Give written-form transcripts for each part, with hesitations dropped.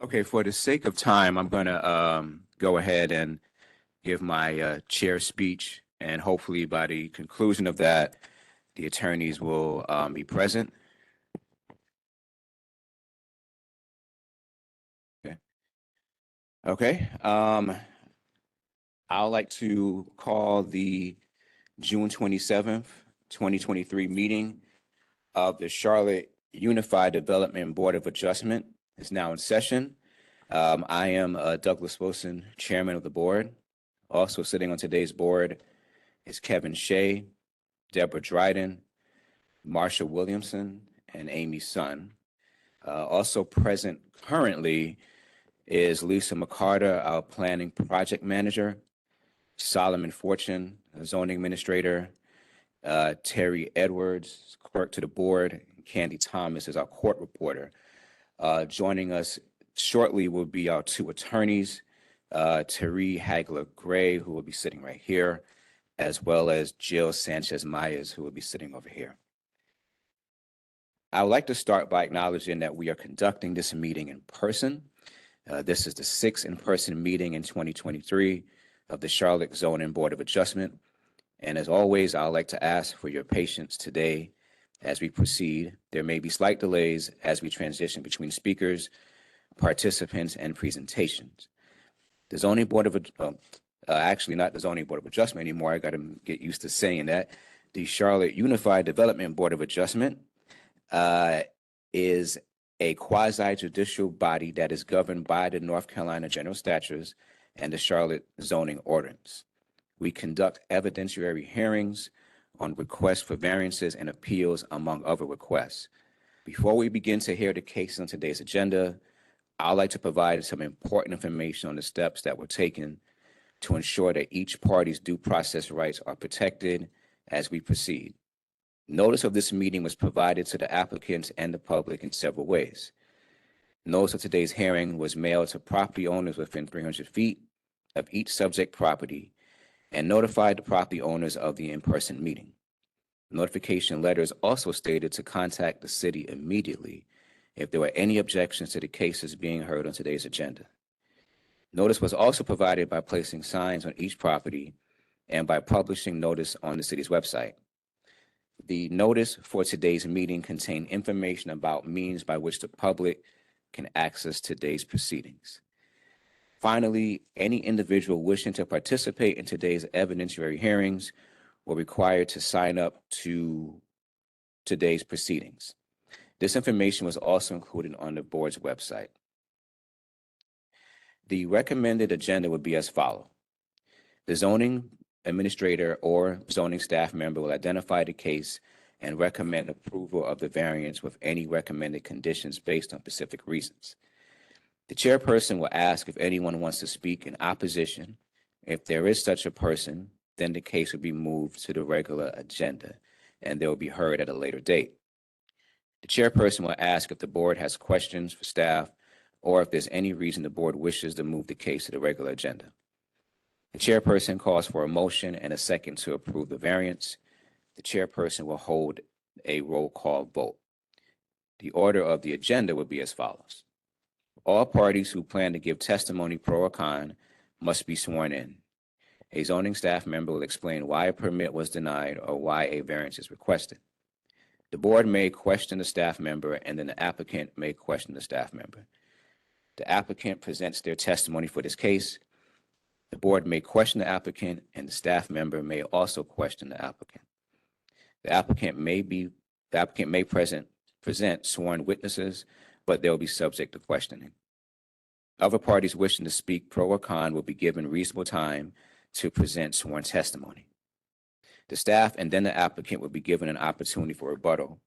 Okay, for the sake of time, I'm going to go ahead and give my chair speech, and hopefully by the conclusion of that, the attorneys will be present. Okay. Okay. I'd like to call the June 27th, 2023 meeting of the Charlotte Unified Development Board of Adjustment is now in session. I am Douglas Wilson, chairman of the board. Also sitting on today's board is Kevin Shea, Deborah Dryden, Marsha Williamson, and Amy Sun. Also present currently is Lisa McCarter, our planning project manager, Solomon Fortune, zoning administrator, Terry Edwards, clerk to the board, and Candy Thomas is our court reporter. Joining us shortly will be our two attorneys, Terry Hagler Gray, who will be sitting right here, as well as Jill Sanchez Myers, who will be sitting over here. I would like to start by acknowledging that we are conducting this meeting in person. This is the sixth in-person meeting in 2023 of the Charlotte Zoning Board of Adjustment. And as always, I'd like to ask for your patience today as we proceed. There may be slight delays as we transition between speakers, participants, and presentations. The Zoning Board of actually not the Zoning Board of Adjustment anymore. I got to get used to saying that. The Charlotte Unified Development Board of Adjustment is a quasi-judicial body that is governed by the North Carolina General Statutes and the Charlotte Zoning Ordinance. We conduct evidentiary hearings on requests for variances and appeals, among other requests. Before we begin to hear the cases on today's agenda, I'd like to provide some important information on the steps that were taken to ensure that each party's due process rights are protected as we proceed. Notice of this meeting was provided to the applicants and the public in several ways. Notice of today's hearing was mailed to property owners within 300 feet of each subject property and notified the property owners of the in-person meeting. Notification letters also stated to contact the city immediately if there were any objections to the cases being heard on today's agenda. Notice was also provided by placing signs on each property and by publishing notice on the city's website. The notice for today's meeting contained information about means by which the public can access today's proceedings. Finally, any individual wishing to participate in today's evidentiary hearings were required to sign up to today's proceedings. This information was also included on the board's website. The recommended agenda would be as follows. The zoning administrator or zoning staff member will identify the case and recommend approval of the variance with any recommended conditions based on specific reasons. The chairperson will ask if anyone wants to speak in opposition. If there is such a person, then the case will be moved to the regular agenda and they will be heard at a later date. The chairperson will ask if the board has questions for staff or if there's any reason the board wishes to move the case to the regular agenda. The chairperson calls for a motion and a second to approve the variance. The chairperson will hold a roll call vote. The order of the agenda will be as follows. All parties who plan to give testimony pro or con must be sworn in. A zoning staff member will explain why a permit was denied or why a variance is requested. The board may question the staff member and then the applicant may question the staff member. The applicant presents their testimony for this case. The board may question the applicant and the staff member may also question the applicant. The applicant may present sworn witnesses, but they will be subject to questioning. Other parties wishing to speak pro or con will be given reasonable time to present sworn testimony. The staff and then the applicant will be given an opportunity for rebuttal.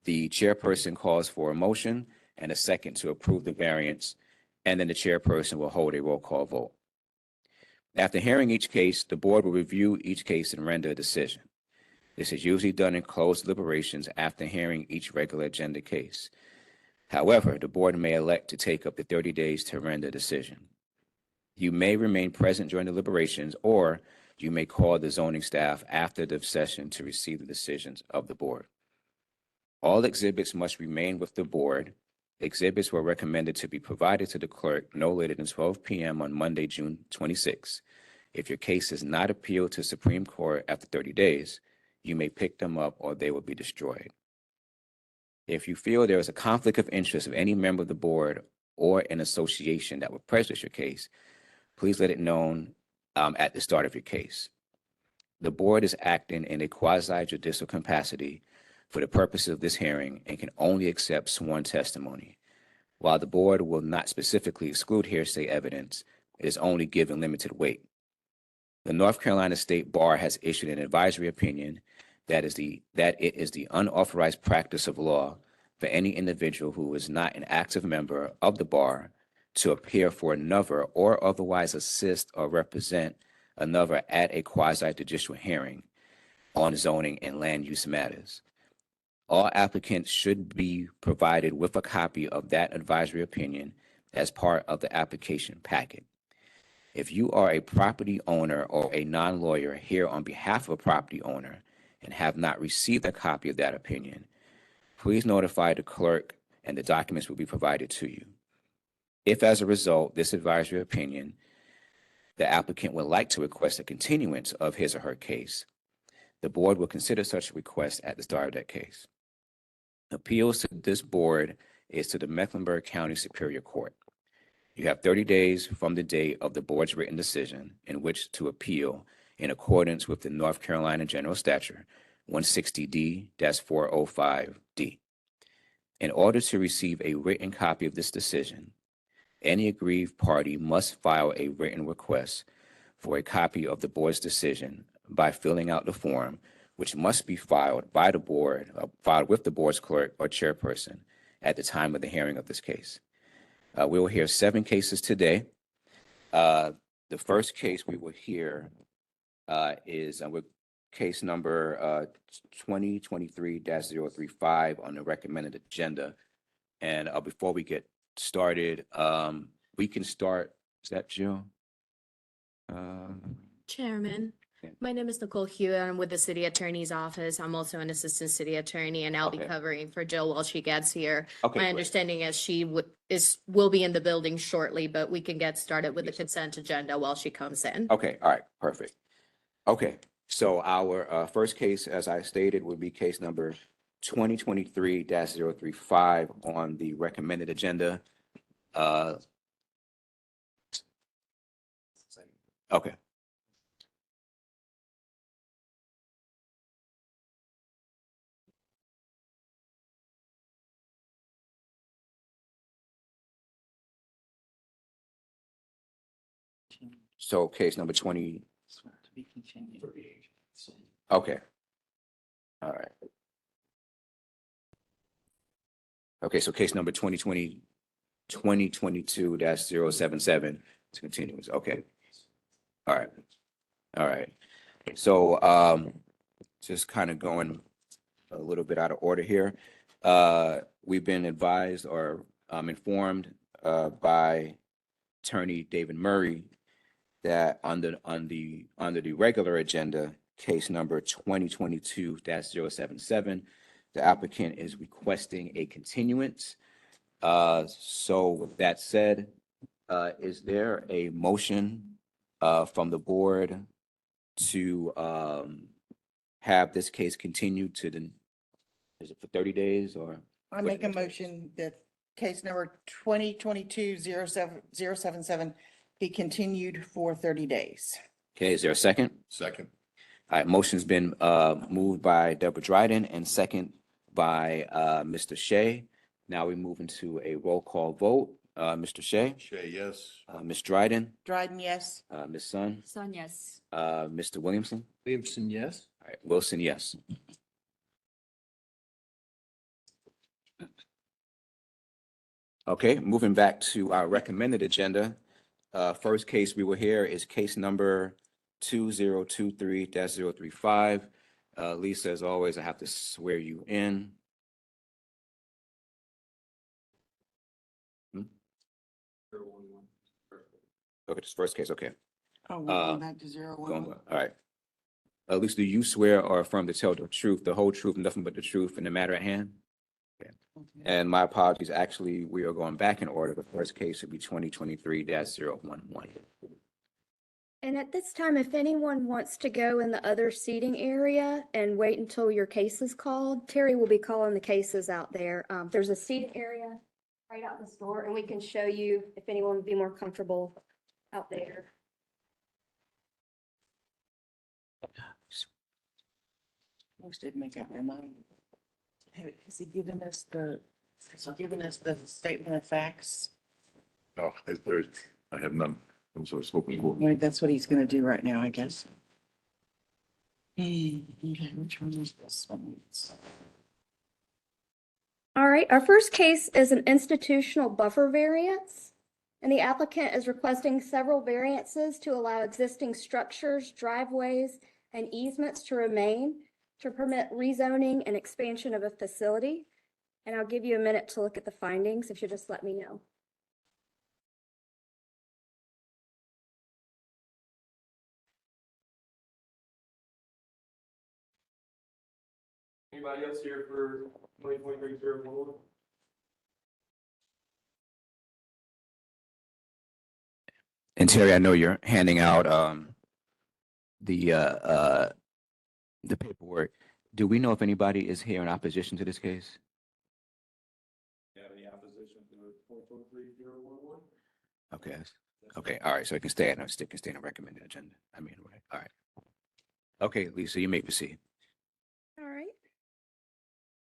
The chairperson calls for a motion and a second to approve the variance, and then the chairperson will hold a roll call vote. After hearing each case, the board will review each case and render a decision. This is usually done in closed deliberations after hearing each regular agenda case. However, the board may elect to take up to 30 days to render a decision. You may remain present during deliberations, or you may call the zoning staff after the session to receive the decisions of the board. All exhibits must remain with the board Exhibits were recommended to be provided to the clerk no later than 12 p.m. on Monday, June 26. If your case is not appealed to Supreme Court after 30 days, you may pick them up or they will be destroyed. If you feel there is a conflict of interest of any member of the board or an association that would prejudice your case, please let it known at the start of your case. The board is acting in a quasi-judicial capacity for the purposes of this hearing and can only accept sworn testimony. While the board will not specifically exclude hearsay evidence, it is only given limited weight. The North Carolina State Bar has issued an advisory opinion that it is the unauthorized practice of law for any individual who is not an active member of the bar to appear for another or otherwise assist or represent another at a quasi-judicial hearing on zoning and land use matters. All applicants should be provided with a copy of that advisory opinion as part of the application packet. If you are a property owner or a non-lawyer here on behalf of a property owner and have not received a copy of that opinion, please notify the clerk and the documents will be provided to you. If, as a result, this advisory opinion, the applicant would like to request a continuance of his or her case, the board will consider such a request at the start of that case. Appeals to this board is to the Mecklenburg County Superior Court. You have 30 days from the date of the board's written decision in which to appeal in accordance with the North Carolina General Statute 160D-405D. In order to receive a written copy of this decision, any aggrieved party must file a written request for a copy of the board's decision by filling out the form, which must be filed by the board, filed with the board's clerk or chairperson at the time of the hearing of this case. We will hear 7 cases today. The first case we will hear is with case number 2023-035 on the recommended agenda. And before we get started, we can start. Is that Jill? Chairman, Yeah. my name is Nicole Hewitt. I'm with the city attorney's office. I'm also an assistant city attorney, and I'll be Okay. covering for Jill while she gets here. Okay, My great. understanding is she will be in the building shortly, but we can get started with the consent agenda while she comes in. Okay, all right, perfect. Okay, so our first case, as I stated, would be case number 2023-035 on the recommended agenda. Okay. So case number 20. Okay. All right. Okay, so case number 2022-077 is continuous. Okay. All right. All right. So just kind of going a little bit out of order here. We've been advised or informed by Attorney David Murray that under the regular agenda, case number 2022-077, the applicant is requesting a continuance. So with that said, is there a motion from the board to have this case continued to is it for 30 days or? I make a motion that case number 2022-077 be continued for 30 days. Okay, is there a second? Second. All right, motion's been moved by Deborah Dryden and second by Mr. Shea. Now we move into a roll call vote. Mr. Shea? Shay, yes. Ms. Dryden? Dryden, yes. Ms. Sun? Son, yes. Mr. Williamson? Williamson, yes. All right, Wilson, yes. Okay, moving back to our recommended agenda. First case we will hear is case number 2023-035. Lisa, as always, I have to swear you in. Okay, this first case, okay. Oh, we're going back to 011. All right. Lisa, do you swear or affirm to tell the truth, the whole truth, and nothing but the truth in the matter at hand? Okay. And my apologies, actually, we are going back in order. The first case would be 2023-011. And at this time, if anyone wants to go in the other seating area and wait until your case is called, Terry will be calling the cases out there. There's a seating area right out this door, and we can show you if anyone would be more comfortable out there. Most did make up their mind. Has he given us the statement of facts? Oh, I have none. I'm so spoken for. Right, that's what he's gonna do right now, I guess. Okay, which one is this one? All right, our first case is an institutional buffer variance. And the applicant is requesting several variances to allow existing structures, driveways, and easements to remain to permit rezoning and expansion of a facility. And I'll give you a minute to look at the findings if you just let me know. Anybody else here for 2023-011? And Terry, I know you're handing out the paperwork. Do we know if anybody is here in opposition to this case? Do you have any opposition to 2023-011? Okay. Okay, all right, so it can stay on the recommended agenda. I mean, right, all right. Okay, Lisa, you may proceed. All right.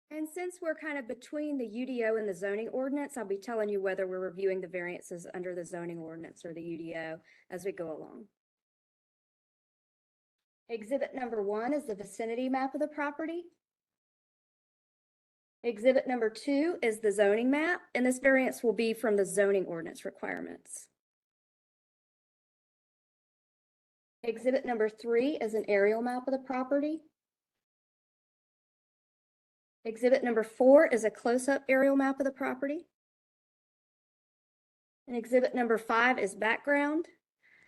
And since we're kind of between the UDO and the zoning ordinance, I'll be telling you whether we're reviewing the variances under the zoning ordinance or the UDO as we go along. Exhibit number 1 is the vicinity map of the property. Exhibit number 2 is the zoning map, and this variance will be from the zoning ordinance requirements. Exhibit number 3 is an aerial map of the property. Exhibit number 4 is a close-up aerial map of the property. And exhibit number 5 is background.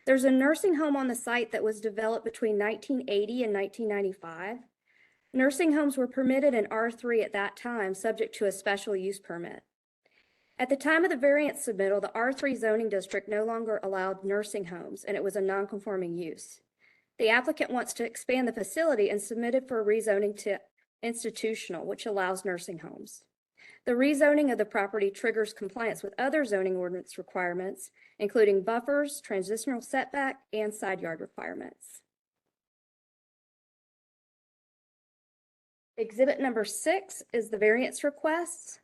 There's a nursing home on the site that was developed between 1980 and 1995. Nursing homes were permitted in R3 at that time, subject to a special use permit. At the time of the variance submittal, the R3 zoning district no longer allowed nursing homes, and it was a non-conforming use. The applicant wants to expand the facility and submitted for rezoning to institutional, which allows nursing homes. The rezoning of the property triggers compliance with other zoning ordinance requirements, including buffers, transitional setback, and side yard requirements. Exhibit number 6 is the variance requests.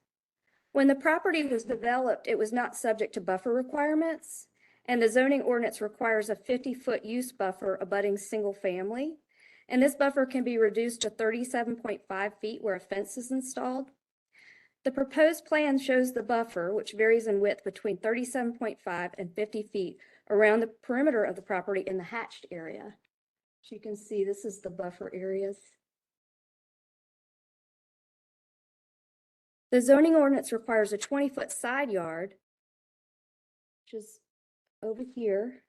When the property was developed, it was not subject to buffer requirements, and the zoning ordinance requires a 50-foot use buffer abutting single family. And this buffer can be reduced to 37.5 feet where a fence is installed. The proposed plan shows the buffer, which varies in width between 37.5 and 50 feet around the perimeter of the property in the hatched area. As you can see, this is the buffer areas. The zoning ordinance requires a 20-foot side yard, which is over here,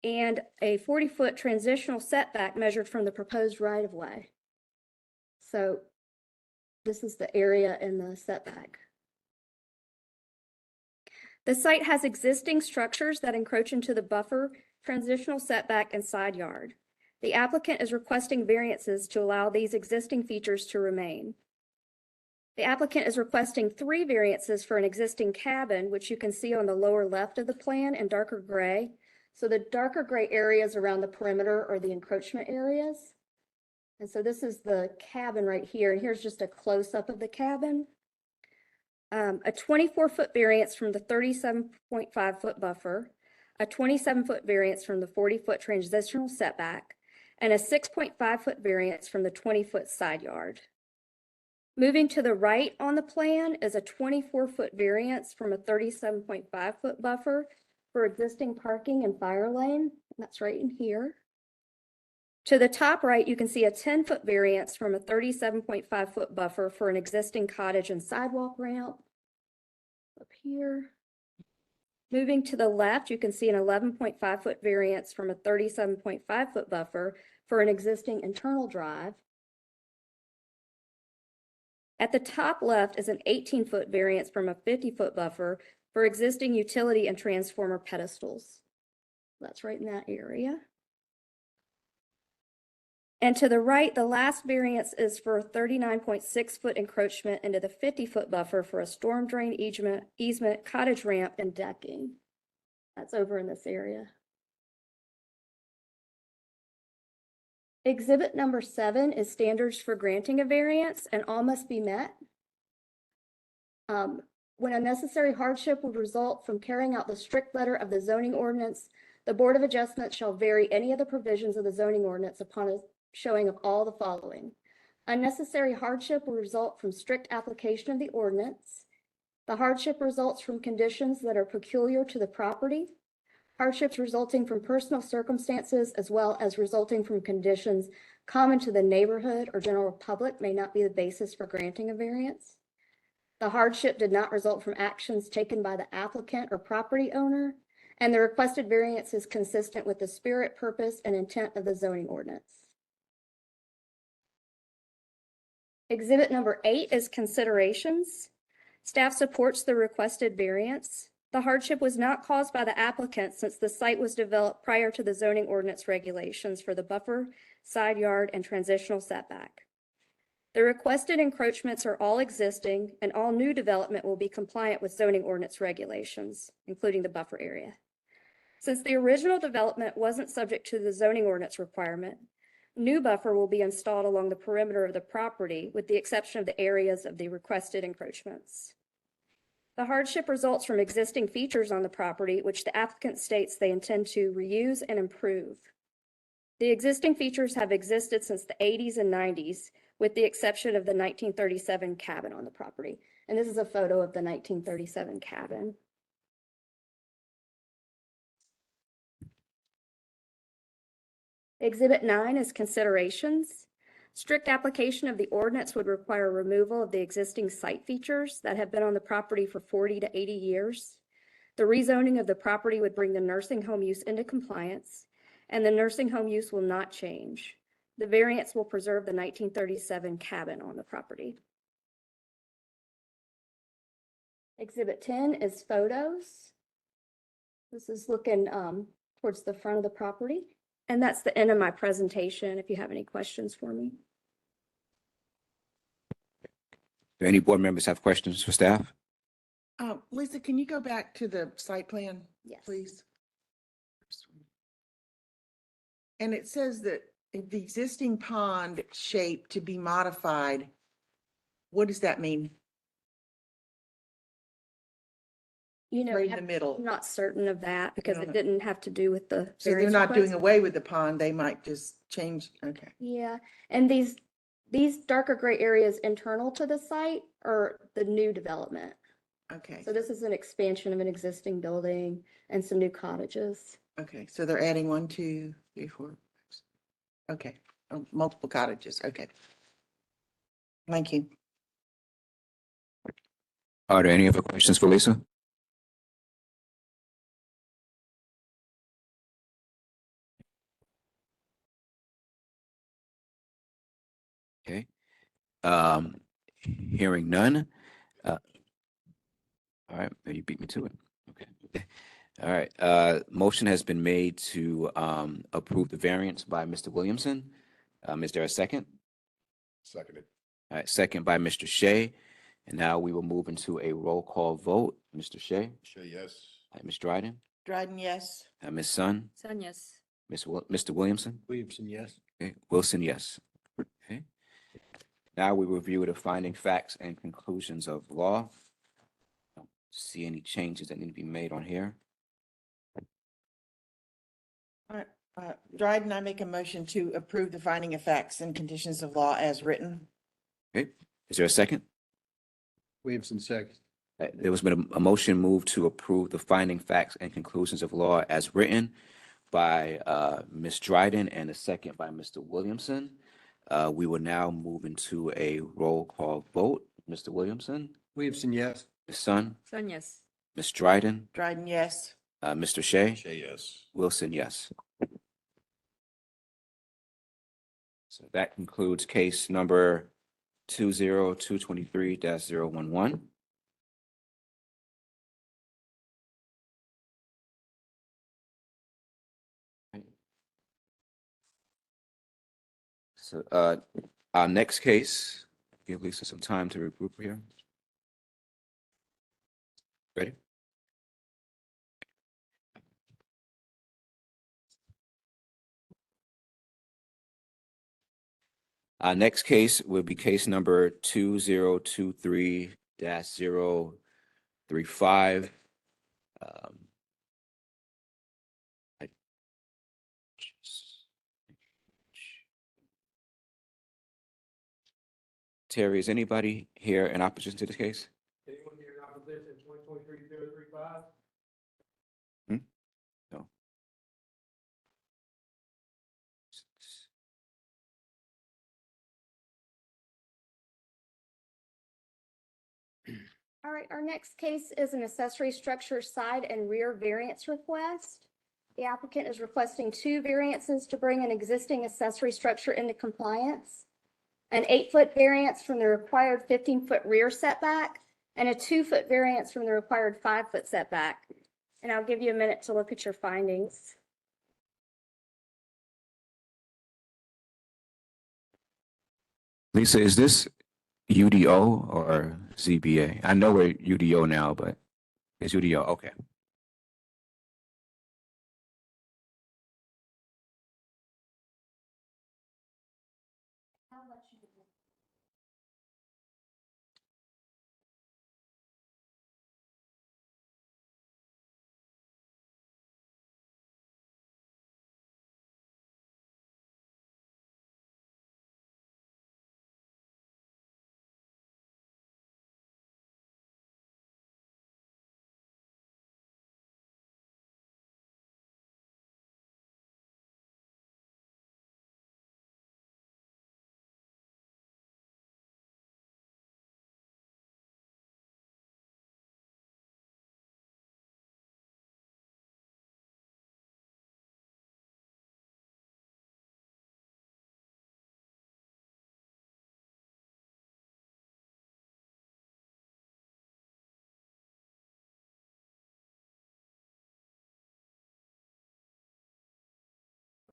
and a 40-foot transitional setback measured from the proposed right-of-way. So this is the area in the setback. The site has existing structures that encroach into the buffer, transitional setback, and side yard. The applicant is requesting variances to allow these existing features to remain. The applicant is requesting 3 variances for an existing cabin, which you can see on the lower left of the plan in darker gray. So the darker gray areas around the perimeter are the encroachment areas. And so this is the cabin right here. And here's just a close-up of the cabin. A 24-foot variance from the 37.5-foot buffer, a 27-foot variance from the 40-foot transitional setback, and a 6.5-foot variance from the 20-foot side yard. Moving to the right on the plan is a 24-foot variance from a 37.5-foot buffer for existing parking and fire lane. That's right in here. To the top right, you can see a 10-foot variance from a 37.5-foot buffer for an existing cottage and sidewalk ramp. Up here. Moving to the left, you can see an 11.5-foot variance from a 37.5-foot buffer for an existing internal drive. At the top left is an 18-foot variance from a 50-foot buffer for existing utility and transformer pedestals. That's right in that area. And to the right, the last variance is for a 39.6-foot encroachment into the 50-foot buffer for a storm drain easement, cottage ramp, and decking. That's over in this area. Exhibit number 7 is standards for granting a variance, and all must be met. When a necessary hardship would result from carrying out the strict letter of the zoning ordinance, the Board of Adjustment shall vary any of the provisions of the zoning ordinance upon a showing of all the following. Unnecessary hardship will result from strict application of the ordinance. The hardship results from conditions that are peculiar to the property. Hardships resulting from personal circumstances as well as resulting from conditions common to the neighborhood or general public may not be the basis for granting a variance. The hardship did not result from actions taken by the applicant or property owner, and the requested variance is consistent with the spirit, purpose, and intent of the zoning ordinance. Exhibit number 8 is considerations. Staff supports the requested variance. The hardship was not caused by the applicant since the site was developed prior to the zoning ordinance regulations for the buffer, side yard, and transitional setback. The requested encroachments are all existing, and all new development will be compliant with zoning ordinance regulations, including the buffer area. Since the original development wasn't subject to the zoning ordinance requirement, new buffer will be installed along the perimeter of the property with the exception of the areas of the requested encroachments. The hardship results from existing features on the property, which the applicant states they intend to reuse and improve. The existing features have existed since the 80s and 90s, with the exception of the 1937 cabin on the property. And this is a photo of the 1937 cabin. Exhibit 9 is considerations. Strict application of the ordinance would require removal of the existing site features that have been on the property for 40 to 80 years. The rezoning of the property would bring the nursing home use into compliance, and the nursing home use will not change. The variance will preserve the 1937 cabin on the property. Exhibit 10 is photos. This is looking towards the front of the property. And that's the end of my presentation, if you have any questions for me. Do any board members have questions for staff? Lisa, can you go back to the site plan, Yes. please? And it says that if the existing pond shape to be modified, what does that mean? You know, Right in the middle. I'm not certain of that because don't it know. didn't have to do with the. So they're variance not doing request. away with the pond, they might just change, okay. Yeah, and these darker gray areas internal to the site are the new development. Okay, So this is an expansion of an existing building and some new cottages. okay, so they're adding 1, 2, 3, 4. Okay, multiple cottages, okay. Thank you. Are there any other questions for Lisa? Okay. Hearing none. All right, you beat me to it. Okay. All right, motion has been made to approve the variance by Mr. Williamson. Is there a second? Seconded. All right, second by Mr. Shea. And now we will move into a roll call vote. Mr. Shea, Say yes. Ms. Dryden, Dryden, yes. Ms. Sun, Son, yes. Mr. Williamson. Williamson, yes. Okay, Wilson, yes. Okay. Now we review the finding facts and conclusions of law. Don't see any changes that need to be made on here. All right, Dryden, I make a motion to approve the finding of facts and conditions of law as written. Okay, is there a second? Williamson, second. There was been a motion moved to approve the finding facts and conclusions of law as written by Ms. Dryden and a second by Mr. Williamson. We will now move into a roll call vote. Mr. Williamson, Williamson, yes. Ms. Sun, Son, yes. Ms. Dryden, Dryden, yes. Mr. Shea, Say yes. Wilson, yes. So that concludes case number 20223-011. So, our next case, give Lisa some time to regroup here. Ready? Our next case will be case number 2023-035. I- Terry, is anybody here in opposition to this case? Anyone here in opposition, 2023-035? No. All right, our next case is an accessory structure side and rear variance request. The applicant is requesting 2 variances to bring an existing accessory structure into compliance. An 8-foot variance from the required 15-foot rear setback and a 2-foot variance from the required 5-foot setback. And I'll give you a minute to look at your findings. Lisa, is this UDO or ZBA? I know we're UDO now, but it's UDO. Okay.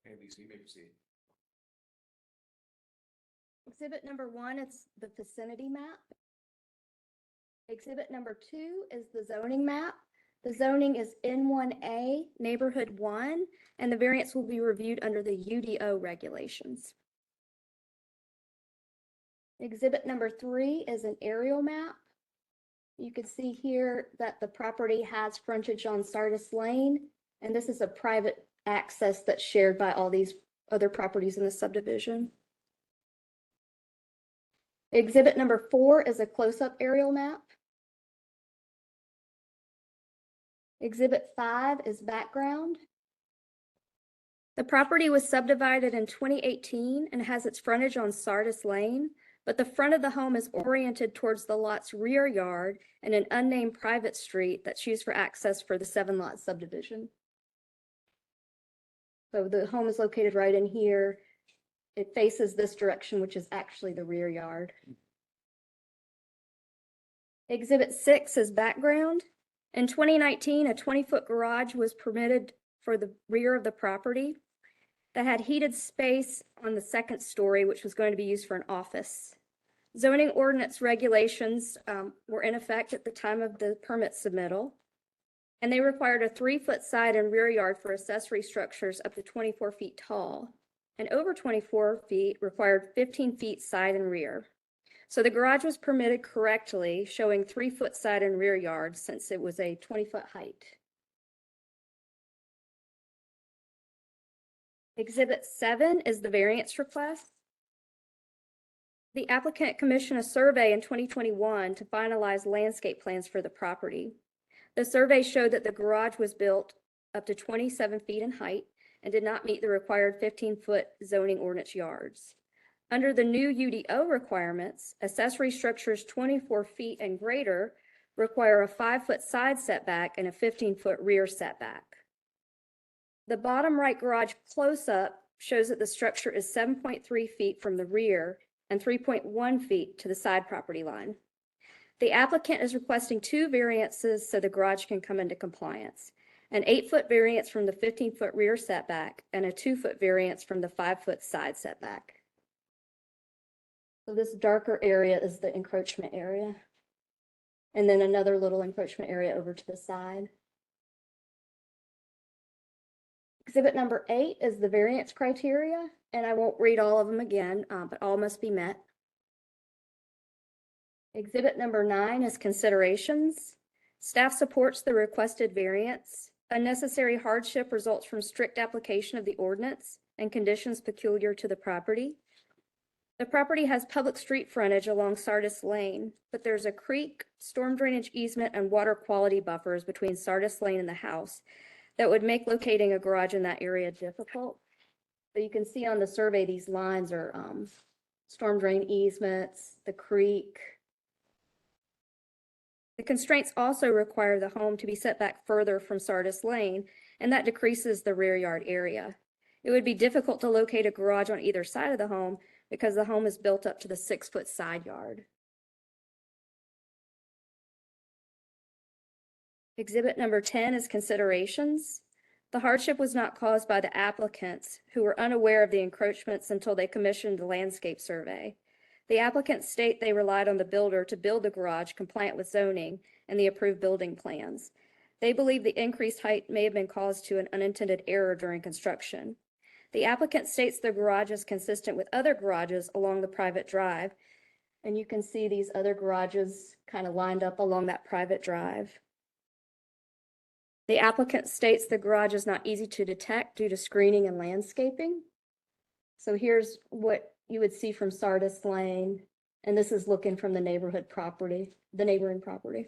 Okay, Lisa, you may proceed. Exhibit number 1 is the vicinity map. Exhibit number 2 is the zoning map. The zoning is N1A, Neighborhood 1, and the variance will be reviewed under the UDO regulations. Exhibit number 3 is an aerial map. You can see here that the property has frontage on Sardis Lane, and this is a private access that's shared by all these other properties in the subdivision. Exhibit number 4 is a close-up aerial map. Exhibit 5 is background. The property was subdivided in 2018 and has its frontage on Sardis Lane, but the front of the home is oriented towards the lot's rear yard and an unnamed private street that's used for access for the 7-lot subdivision. So the home is located right in here. It faces this direction, which is actually the rear yard. Exhibit 6 is background. In 2019, a 20-foot garage was permitted for the rear of the property that had heated space on the 2nd story, which was going to be used for an office. Zoning ordinance regulations were in effect at the time of the permit submittal, and they required a 3-foot side and rear yard for accessory structures up to 24 feet tall, and over 24 feet required 15 feet side and rear. So the garage was permitted correctly, showing 3-foot side and rear yard since it was a 20-foot height. Exhibit 7 is the variance request. The applicant commissioned a survey in 2021 to finalize landscape plans for the property. The survey showed that the garage was built up to 27 feet in height and did not meet the required 15-foot zoning ordinance yards. Under the new UDO requirements, accessory structures 24 feet and greater require a 5-foot side setback and a 15-foot rear setback. The bottom right garage close-up shows that the structure is 7.3 feet from the rear and 3.1 feet to the side property line. The applicant is requesting 2 variances so the garage can come into compliance: an 8-foot variance from the 15-foot rear setback and a 2-foot variance from the 5-foot side setback. So this darker area is the encroachment area. And then another little encroachment area over to the side. Exhibit number 8 is the variance criteria, and I won't read all of them again, but all must be met. Exhibit number 9 is considerations. Staff supports the requested variance. Unnecessary hardship results from strict application of the ordinance and conditions peculiar to the property. The property has public street frontage along Sardis Lane, but there's a creek, storm drainage easement, and water quality buffers between Sardis Lane and the house that would make locating a garage in that area difficult. So you can see on the survey, these lines are storm drain easements, the creek. The constraints also require the home to be set back further from Sardis Lane, and that decreases the rear yard area. It would be difficult to locate a garage on either side of the home because the home is built up to the 6-foot side yard. Exhibit number 10 is considerations. The hardship was not caused by the applicants, who were unaware of the encroachments until they commissioned the landscape survey. The applicants state they relied on the builder to build the garage compliant with zoning and the approved building plans. They believe the increased height may have been caused to an unintended error during construction. The applicant states the garage is consistent with other garages along the private drive, and you can see these other garages kind of lined up along that private drive. The applicant states the garage is not easy to detect due to screening and landscaping. So here's what you would see from Sardis Lane, and this is looking from the neighborhood property, the neighboring property.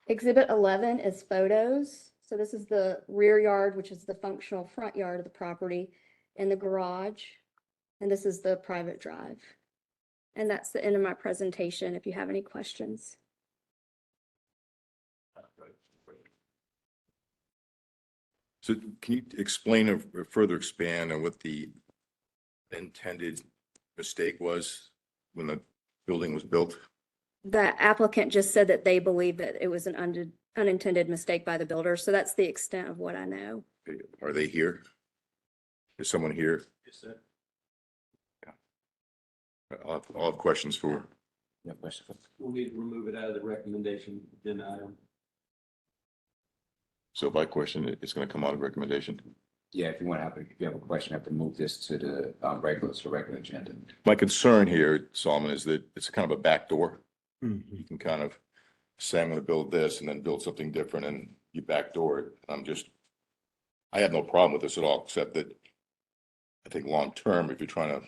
Exhibit 11 is photos. So this is the rear yard, which is the functional front yard of the property, and the garage. And this is the private drive. And that's the end of my presentation if you have any questions. So can you explain or further expand on what the intended mistake was when the building was built? The applicant just said that they believe that it was an unintended mistake by the builder. So that's the extent of what I know. Are they here? Is someone here? Yes, sir. I'll have questions for. No question. We'll need to remove it out of the recommendation agenda item. So if I question it, it's going to come out of recommendation. Yeah, if you have a question, I have to move this to the regular agenda. My concern here, Solomon, is that it's kind of a back door. You can kind of say, I'm going to build this and then build something different and you backdoor it. I have no problem with this at all, except that I think long-term, if you're trying to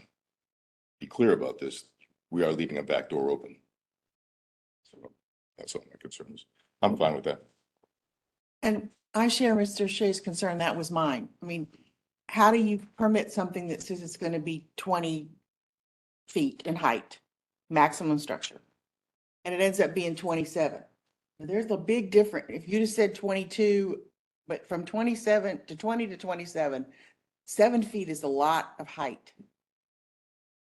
be clear about this, we are leaving a back door open. So that's all my concerns. I'm fine with that. And I share Mr. Shea's concern. That was mine. I mean, how do you permit something that says it's going to be 20 feet in height, maximum structure? And it ends up being 27. There's a big difference. If you just said 22, but from 27 to 20 to 27, 7 feet is a lot of height.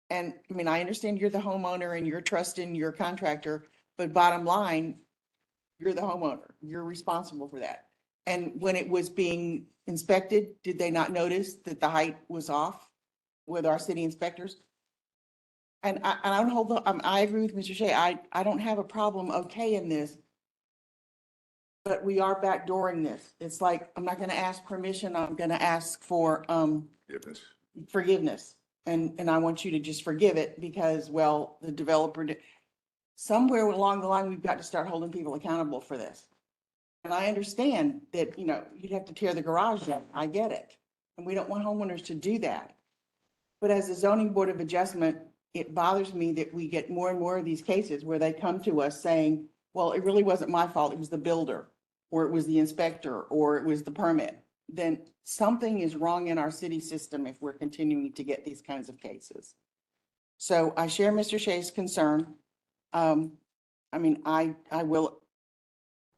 And I mean, I understand you're the homeowner and you're trusting your contractor, but bottom line, you're the homeowner. You're responsible for that. And when it was being inspected, did they not notice that the height was off with our city inspectors? And I don't hold, I agree with Mr. Shea. I don't have a problem okaying this. But we are backdooring this. It's like, I'm not gonna ask permission. I'm gonna ask for forgiveness. And I want you to just forgive it because, well, the developer did. Somewhere along the line, we've got to start holding people accountable for this. And I understand that, you know, you'd have to tear the garage down. I get it. And we don't want homeowners to do that. But as a zoning board of adjustment, it bothers me that we get more and more of these cases where they come to us saying, well, it really wasn't my fault. It was the builder, or it was the inspector, or it was the permit. Then something is wrong in our city system if we're continuing to get these kinds of cases. So I share Mr. Shea's concern. I mean, I will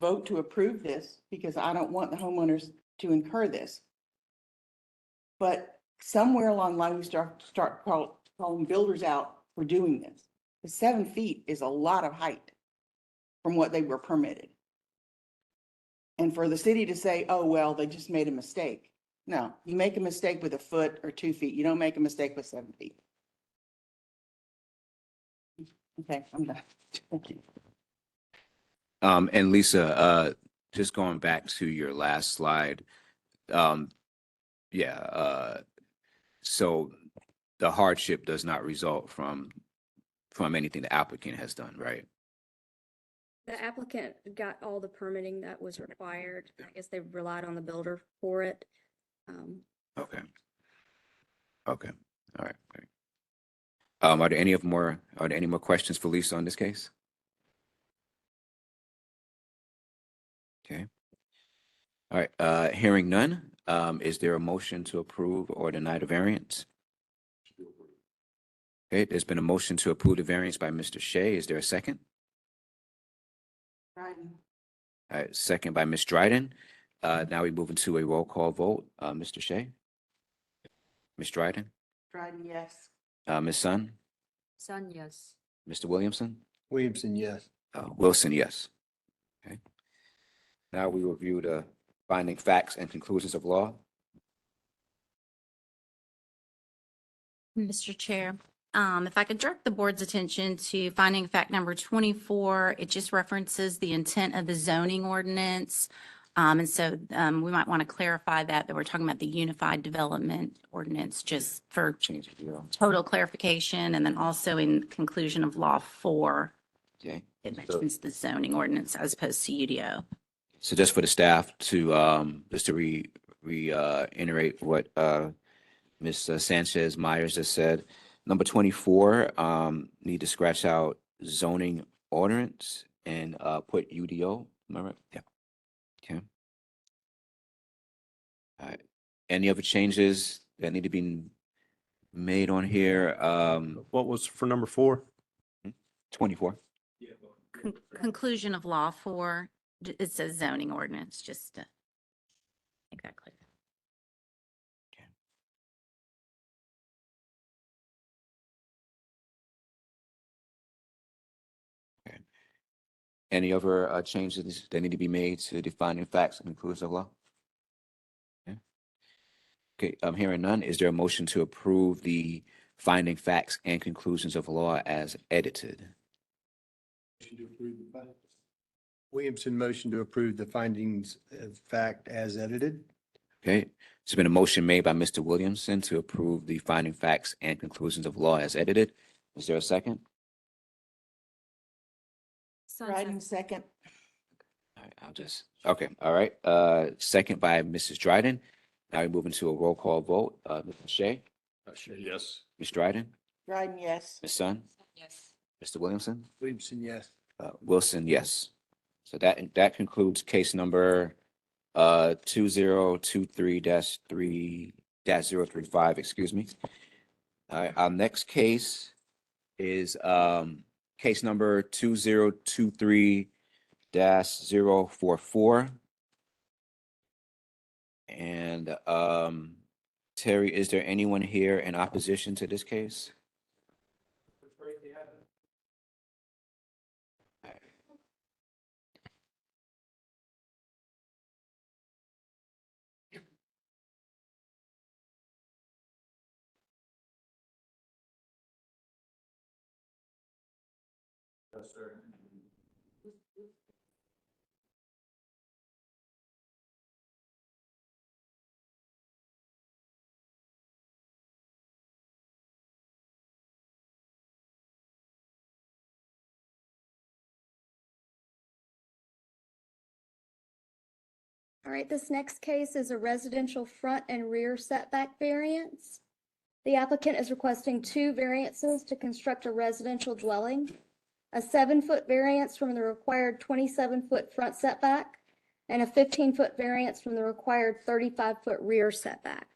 vote to approve this because I don't want the homeowners to incur this. But somewhere along the line, we start calling builders out for doing this. The 7 feet is a lot of height from what they were permitted. And for the city to say, oh, well, they just made a mistake. No, you make a mistake with a foot or 2 feet. You don't make a mistake with 7 feet. Okay, I'm done. Thank you. And Lisa, just going back to your last slide, yeah, so the hardship does not result from anything the applicant has done, right? The applicant got all the permitting that was required. I guess they relied on the builder for it. Okay. Okay, all right, great. Are there any more questions for Lisa on this case? Okay. All right, hearing none, is there a motion to approve or deny the variance? Okay, there's been a motion to approve the variance by Mr. Shea. Is there a second? Right. All right, second by Ms. Dryden. Now we move into a roll call vote. Mr. Shea? Ms. Dryden? Dryden, yes. Ms. Sun? Son, yes. Mr. Williamson? Williamson, yes. Wilson, yes. Okay. Now we review the finding facts and conclusions of law. Mr. Chair, if I could direct the board's attention to finding fact number 24, it just references the intent of the zoning ordinance. And so we might want to clarify that we're talking about the unified development ordinance, just for Change of view. total clarification. And then also in conclusion of law 4, Okay. it mentions the zoning ordinance as opposed to UDO. So just for the staff to just to reiterate what Ms. Sanchez Myers just said, number 24, need to scratch out zoning ordinance and put UDO. Am I right? Yeah. Okay. All right. Any other changes that need to be made on here? What was for number 4? 24. Conclusion of law 4, it says zoning ordinance, just to make that clear. Any other changes that need to be made to defining facts and conclusions of law? Okay, I'm hearing none. Is there a motion to approve the finding facts and conclusions of law as edited? Williamson motion to approve the findings of fact as edited. Okay, there's been a motion made by Mr. Williamson to approve the finding facts and conclusions of law as edited. Is there a second? Dryden, second. All right, all right. Second by Mrs. Dryden. Now we move into a roll call vote. Mr. Shea, Yes. Ms. Dryden, Dryden, yes. Ms. Sun, Yes. Mr. Williamson, Williamson, yes. Wilson, yes. So that concludes case number 2023-3-035, excuse me. All right, our next case is case number 2023-044. And Terry, is there anyone here in opposition to this case? Yes, sir. All right, this next case is a residential front and rear setback variance. The applicant is requesting 2 variances to construct a residential dwelling, a 7-foot variance from the required 27-foot front setback, and a 15-foot variance from the required 35-foot rear setback.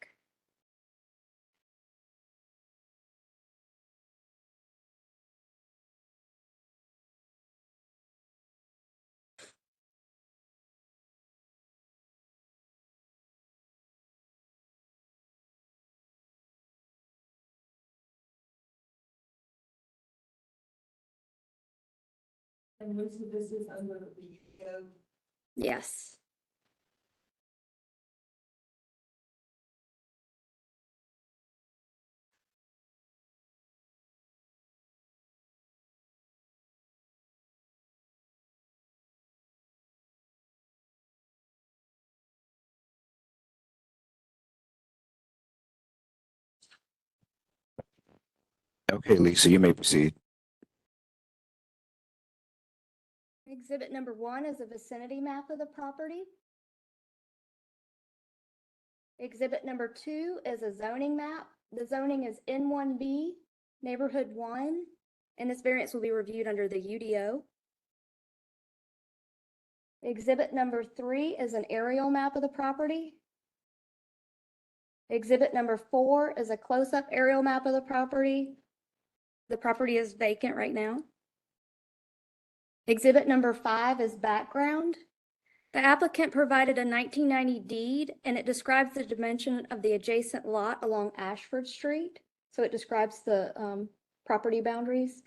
And most of this is under the UDO. Yes. Okay, Lisa, you may proceed. Exhibit number 1 is a vicinity map of the property. Exhibit number 2 is a zoning map. The zoning is N1B, Neighborhood 1, and this variance will be reviewed under the UDO. Exhibit number 3 is an aerial map of the property. Exhibit number 4 is a close-up aerial map of the property. The property is vacant right now. Exhibit number 5 is background. The applicant provided a 1990 deed, and it describes the dimension of the adjacent lot along Ashford Street. So it describes the property boundaries.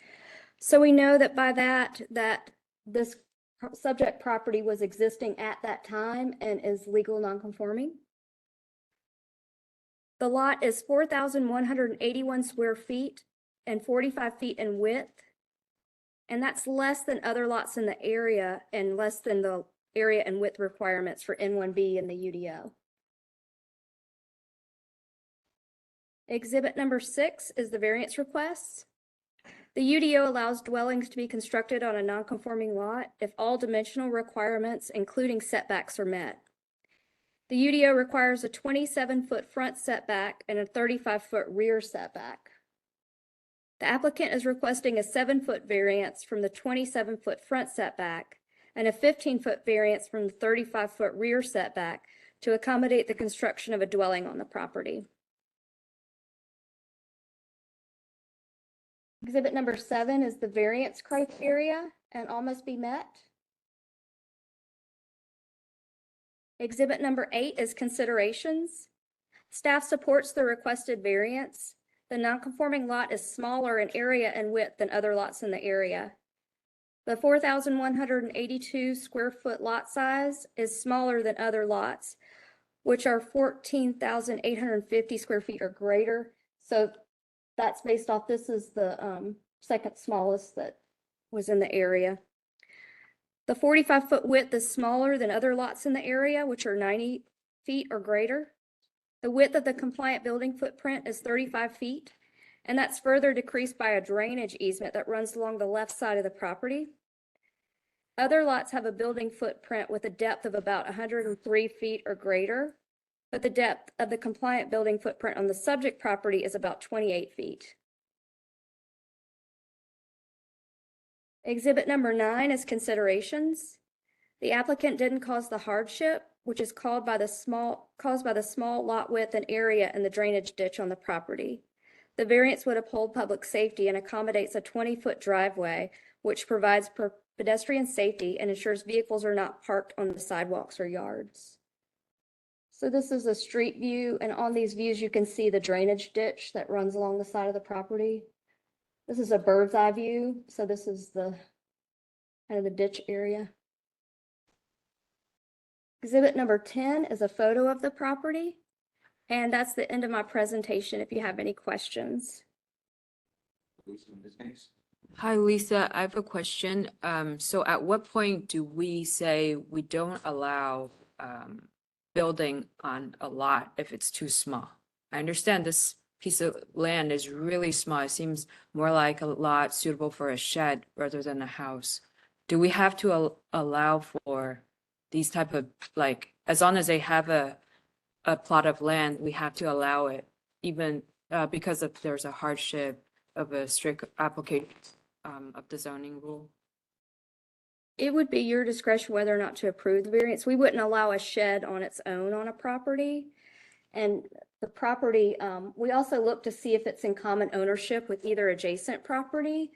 So we know that by that this subject property was existing at that time and is legal nonconforming. The lot is 4,181 square feet and 45 feet in width. And that's less than other lots in the area and less than the area and width requirements for N1B and the UDO. Exhibit number 6 is the variance requests. The UDO allows dwellings to be constructed on a non-conforming lot if all dimensional requirements, including setbacks, are met. The UDO requires a 27-foot front setback and a 35-foot rear setback. The applicant is requesting a 7-foot variance from the 27-foot front setback and a 15-foot variance from the 35-foot rear setback to accommodate the construction of a dwelling on the property. Exhibit number 7 is the variance criteria and all must be met. Exhibit number 8 is considerations. Staff supports the requested variance. The nonconforming lot is smaller in area and width than other lots in the area. The 4,182 square foot lot size is smaller than other lots, which are 14,850 square feet or greater. So that's based off, this is the second smallest that was in the area. The 45-foot width is smaller than other lots in the area, which are 90 feet or greater. The width of the compliant building footprint is 35 feet, and that's further decreased by a drainage easement that runs along the left side of the property. Other lots have a building footprint with a depth of about 103 feet or greater, but the depth of the compliant building footprint on the subject property is about 28 feet. Exhibit number 9 is considerations. The applicant didn't cause the hardship, which is caused by the small lot width and area in the drainage ditch on the property. The variance would uphold public safety and accommodates a 20-foot driveway, which provides pedestrian safety and ensures vehicles are not parked on the sidewalks or yards. So this is a street view, and on these views you can see the drainage ditch that runs along the side of the property. This is a bird's eye view, so this is the kind of the ditch area. Exhibit number 10 is a photo of the property, and that's the end of my presentation if you have any questions. Hi, Lisa. I have a question. So at what point do we say we don't allow building on a lot if it's too small? I understand this piece of land is really small. It seems more like a lot suitable for a shed rather than a house. Do we have to allow for these type of, like, as long as they have a plot of land, we have to allow it, even because of there's a hardship of a strict application of the zoning rule? It would be your discretion whether or not to approve the variance. We wouldn't allow a shed on its own on a property. And the property, we also look to see if it's in common ownership with either adjacent property.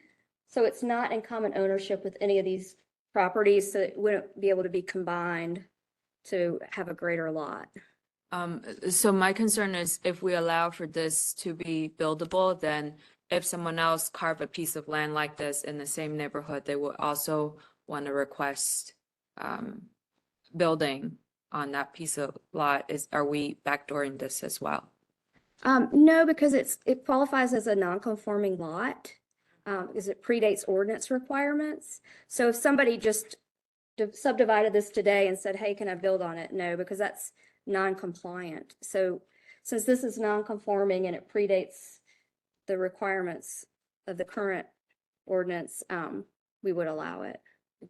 So it's not in common ownership with any of these properties, so it wouldn't be able to be combined to have a greater lot. So my concern is if we allow for this to be buildable, then if someone else carve a piece of land like this in the same neighborhood, they will also want to request building on that piece of lot? Are we backdooring this as well? No, because it qualifies as a non-conforming lot, because it predates ordinance requirements. So if somebody just subdivided this today and said, hey, can I build on it? No, because that's non-compliant. So since this is non-conforming and it predates the requirements of the current ordinance, we would allow it.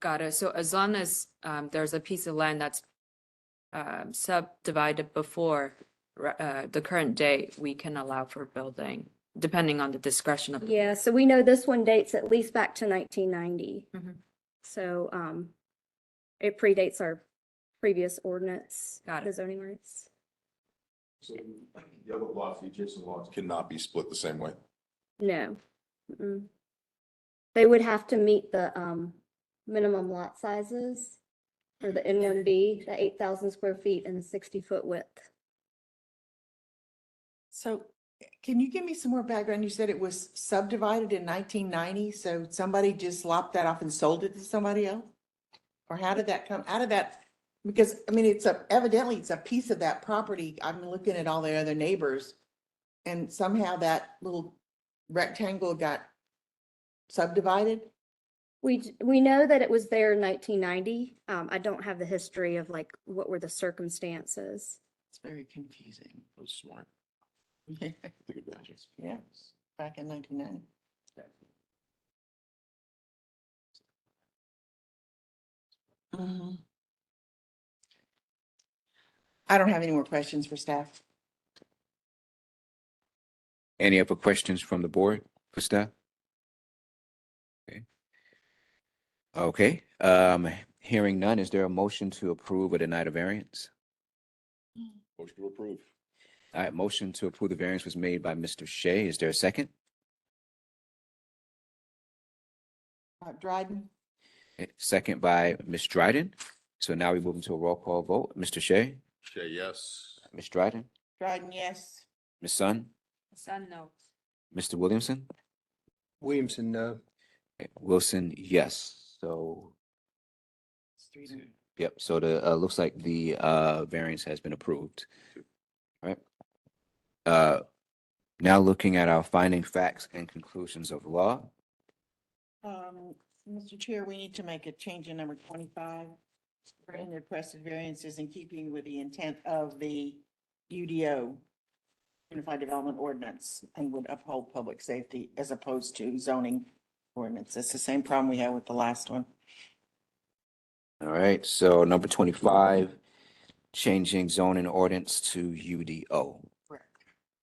Got it. So as long as there's a piece of land that's subdivided before the current date, we can allow for building, depending on the discretion of. Yeah, so we know this one dates at least back to 1990. Mhm. So it predates our previous ordinance, Got it. the zoning rights. So the other lots, the adjacent lots cannot be split the same way. No. Mm-mm. They would have to meet the minimum lot sizes for the N1B, the 8,000 square feet and the 60-foot width. So can you give me some more background? You said it was subdivided in 1990, so somebody just lopped that off and sold it to somebody else? Or how did that come out of that? Because, I mean, evidently it's a piece of that property. I'm looking at all the other neighbors. And somehow that little rectangle got subdivided? We know that it was there in 1990. I don't have the history of like, what were the circumstances. It's very confusing. That was smart. Yeah, Take advantage. back in 1990. Mhm. I don't have any more questions for staff. Any other questions from the board for staff? Okay, hearing none, is there a motion to approve or deny the variance? Motion to approve. All right, motion to approve the variance was made by Mr. Shea. Is there a second? Dryden, Second by Ms. Dryden. So now we move into a roll call vote. Mr. Shea, Shay, yes. Ms. Dryden, Dryden, yes. Ms. Sun, Son, no. Mr. Williamson, Williamson, no. Wilson, yes. So, It's 3-2. yep, so the, looks like the, variance has been approved. All right. Now looking at our finding facts and conclusions of law. Mr. Chair, we need to make a change in number 25. For any requested variances in keeping with the intent of the UDO, Unified Development Ordinance, and would uphold public safety as opposed to zoning ordinance. It's the same problem we had with the last one. All right, so number 25, changing zoning ordinance to UDO. Correct.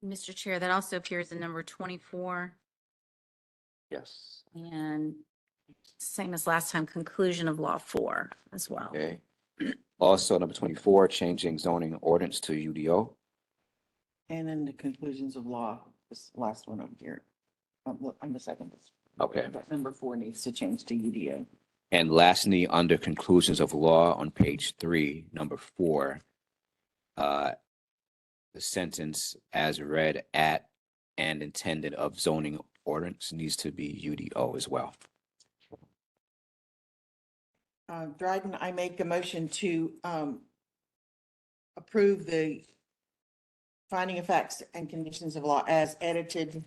Mr. Chair, that also appears in number 24 Yes. and same as last time, conclusion of law 4 as well. Okay. Also, number 24, changing zoning ordinance to UDO. And then the conclusions of law, this last one over here. On the second. Okay. But number 4 needs to change to UDO. And lastly, under conclusions of law on page 3, number 4, the sentence as read at and intended of zoning ordinance needs to be UDO as well. Dryden, I make a motion to approve the finding of facts and conditions of law as edited.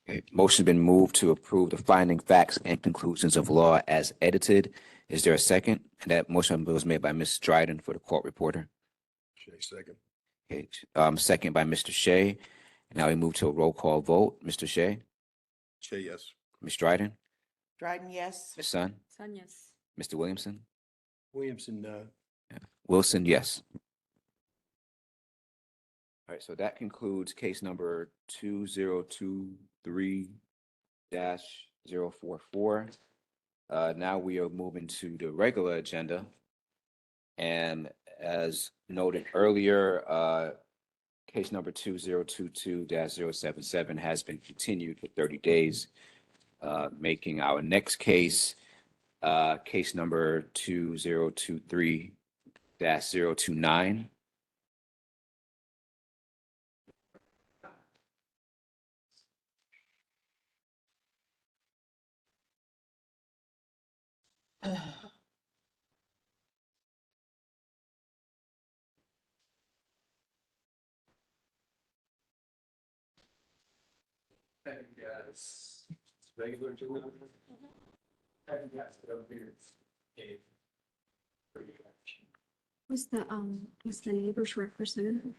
Okay, motion been moved to approve the finding facts and conclusions of law as edited. Is there a second? And that motion was made by Ms. Dryden for the court reporter. Shay, second. Okay, second by Mr. Shea. Now we move to a roll call vote. Mr. Shea, Shay, yes. Ms. Dryden, Dryden, yes. Ms. Sun, Son, yes. Mr. Williamson, Williamson, no. Wilson, yes. All right, so that concludes case number 2023-044. Now we are moving to the regular agenda. And as noted earlier, case number 2022-077 has been continued for 30 days, making our next case case number 2023-029. Yes. Regular agenda. And yes, it'll be a- Was the neighbors represented?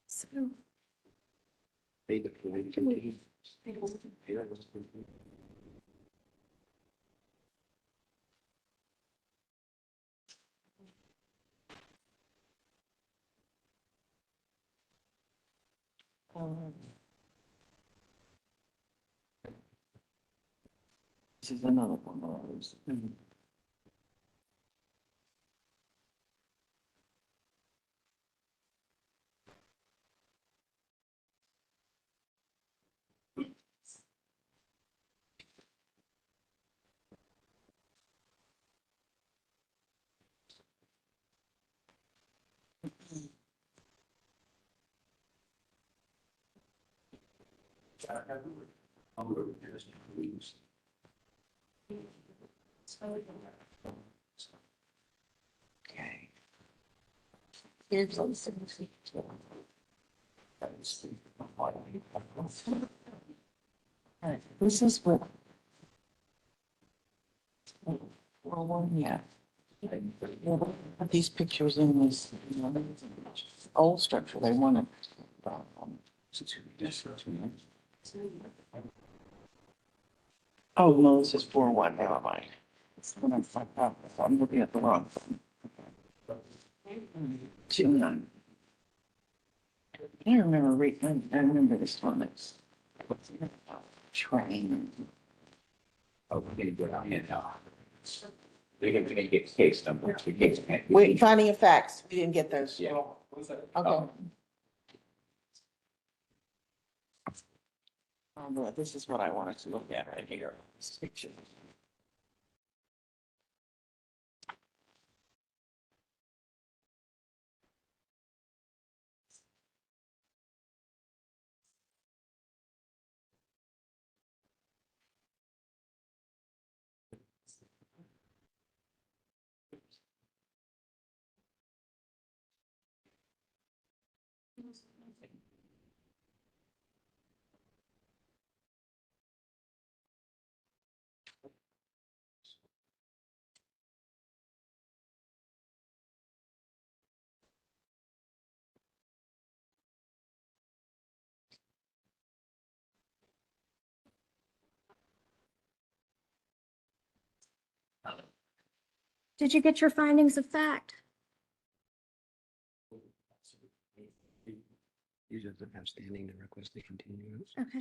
So. This is another one of those. Okay. Here's those things. Alright, this is what. Well, one, yeah. Put these pictures in this, you know, old structure, they want to. Oh, no, this is 4-1, never mind. It's when I'm fucked up, I'm looking at the wrong thing. 2-9. I remember reading, I remember this one, it's. Train. Oh, we're gonna go down here now. We're gonna get the case number. The case. Wait, finding of facts, we didn't get those. Yeah. Okay. Oh. Oh, no, this is what I wanted to look at right here. This picture. Did you get your findings of fact? User doesn't have standing to request a continuance. Okay.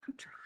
I'm trying.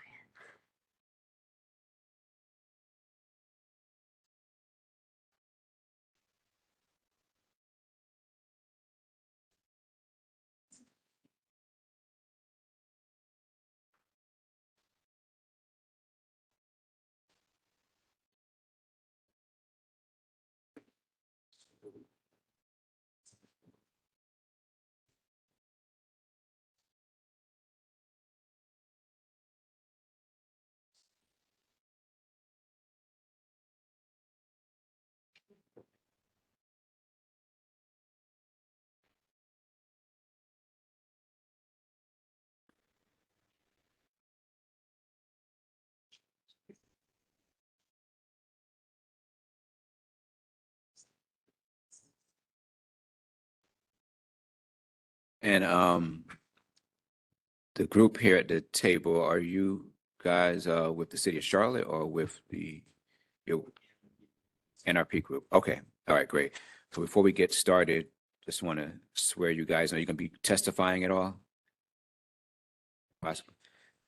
And the group here at the table, are you guys with the city of Charlotte or with your NRP group? Okay, all right, great. So before we get started, just want to swear you guys, are you gonna be testifying at all? Possible.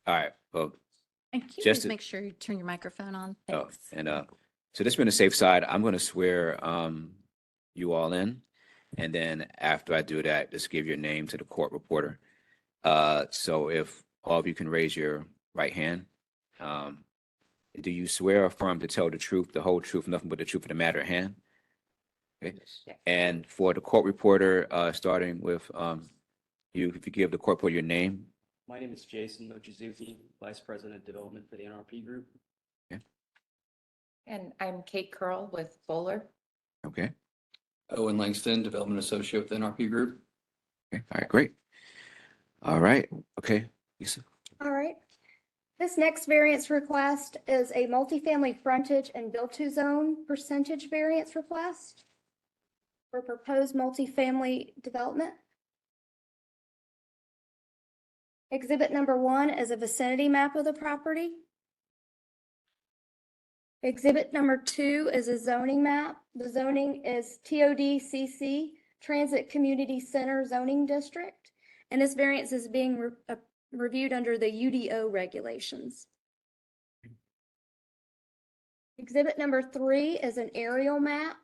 All right, well, And can you Just please to- make sure you turn your microphone on? oh, Thanks. and so this been a safe side. I'm gonna swear you all in. And then after I do that, just give your name to the court reporter. So if all of you can raise your right hand. Do you swear or affirm to tell the truth, the whole truth, nothing but the truth of the matter at hand? Okay. And for the court reporter, starting with you, if you give the court reporter your name. My name is Jason Mochizuki, Vice President Development for the NRP Group. And I'm Kate Curl with Bowler. Okay. Owen Langston, Development Associate with NRP Group. Okay. All right. Great. All right. Okay. Lisa. All right. This next variance request is a multifamily frontage and build-to zone percentage variance request for proposed multifamily development. Exhibit number 1 is a vicinity map of the property. Exhibit number 2 is a zoning map. The zoning is TOD-CC, Transit Community Center Zoning District, and this variance is being reviewed under the UDO regulations. Exhibit number 3 is an aerial map.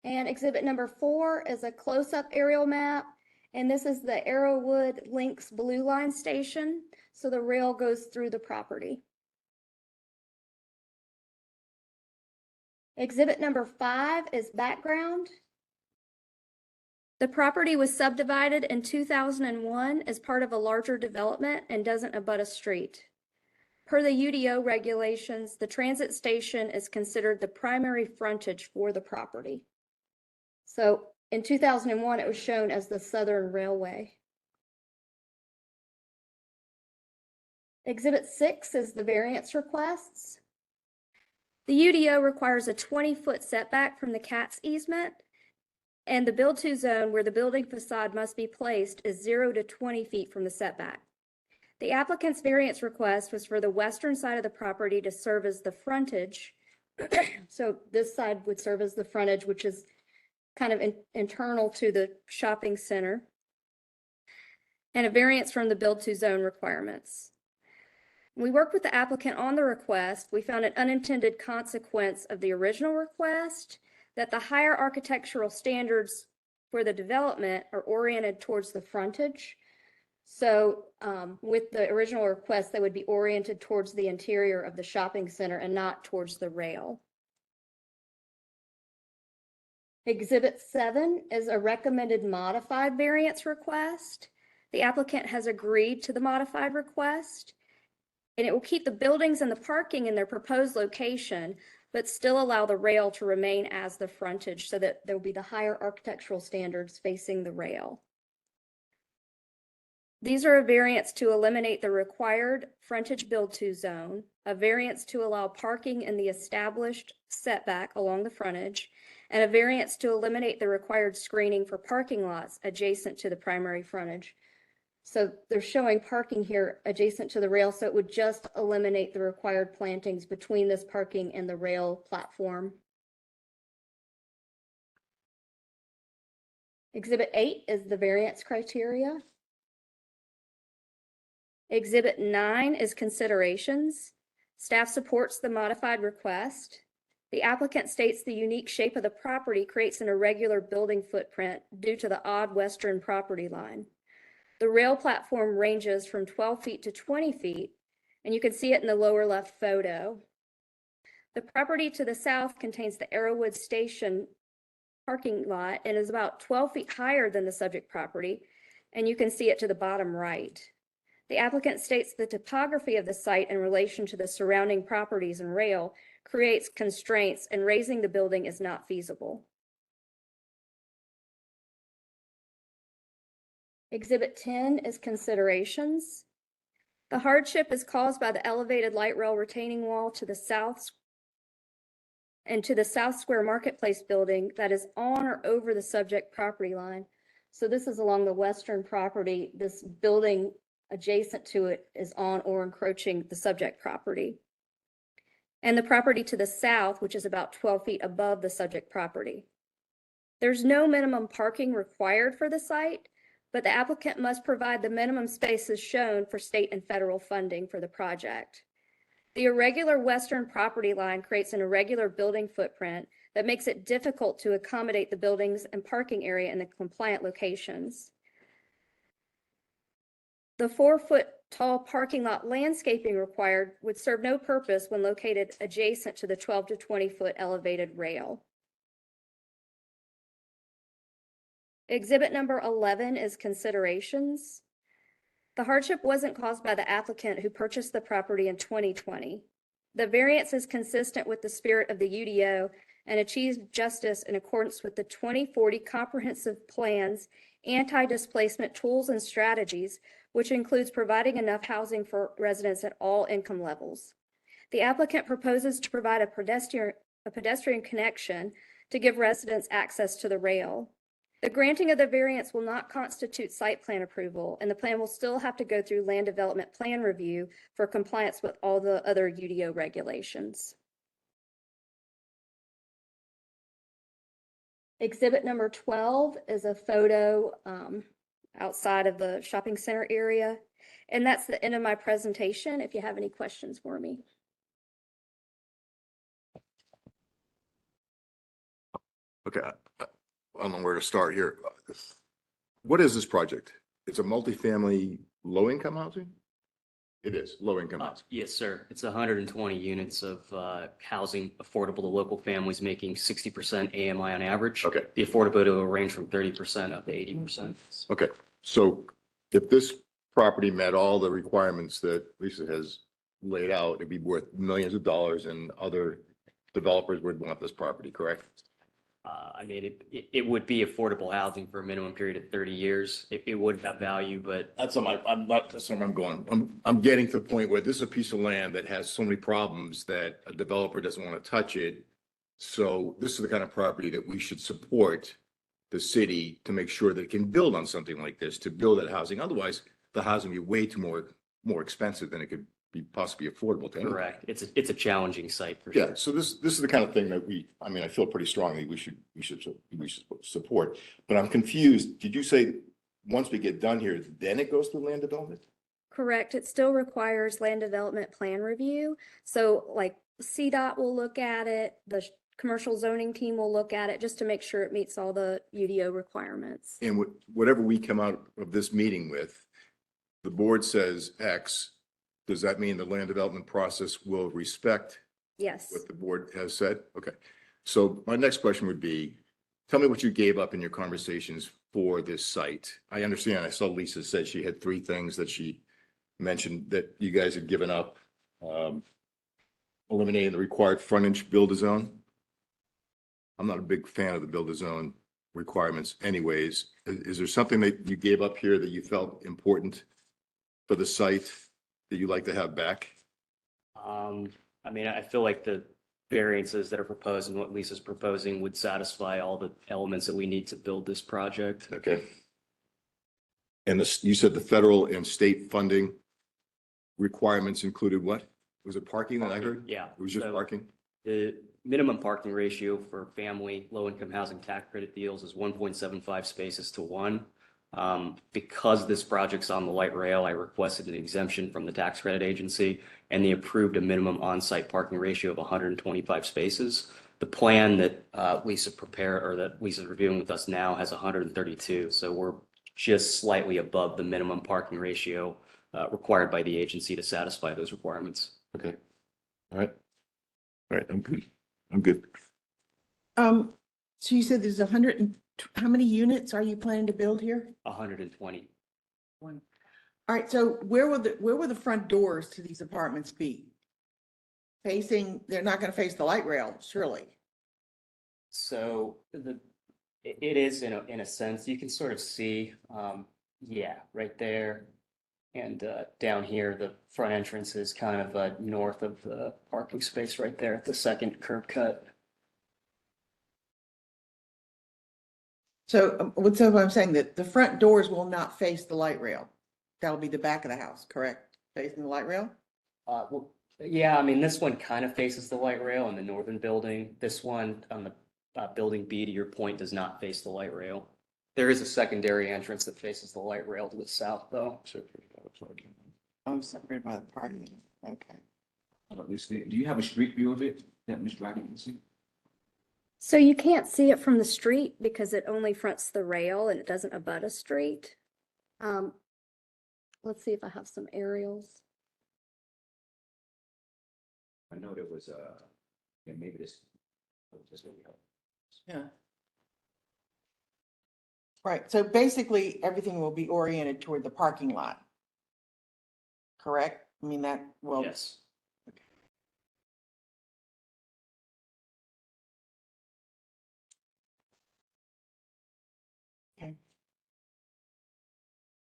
And exhibit number 4 is a close-up aerial map. And this is the Arrowwood Links Blue Line Station. So the rail goes through the property. Exhibit number 5 is background. The property was subdivided in 2001 as part of a larger development and doesn't abut a street. Per the UDO regulations, the transit station is considered the primary frontage for the property. So in 2001, it was shown as the Southern Railway. Exhibit 6 is the variance requests. The UDO requires a 20-foot setback from the CATS easement, and the build-to zone where the building facade must be placed is 0 to 20 feet from the setback. The applicant's variance request was for the western side of the property to serve as the frontage. So this side would serve as the frontage, which is kind of internal to the shopping center, and a variance from the build-to zone requirements. When we worked with the applicant on the request, we found an unintended consequence of the original request, that the higher architectural standards for the development are oriented towards the frontage. So with the original request, they would be oriented towards the interior of the shopping center and not towards the rail. Exhibit 7 is a recommended modified variance request. The applicant has agreed to the modified request, and it will keep the buildings and the parking in their proposed location, but still allow the rail to remain as the frontage so that there will be the higher architectural standards facing the rail. These are a variance to eliminate the required frontage build-to zone, a variance to allow parking in the established setback along the frontage, and a variance to eliminate the required screening for parking lots adjacent to the primary frontage. So they're showing parking here adjacent to the rail, so it would just eliminate the required plantings between this parking and the rail platform. Exhibit 8 is the variance criteria. Exhibit 9 is considerations. Staff supports the modified request. The applicant states the unique shape of the property creates an irregular building footprint due to the odd western property line. The rail platform ranges from 12 feet to 20 feet, and you can see it in the lower left photo. The property to the south contains the Arrowwood Station parking lot and is about 12 feet higher than the subject property, and you can see it to the bottom right. The applicant states the topography of the site in relation to the surrounding properties and rail creates constraints, and raising the building is not feasible. Exhibit 10 is considerations. The hardship is caused by the elevated light rail retaining wall to the south and to the South Square Marketplace building that is on or over the subject property line. So this is along the western property. This building adjacent to it is on or encroaching the subject property. And the property to the south, which is about 12 feet above the subject property. There's no minimum parking required for the site, but the applicant must provide the minimum spaces shown for state and federal funding for the project. The irregular western property line creates an irregular building footprint that makes it difficult to accommodate the buildings and parking area in the compliant locations. The 4-foot tall parking lot landscaping required would serve no purpose when located adjacent to the 12 to 20-foot elevated rail. Exhibit number 11 is considerations. The hardship wasn't caused by the applicant who purchased the property in 2020. The variance is consistent with the spirit of the UDO and achieves justice in accordance with the 2040 Comprehensive Plan's anti-displacement tools and strategies, which includes providing enough housing for residents at all income levels. The applicant proposes to provide a pedestrian connection to give residents access to the rail. The granting of the variance will not constitute site plan approval, and the plan will still have to go through land development plan review for compliance with all the other UDO regulations. Exhibit number 12 is a photo outside of the shopping center area. And that's the end of my presentation. If you have any questions for me. Okay, I don't know where to start here. What is this project? It's a multifamily low-income housing? It is, low-income housing. Yes, sir. It's 120 units of housing affordable to local families making 60% AMI on average. Okay. The affordability will range from 30% up to 80%. Okay, so if this property met all the requirements that Lisa has laid out, it'd be worth millions of dollars and other developers would want this property, correct? I mean, it would be affordable housing for a minimum period of 30 years. It would have value, but That's on that's where I'm going. I'm getting to the point where this is a piece of land that has so many problems that a developer doesn't want to touch it. So this is the kind of property that we should support the city to make sure that it can build on something like this, to build that housing. Otherwise, the housing would be way too more expensive than it could be possibly affordable to anyone. correct. It's a challenging site for Yeah, sure. so this is the kind of thing that I feel pretty strongly we should support. But I'm confused. Did you say once we get done here, then it goes through land development? Correct. It still requires land development plan review. So like CDOT will look at it, the commercial zoning team will look at it just to make sure it meets all the UDO requirements. And whatever we come out of this meeting with, the board says X, does that mean the land development process will respect Yes. what the board has said? Okay. So my next question would be, tell me what you gave up in your conversations for this site. I understand. I saw Lisa said she had 3 things that she mentioned that you guys had given up. Eliminating the required frontage build-a-zone. I'm not a big fan of the build-a-zone requirements anyways. Is there something that you gave up here that you felt important for the site that you'd like to have back? I mean, I feel like the variances that are proposed and what Lisa's proposing would satisfy all the elements that we need to build this project. Okay. And you said the federal and state funding requirements included what? Was it parking that I heard? Yeah. It was just so parking? The minimum parking ratio for family low-income housing tax credit deals is 1.75 spaces to 1. Because this project's on the light rail, I requested an exemption from the tax credit agency, and they approved a minimum on-site parking ratio of 125 spaces. The plan that Lisa prepared, or that Lisa's reviewing with us now, has 132. So we're just slightly above the minimum parking ratio required by the agency to satisfy those requirements. Okay. All right. All right, I'm good. I'm good. So you said there's 100 and, how many units are you planning to build here? 120. One. All right, so where will the front doors to these apartments be? Facing, they're not gonna face the light rail, surely. So it is in a sense, you can sort of see, yeah, right there. And down here, the front entrance is kind of north of the parking space right there at the second curb cut. So what I'm saying that the front doors will not face the light rail. That'll be the back of the house, correct? Facing the light rail? Well, yeah, I mean, this one kind of faces the light rail in the northern building. This one on the building B, to your point, does not face the light rail. There is a secondary entrance that faces the light rail to the south, though. I'm separated by the parking. Okay. Do you have a street view of it that Ms. Dragon can see? So you can't see it from the street because it only fronts the rail and it doesn't abut a street. Let's see if I have some aerials. I know there was, yeah, maybe this will help. Yeah. Right, so basically, everything will be oriented toward the parking lot. Correct? I mean, that, well. Yes. Okay.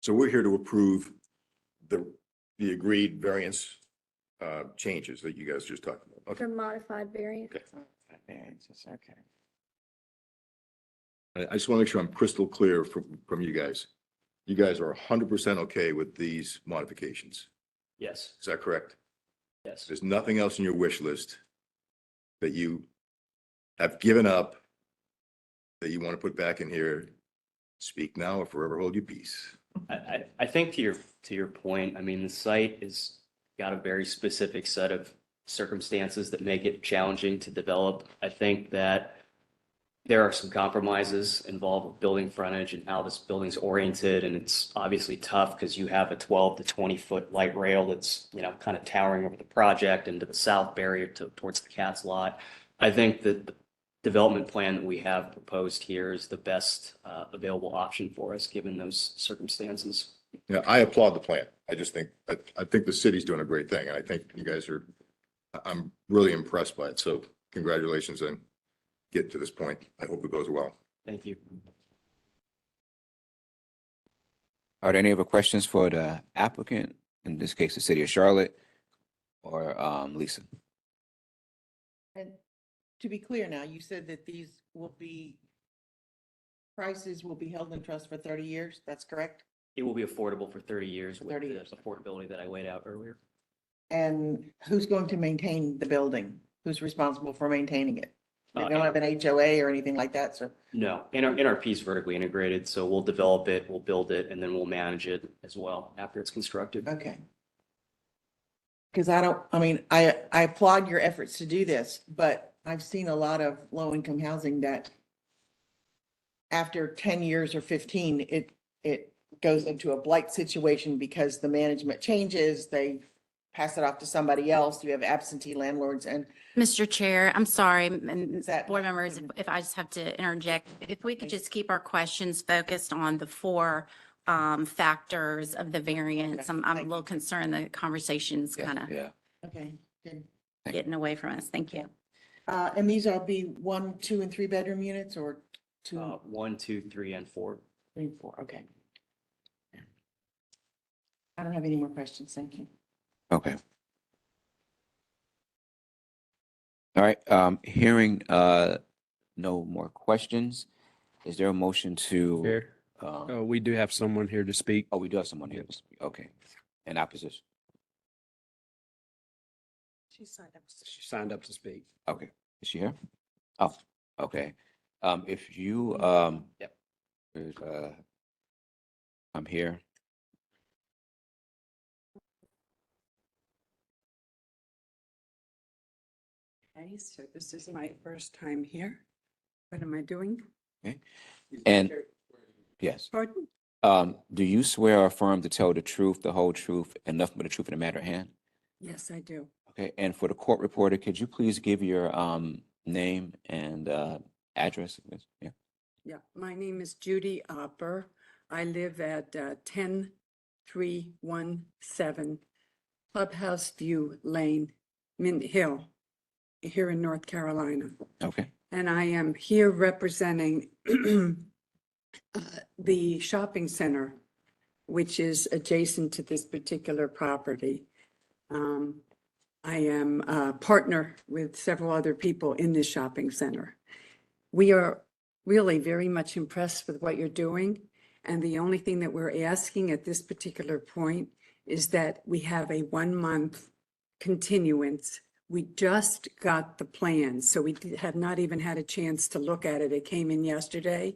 So we're here to approve the agreed variance changes that you guys just talked about. The Okay. modified variant. Okay. Variances, okay. I just want to make sure I'm crystal clear from you guys. You guys are 100% okay with these modifications. Yes. Is that correct? Yes. There's nothing else in your wish list that you have given up that you want to put back in here? Speak now or forever hold your peace. I think to your point, I mean, the site is got a very specific set of circumstances that make it challenging to develop. I think that there are some compromises involved with building frontage and how this building's oriented, and it's obviously tough because you have a 12 to 20-foot light rail that's, you know, kind of towering over the project and to the south barrier towards the Cat's lot. I think that the development plan that we have proposed here is the best available option for us, given those circumstances. Yeah, I applaud the plan. I just think, I think the city's doing a great thing. And I think you guys are, I'm really impressed by it. So congratulations on getting to this point. I hope it goes well. Thank you. Are there any other questions for the applicant, in this case, the city of Charlotte, or Lisa? And to be clear now, you said that these will be, prices will be held in trust for 30 years, that's correct? It will be affordable for 30 years with 30 the years. affordability that I laid out earlier. And who's going to maintain the building? Who's responsible for maintaining it? They Uh, don't have an HOA or anything like that, so, No, NRP is vertically integrated, so we'll develop it, we'll build it, and then we'll manage it as well after it's constructed. okay. Because I applaud your efforts to do this, but I've seen a lot of low-income housing that after 10 years or 15, it goes into a blight situation because the management changes, they pass it off to somebody else, you have absentee landlords, and Mr. Chair, I'm sorry, and Is that- board members, if I just have to interject, if we could just keep our questions focused on the four factors of the variance. I'm a Thank you. little concerned the conversation's kind of Yeah. okay, good. getting away from us. Thank you. And these are be 1, 2, and 3 bedroom units or 2, 1, 2, 3, and 4. 3, 4, okay. I don't have any more questions, thank you. Okay. All right, hearing no more questions, is there a motion to? Chair, we do have someone here to speak. Oh, we do have someone here. to speak. Okay, in opposition. She signed up to speak. Okay, is she here? Oh, okay. If you, Yep. there's, I'm here. Okay, so this is my first time here. What am I doing? And yes, Pardon? do you swear or affirm to tell the truth, the whole truth, and nothing but the truth in the matter at hand? Yes, I do. Okay, and for the court reporter, could you please give your name and address? Yeah. Yeah, my name is Judy Opper. I live at 10317 Clubhouse View Lane, Mint Hill, here in North Carolina. Okay. And I am here representing the shopping center, which is adjacent to this particular property. I am a partner with several other people in this shopping center. We are really very much impressed with what you're doing. And the only thing that we're asking at this particular point is that we have a 1-month continuance. We just got the plans, so we have not even had a chance to look at it. It came in yesterday,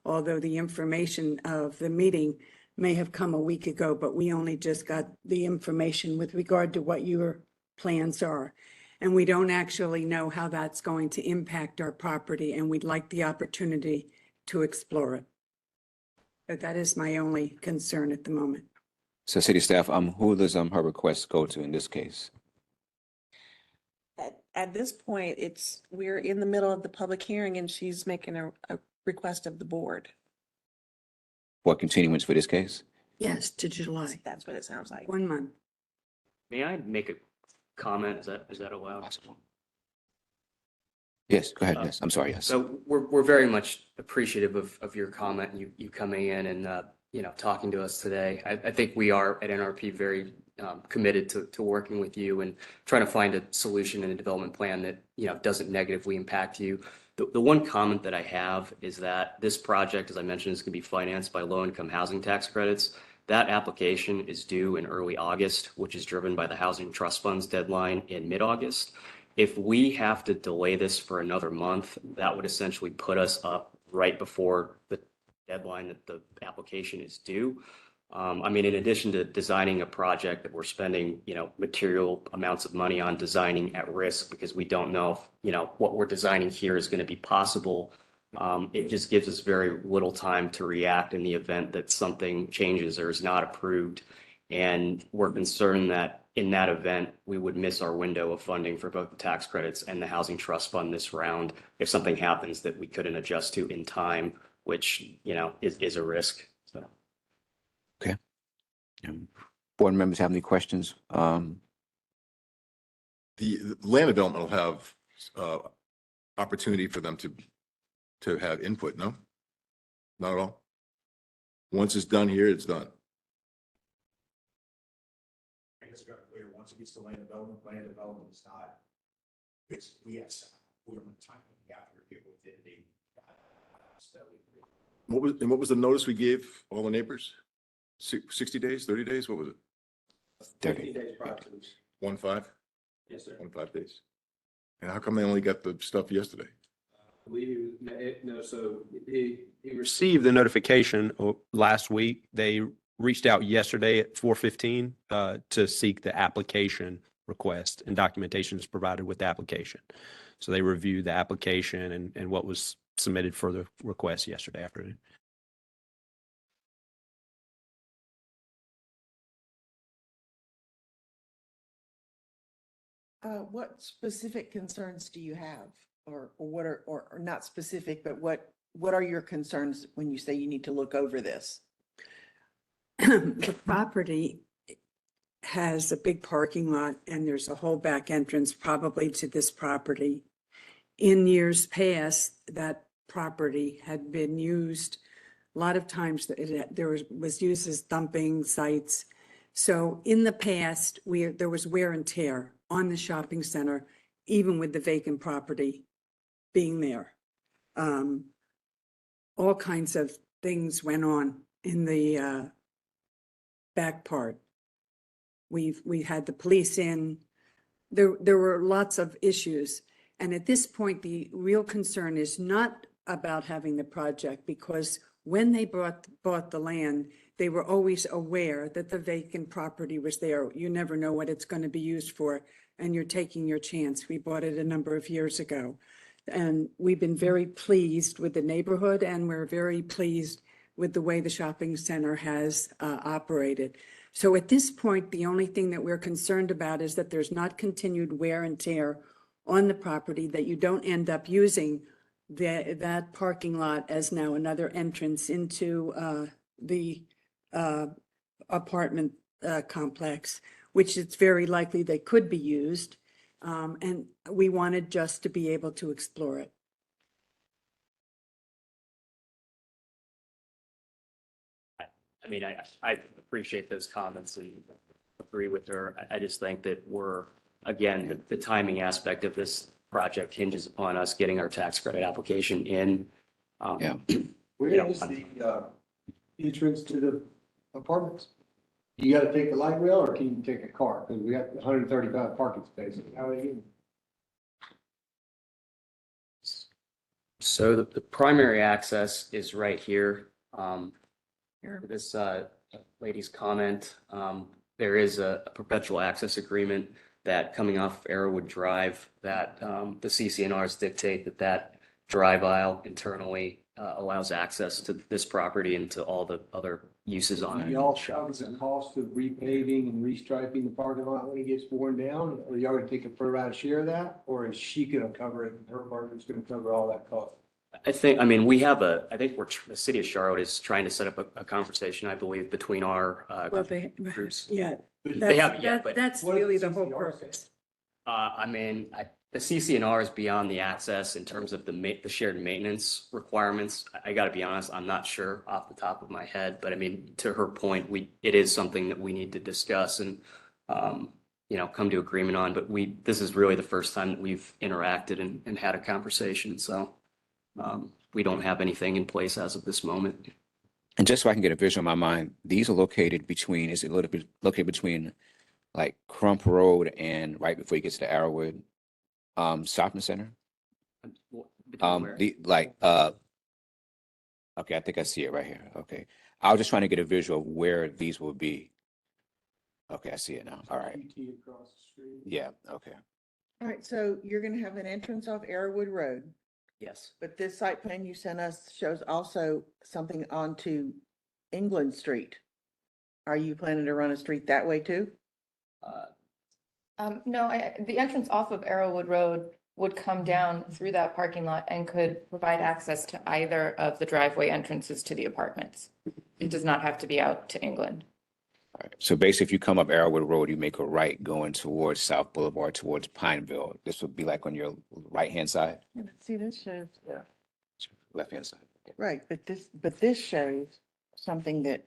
although the information of the meeting may have come a week ago, but we only just got the information with regard to what your plans are. And we don't actually know how that's going to impact our property, and we'd like the opportunity to explore it. But that is my only concern at the moment. So city staff, who does her request go to in this case? At this point, we're in the middle of the public hearing and she's making a request of the board. For continuance for this case? Yes, to July, That's what it sounds like. 1 month. May I make a comment? Is that allowed? Possible. Yes, go ahead. Yes, I'm sorry. Yes. So we're very much appreciative of your comment, you coming in and, talking to us today. I think we are at NRP very committed to working with you and trying to find a solution and a development plan that, doesn't negatively impact you. The one comment that I have is that this project, as I mentioned, is going to be financed by low-income housing tax credits. That application is due in early August, which is driven by the Housing Trust Fund's deadline in mid-August. If we have to delay this for another month, that would essentially put us up right before the deadline that the application is due. In addition to designing a project that we're spending, material amounts of money on designing at risk because we don't know if, what we're designing here is going to be possible. It just gives us very little time to react in the event that something changes or is not approved. And we're concerned that in that event, we would miss our window of funding for both the tax credits and the Housing Trust Fund this round if something happens that we couldn't adjust to in time, which, is a risk. So. Okay. Board members have any questions? The land development will have opportunity for them to have input, no? Not at all? Once it's done here, it's done. I guess got clear, once it gets to land development is not, we're on time, we have to review within the. What was the notice we gave all the neighbors? 60 days, 30 days? What was it? 15 days prior to this. 15? Yes, sir. 15 days. And how come they only got the stuff yesterday? So he received the notification last week. They reached out yesterday at 4:15 to seek the application request, and documentation is provided with the application. So they reviewed the application and what was submitted for the request yesterday afternoon. What specific concerns do you have? Or what are, or not specific, but what are your concerns when you say you need to look over this? The property has a big parking lot and there's a whole back entrance probably to this property. In years past, that property had been used, a lot of times there was used as dumping sites. So in the past, there was wear and tear on the shopping center, even with the vacant property being there. All kinds of things went on in the back part. We had the police in. There were lots of issues. And at this point, the real concern is not about having the project, because when they bought the land, they were always aware that the vacant property was there. You never know what it's going to be used for, and you're taking your chance. We bought it a number of years ago. And we've been very pleased with the neighborhood, and we're very pleased with the way the shopping center has operated. So at this point, the only thing that we're concerned about is that there's not continued wear and tear on the property, that you don't end up using that parking lot as now another entrance into the apartment complex, which it's very likely they could be used. And we wanted just to be able to explore it. I appreciate those comments and agree with her. I just think that again, the timing aspect of this project hinges upon us getting our tax credit application in. Yeah. Where is the entrance to the apartments? You gotta take the light rail, or can you take a car? Because we got 135 parking spaces. How are you? So the primary access is right here. This lady's comment, there is a perpetual access agreement that coming off Arrowwood Drive, that the CCNRs dictate that that drive aisle internally allows access to this property and to all the other uses on it. Y'all cover the cost of repaving and restriping the parking lot when it gets worn down? Or y'all gonna take a pro rata share of that? Or is she gonna cover it and her partner's gonna cover all that cost? I think, I mean, we have I think the city of Charlotte is trying to set up a conversation, I believe, between our Well, they, groups. yeah, They haven't yet, but that's What does really the the whole CCR say? purpose. I mean, the CCNR is beyond the access in terms of the shared maintenance requirements. I gotta be honest, I'm not sure off the top of my head, but I mean, to her point, it is something that we need to discuss and, come to agreement on, but this is really the first time that we've interacted and had a conversation, so, we don't have anything in place as of this moment. And just so I can get a visual in my mind, these are located between, is it located between like Crump Road and right before you get to the Arrowwood shopping center? Between where? Okay, I think I see it right here. Okay. I was just trying to get a visual of where these will be. Okay, I see it now. All right. PT across the street. Yeah, okay. All right, so you're gonna have an entrance off Arrowwood Road, Yes. but this site plan you sent us shows also something onto England Street. Are you planning to run a street that way too? No, the entrance off of Arrowwood Road would come down through that parking lot and could provide access to either of the driveway entrances to the apartments. It does not have to be out to England. All right. So basically, if you come up Arrowwood Road, you make a right going towards South Boulevard, towards Pineville. This would be like on your right-hand side, See, this shows, left-hand side. right, but this shows something that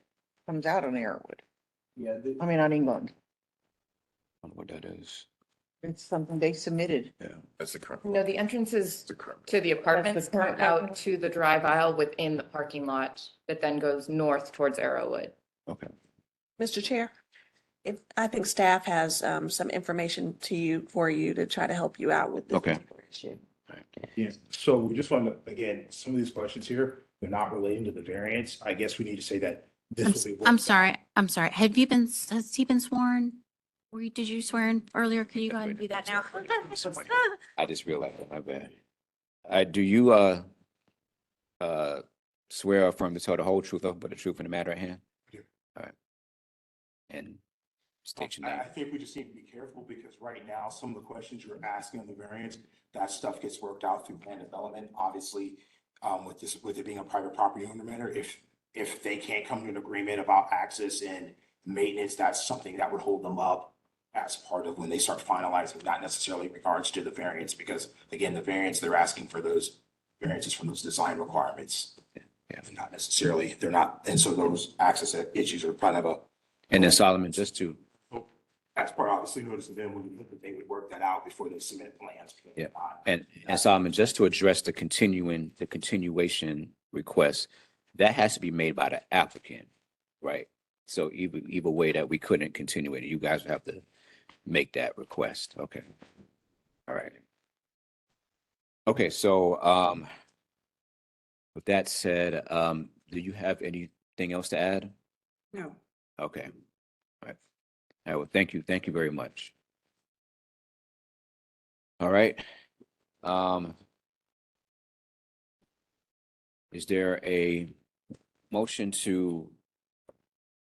comes out on Arrowwood. Yeah, I mean, on England. I don't know what that is. It's something they submitted. Yeah. That's the current. No, the entrances The current. to the apartments come current out apartment. to the drive aisle within the parking lot that then goes north towards Arrowwood. Okay. Mr. Chair, I think staff has some information for you to try to help you out with this Okay. particular issue. Yeah, so we just want to, again, some of these questions here, they're not relating to the variance. I guess we need to say that this will be. I'm sorry. Has he been sworn? Did you swear in earlier? Can you go ahead and do that now? I just realized that, my bad. Do you swear or affirm to tell the whole truth, but the truth in the matter at hand? I do. All right. And state your I name. think we just need to be careful because right now, some of the questions you're asking on the variance, that stuff gets worked out through plan development. Obviously, with it being a private property owner matter, if they can't come to an agreement about access and maintenance, that's something that would hold them up as part of when they start finalizing, not necessarily in regards to the variance, because again, the variance, they're asking for those variances from those design requirements. Yeah. Not necessarily, they're not, and so those access issues are kind of And then Solomon, just to, that's part obviously notice of them when they would work that out before they submit plans. Yeah. and Solomon, just to address the continuation request, that has to be made by the applicant, right? So either way that we couldn't continue it, you guys would have to make that request. Okay. All right. Okay, so with that said, do you have anything else to add? No. Okay. All right. All right, well, thank you. Thank you very much. All right. Is there a motion to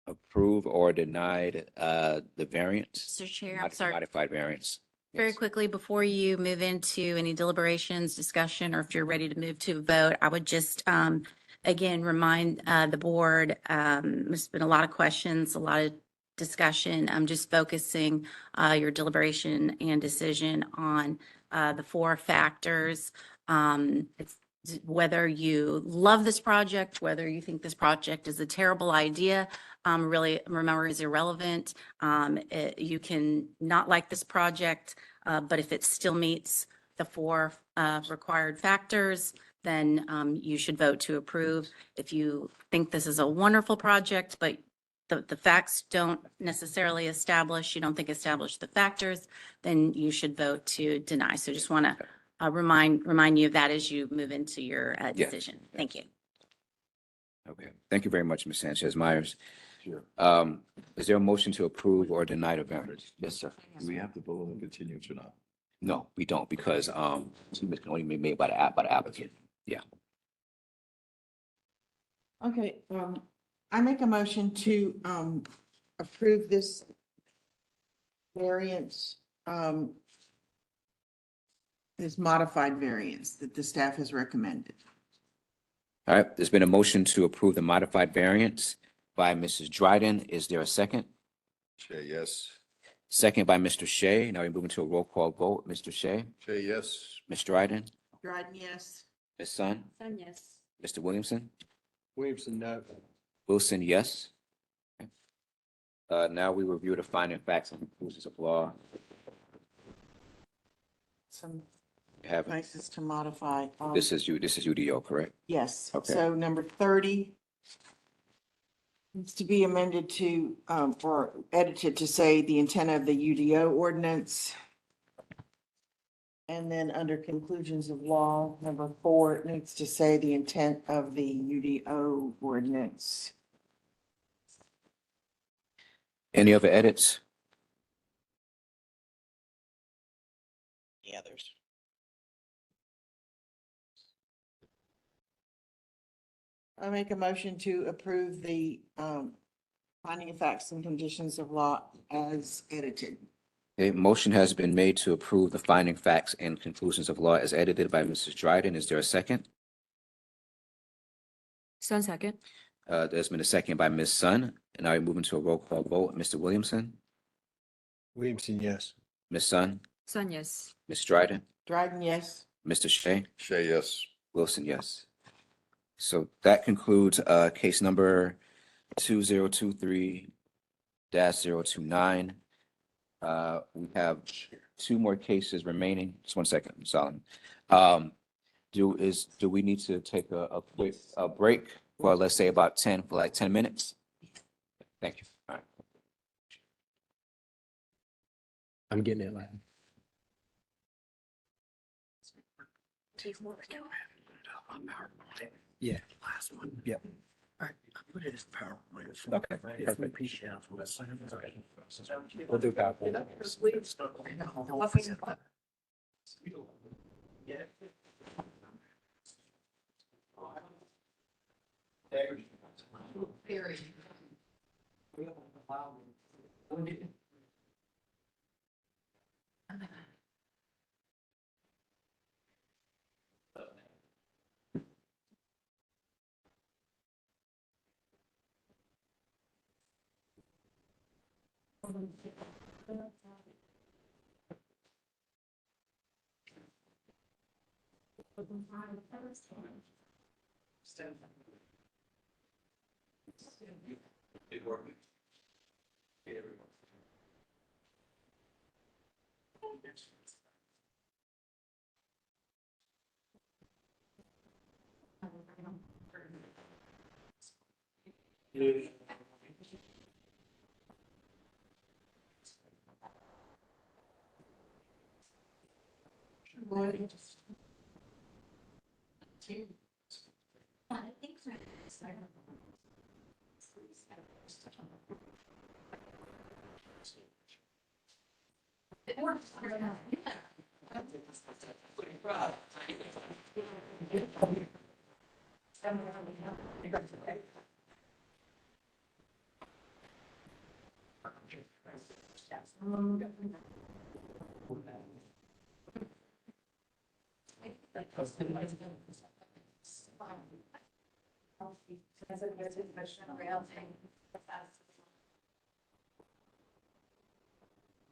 approve or deny the variance? Mr. Chair, I'm sorry. Modified variance. Very Yes. quickly, before you move into any deliberations, discussion, or if you're ready to move to a vote, I would just, again, remind the board, there's been a lot of questions, a lot of discussion. I'm just focusing your deliberation and decision on the 4 factors. It's whether you love this project, whether you think this project is a terrible idea, really, remember, is irrelevant. You can not like this project, but if it still meets the 4 required factors, then you should vote to approve. If you think this is a wonderful project, but the facts don't necessarily establish, you don't think establish the factors, then you should vote to deny. So just want to remind you of that as you move into your decision. Thank you. Okay. Thank you very much, Ms. Sanchez Myers. Sure. Is there a motion to approve or deny the variance? Yes, sir. Do we have to vote on the continuance or not? No, we don't, because, statements can only be made by the applicant. Yeah. Okay, I make a motion to, approve this variance, this modified variance that the staff has recommended. All right, there's been a motion to approve the modified variance by Mrs. Dryden. Is there a second? Shay, yes. Second by Mr. Shea. Now we're moving to a roll call vote. Mr. Shea, Shay, yes. Ms. Dryden, Dryden, yes. Ms. Sun, Sun, yes. Mr. Williamson, Williamson, no. Wilson, yes. Now we review the finding facts and conclusions of law. Some We have, places to modify. this is UDO, correct? Yes, Okay. so number 30 needs to be amended to, or edited to say the intent of the UDO ordinance. And then under conclusions of law, number 4, it needs to say the intent of the UDO ordinance. Any other edits? The others. I make a motion to approve the, finding of facts and conditions of law as edited. A motion has been made to approve the finding facts and conclusions of law as edited by Mrs. Dryden. Is there a second? Sun second. There's been a second by Ms. Sun. And now we're moving to a roll call vote. Mr. Williamson, Williamson, yes. Ms. Sun, Sun, yes. Ms. Dryden, Dryden, yes. Mr. Shea, Shay, yes. Wilson, yes. So that concludes case number 2023-029. We have 2 more cases remaining. Just 1 second, Ms. Solomon. Do we need to take a quick break for, let's say, about 10 minutes? Thank you. All right. I'm getting it, Latin. Yeah. Last one. Yep. I put it as PowerPoint. Okay, perfect. We'll do PowerPoint.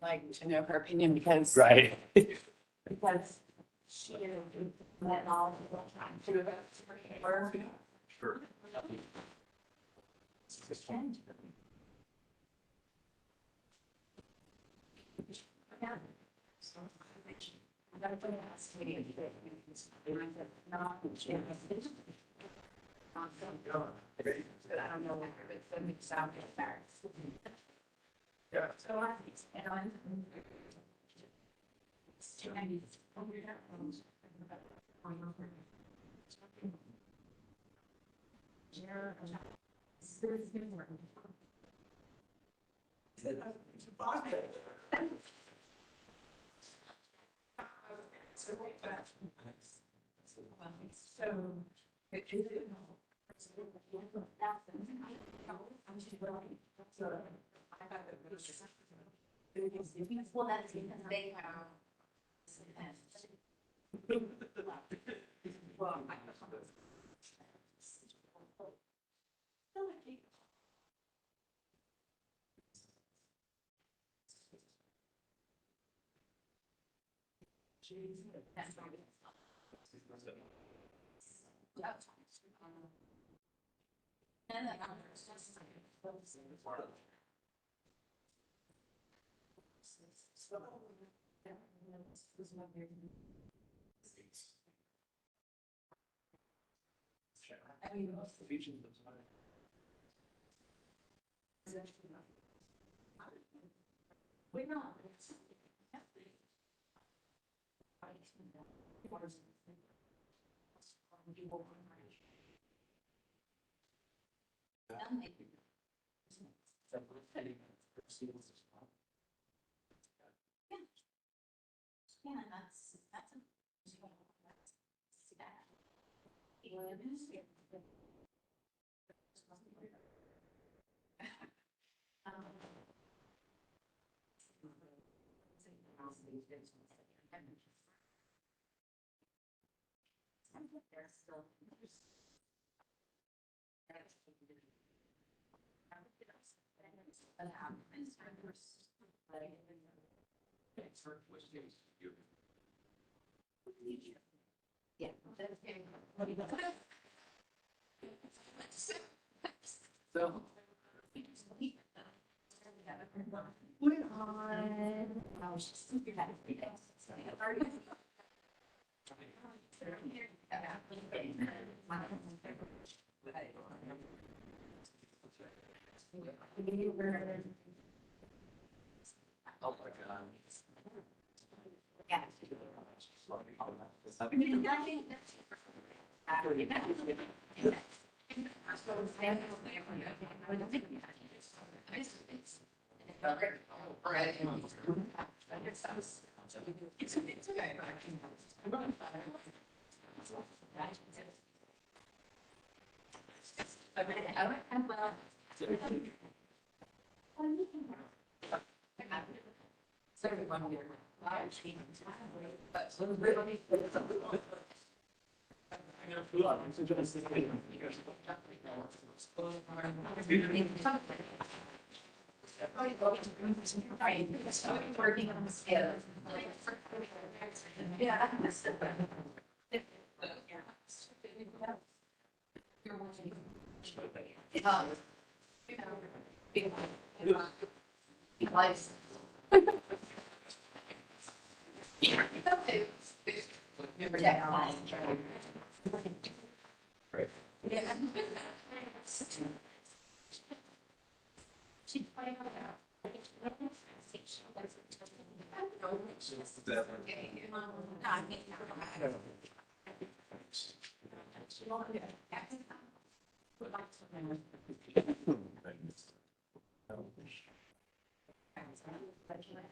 Like to know her opinion because. Right. Because she met all to her. Sure. But I don't know if it's a mixed sound embarrassed. So I,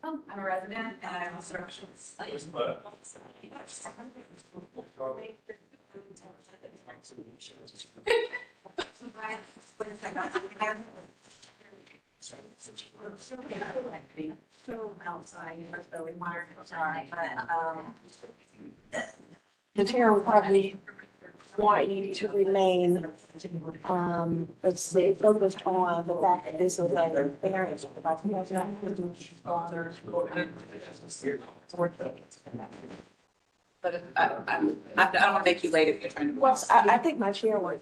I'm a resident and I'm also The chair will probably want you to remain, let's say, focused on the fact that this is a variance. But I don't want to make you late if you're trying to. Well, I think my chair would.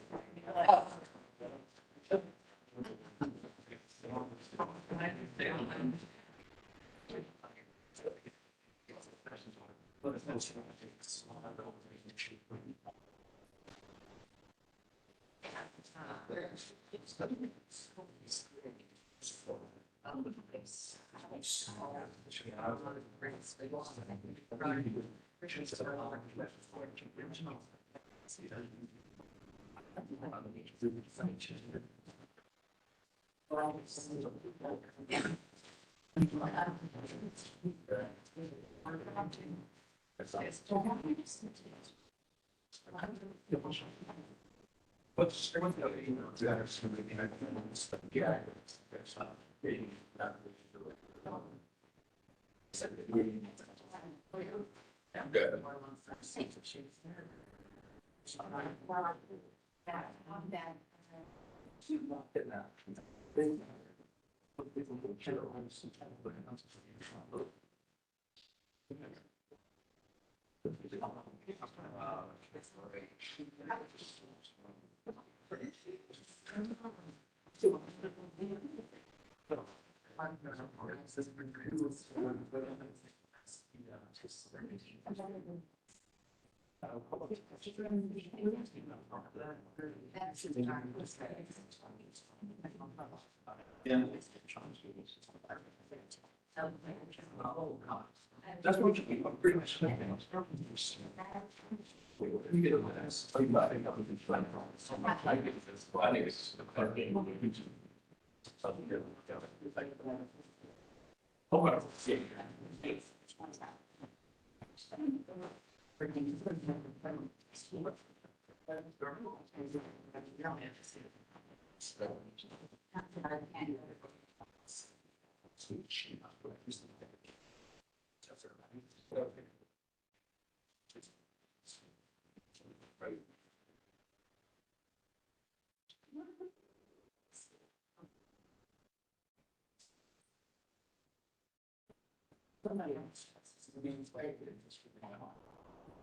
That's what you pretty much.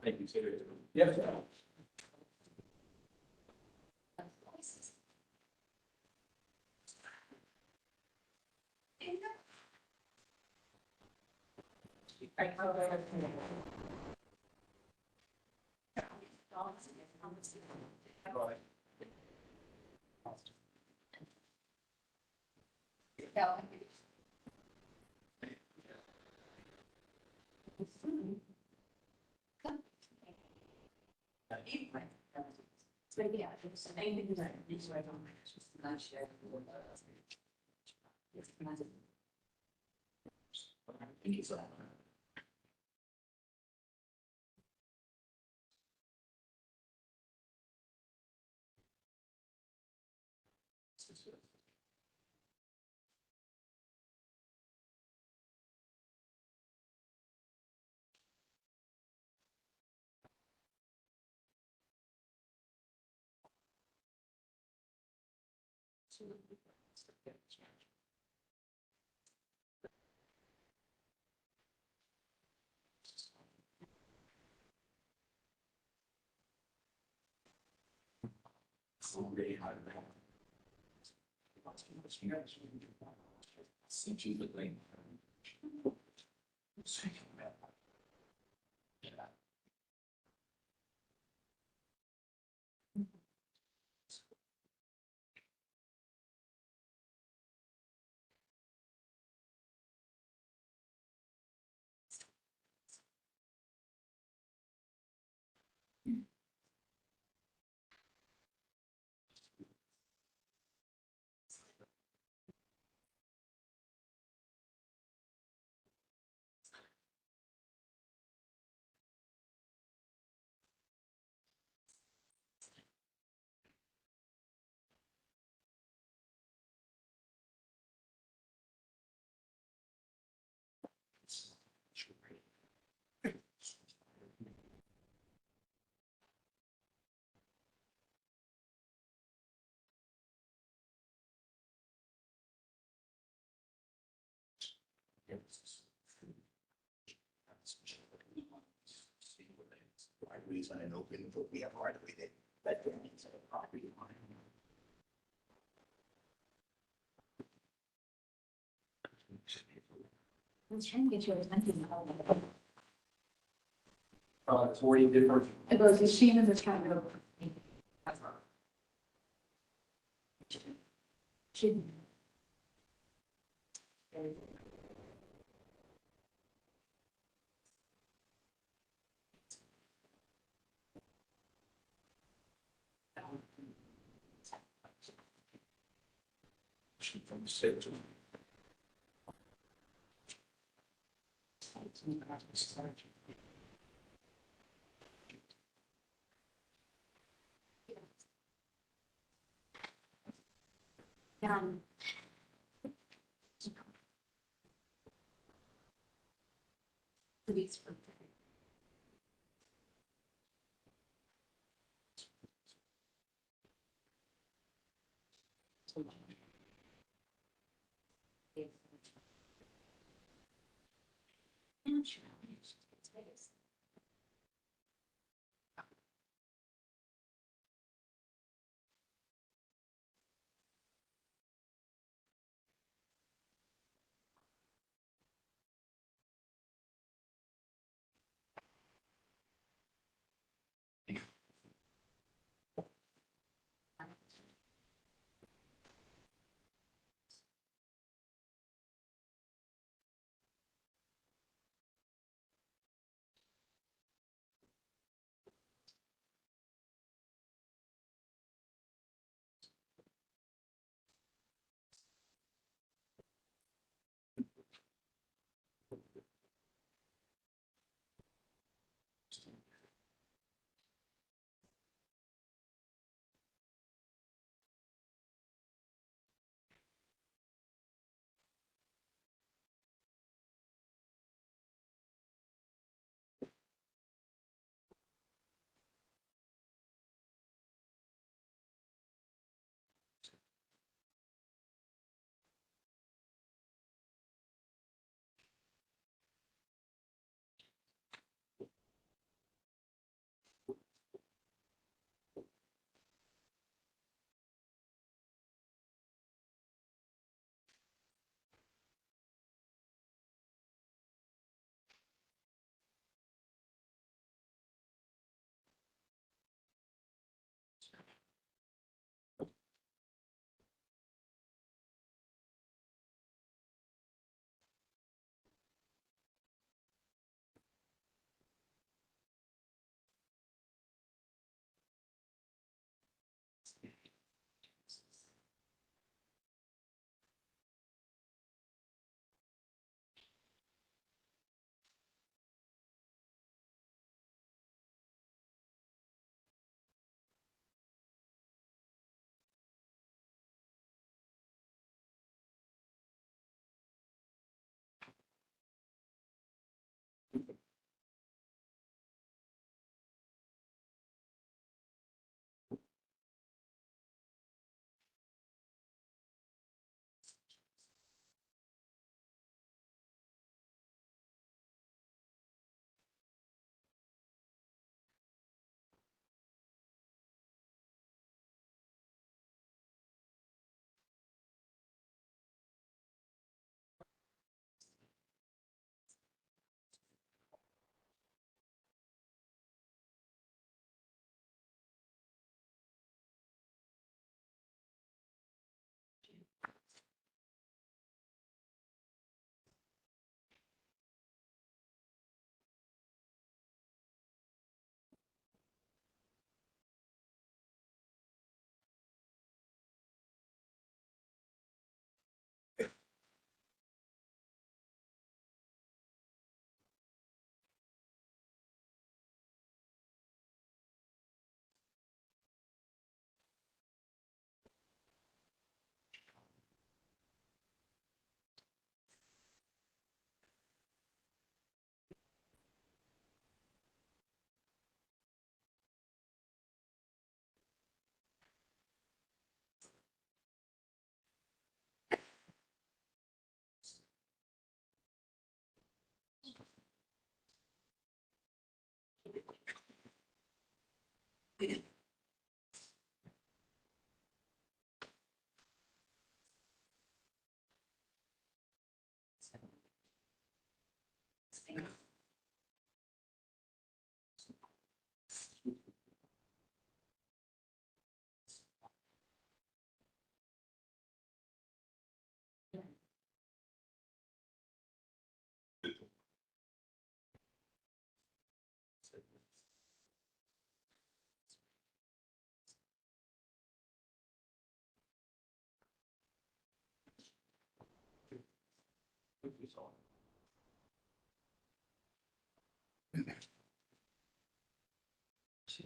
Thank you. Yes. Right reason and open, but we have right of way that means the property line. Let's try and get your attention. 40 different. It goes, the Shannon is kind of. Should. From the state.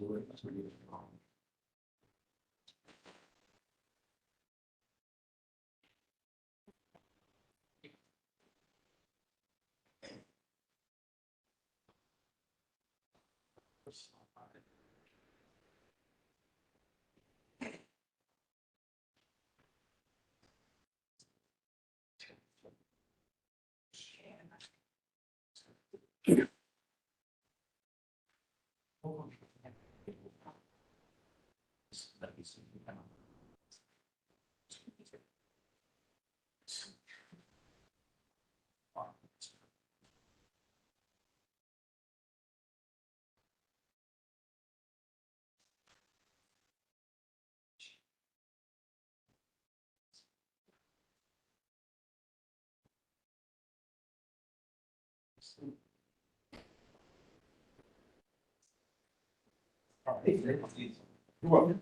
All right. You're welcome.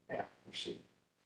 Yeah. You're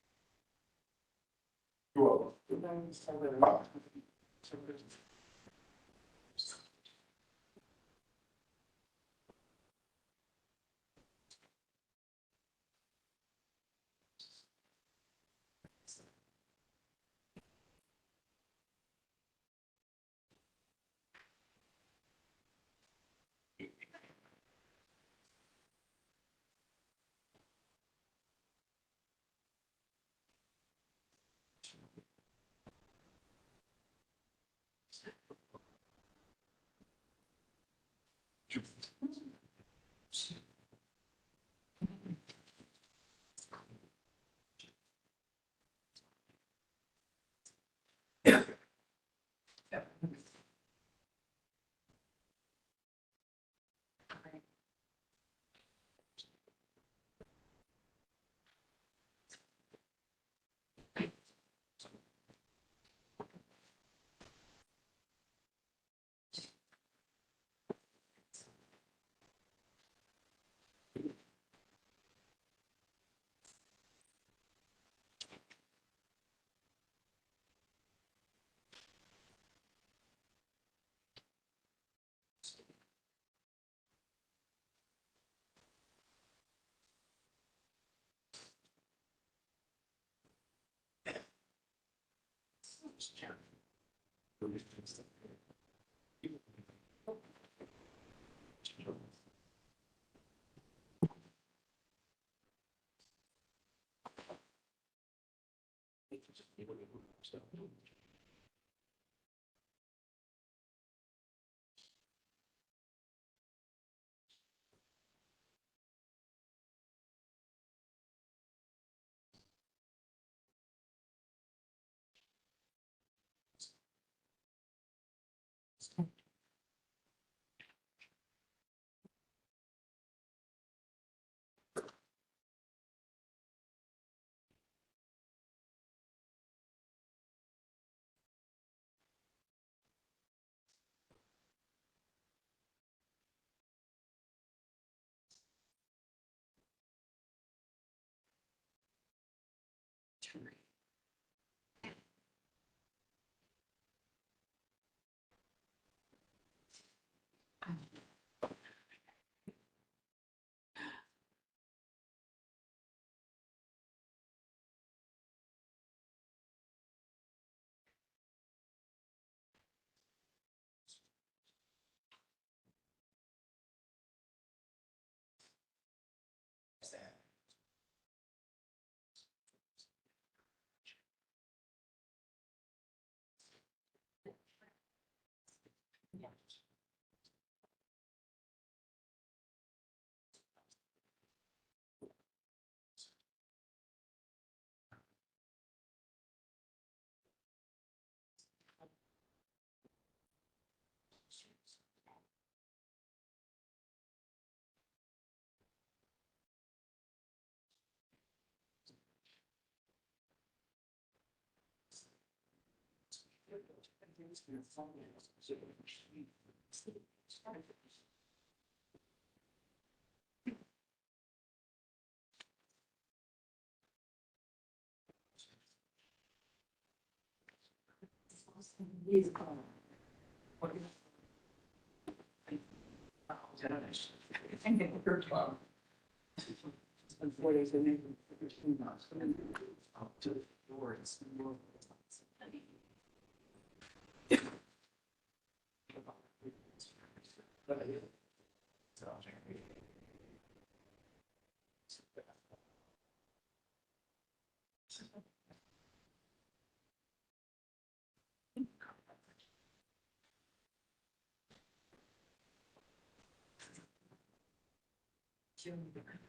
welcome.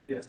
Yes.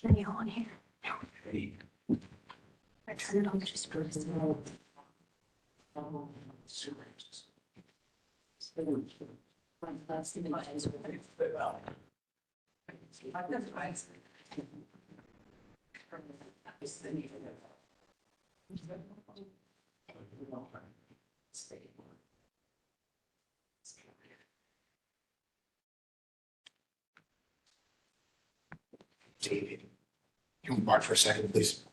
Turn you on here. I turn it on just for this. David, can we march for a second, please?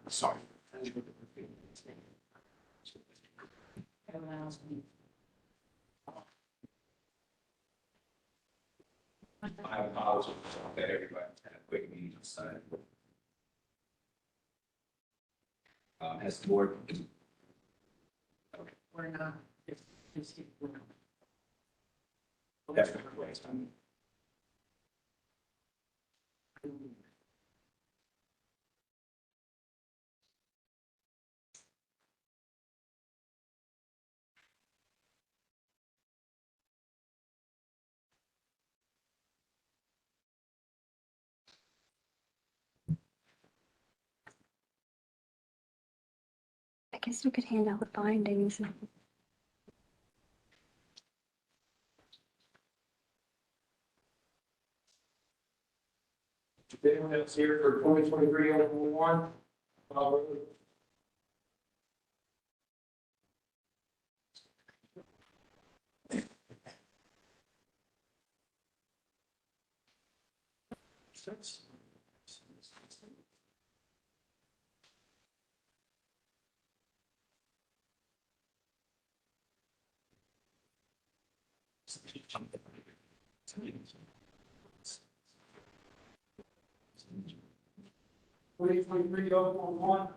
Sorry. I apologize that everybody had a quick meeting aside. As the board. We're not. I guess we could hand out the findings. Anyone else here for 2023-01? 2023-041.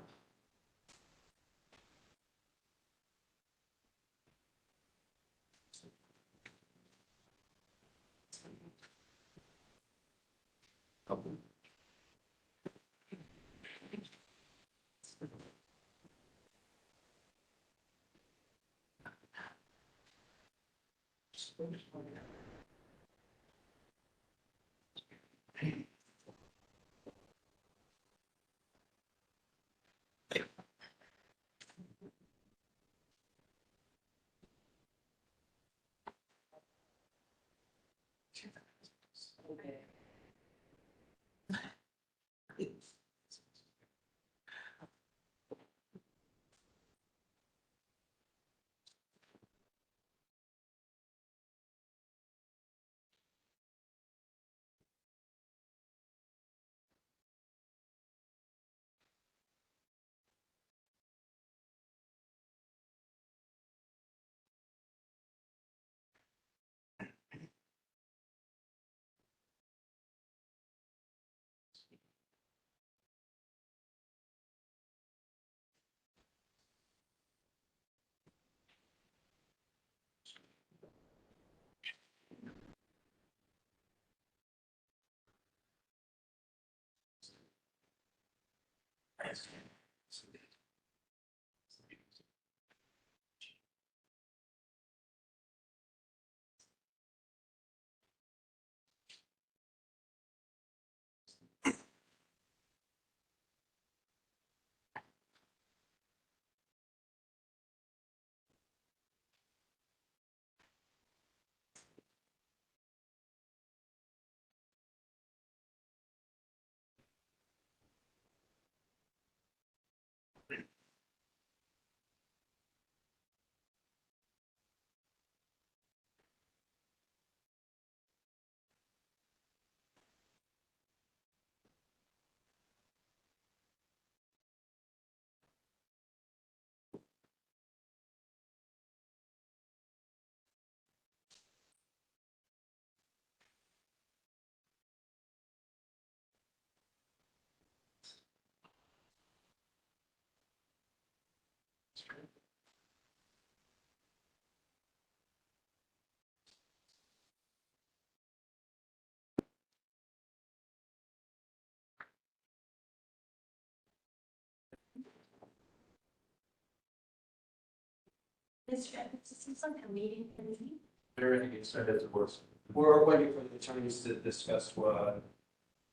Very excited as it was. We're waiting for the attorneys to discuss what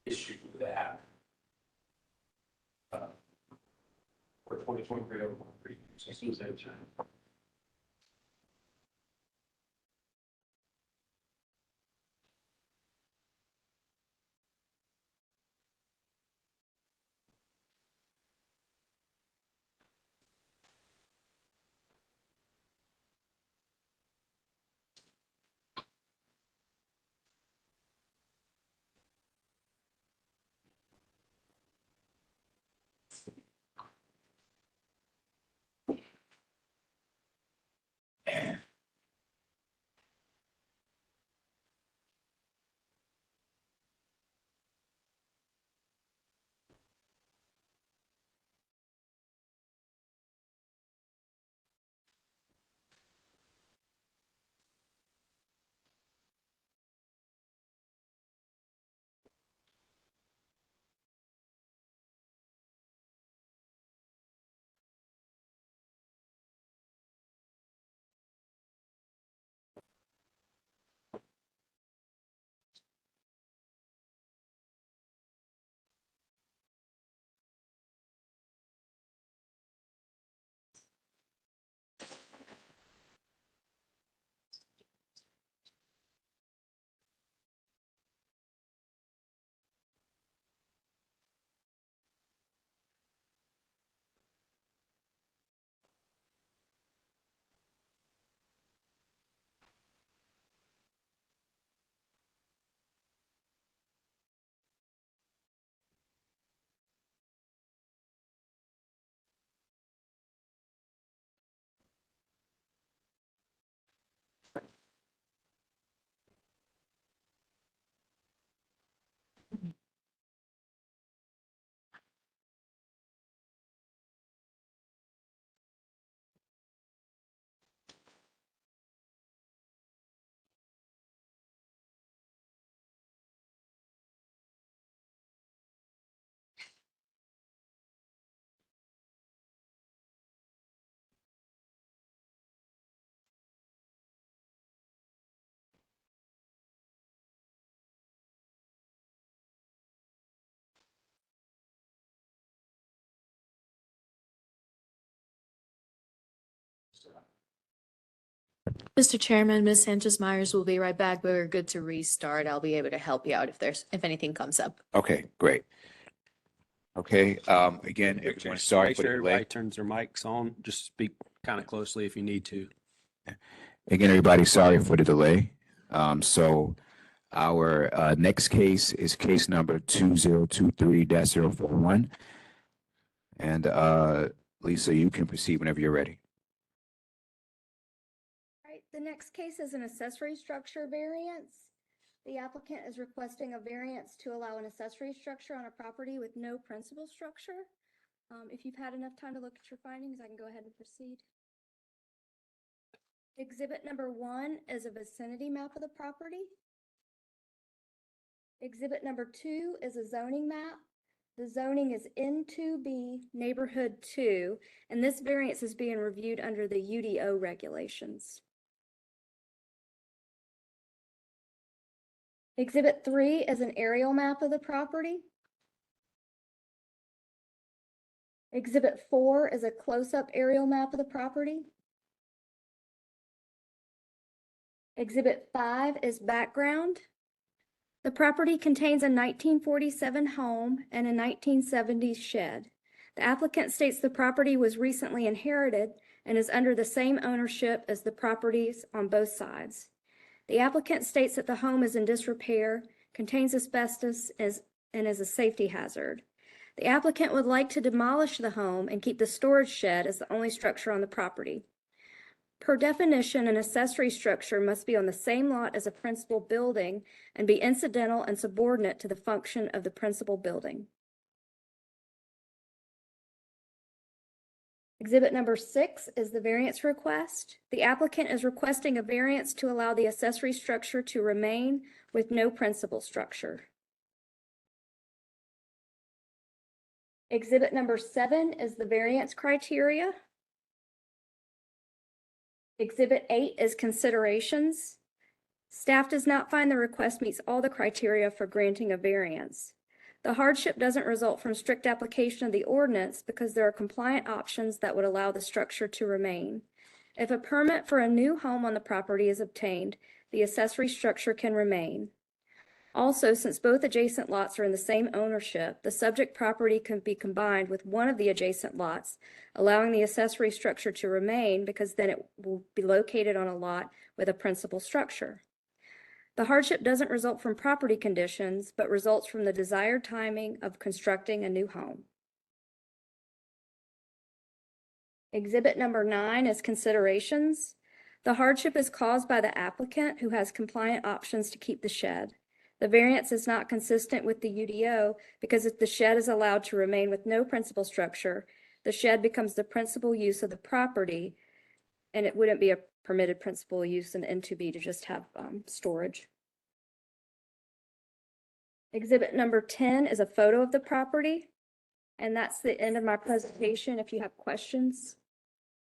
issue they have. For 2023. Mr. Chairman, Ms. Sanchez Myers will be right back, but we're good to restart. I'll be able to help you out if anything comes up. Okay, great. Okay, again, everyone, sorry Make for sure the everybody delay. turns their mics on. Just speak kind of closely if you need to. Again, everybody, sorry for the delay. So our next case is case number 2023-041. And Lisa, you can proceed whenever you're ready. All right, the next case is an accessory structure variance. The applicant is requesting a variance to allow an accessory structure on a property with no principal structure. If you've had enough time to look at your findings, I can go ahead and proceed. Exhibit number 1 is a vicinity map of the property. Exhibit number 2 is a zoning map. The zoning is N2B Neighborhood 2, and this variance is being reviewed under the UDO regulations. Exhibit 3 is an aerial map of the property. Exhibit 4 is a close-up aerial map of the property. Exhibit 5 is background. The property contains a 1947 home and a 1970s shed. The applicant states the property was recently inherited and is under the same ownership as the properties on both sides. The applicant states that the home is in disrepair, contains asbestos, and is a safety hazard. The applicant would like to demolish the home and keep the storage shed as the only structure on the property. Per definition, an accessory structure must be on the same lot as a principal building and be incidental and subordinate to the function of the principal building. Exhibit number 6 is the variance request. The applicant is requesting a variance to allow the accessory structure to remain with no principal structure. Exhibit number 7 is the variance criteria. Exhibit 8 is considerations. Staff does not find the request meets all the criteria for granting a variance. The hardship doesn't result from strict application of the ordinance because there are compliant options that would allow the structure to remain. If a permit for a new home on the property is obtained, the accessory structure can remain. Also, since both adjacent lots are in the same ownership, the subject property can be combined with one of the adjacent lots, allowing the accessory structure to remain because then it will be located on a lot with a principal structure. The hardship doesn't result from property conditions, but results from the desired timing of constructing a new home. Exhibit number 9 is considerations. The hardship is caused by the applicant who has compliant options to keep the shed. The variance is not consistent with the UDO because if the shed is allowed to remain with no principal structure, the shed becomes the principal use of the property, and it wouldn't be a permitted principal use in N2B to just have storage. Exhibit number 10 is a photo of the property, and that's the end of my presentation if you have questions.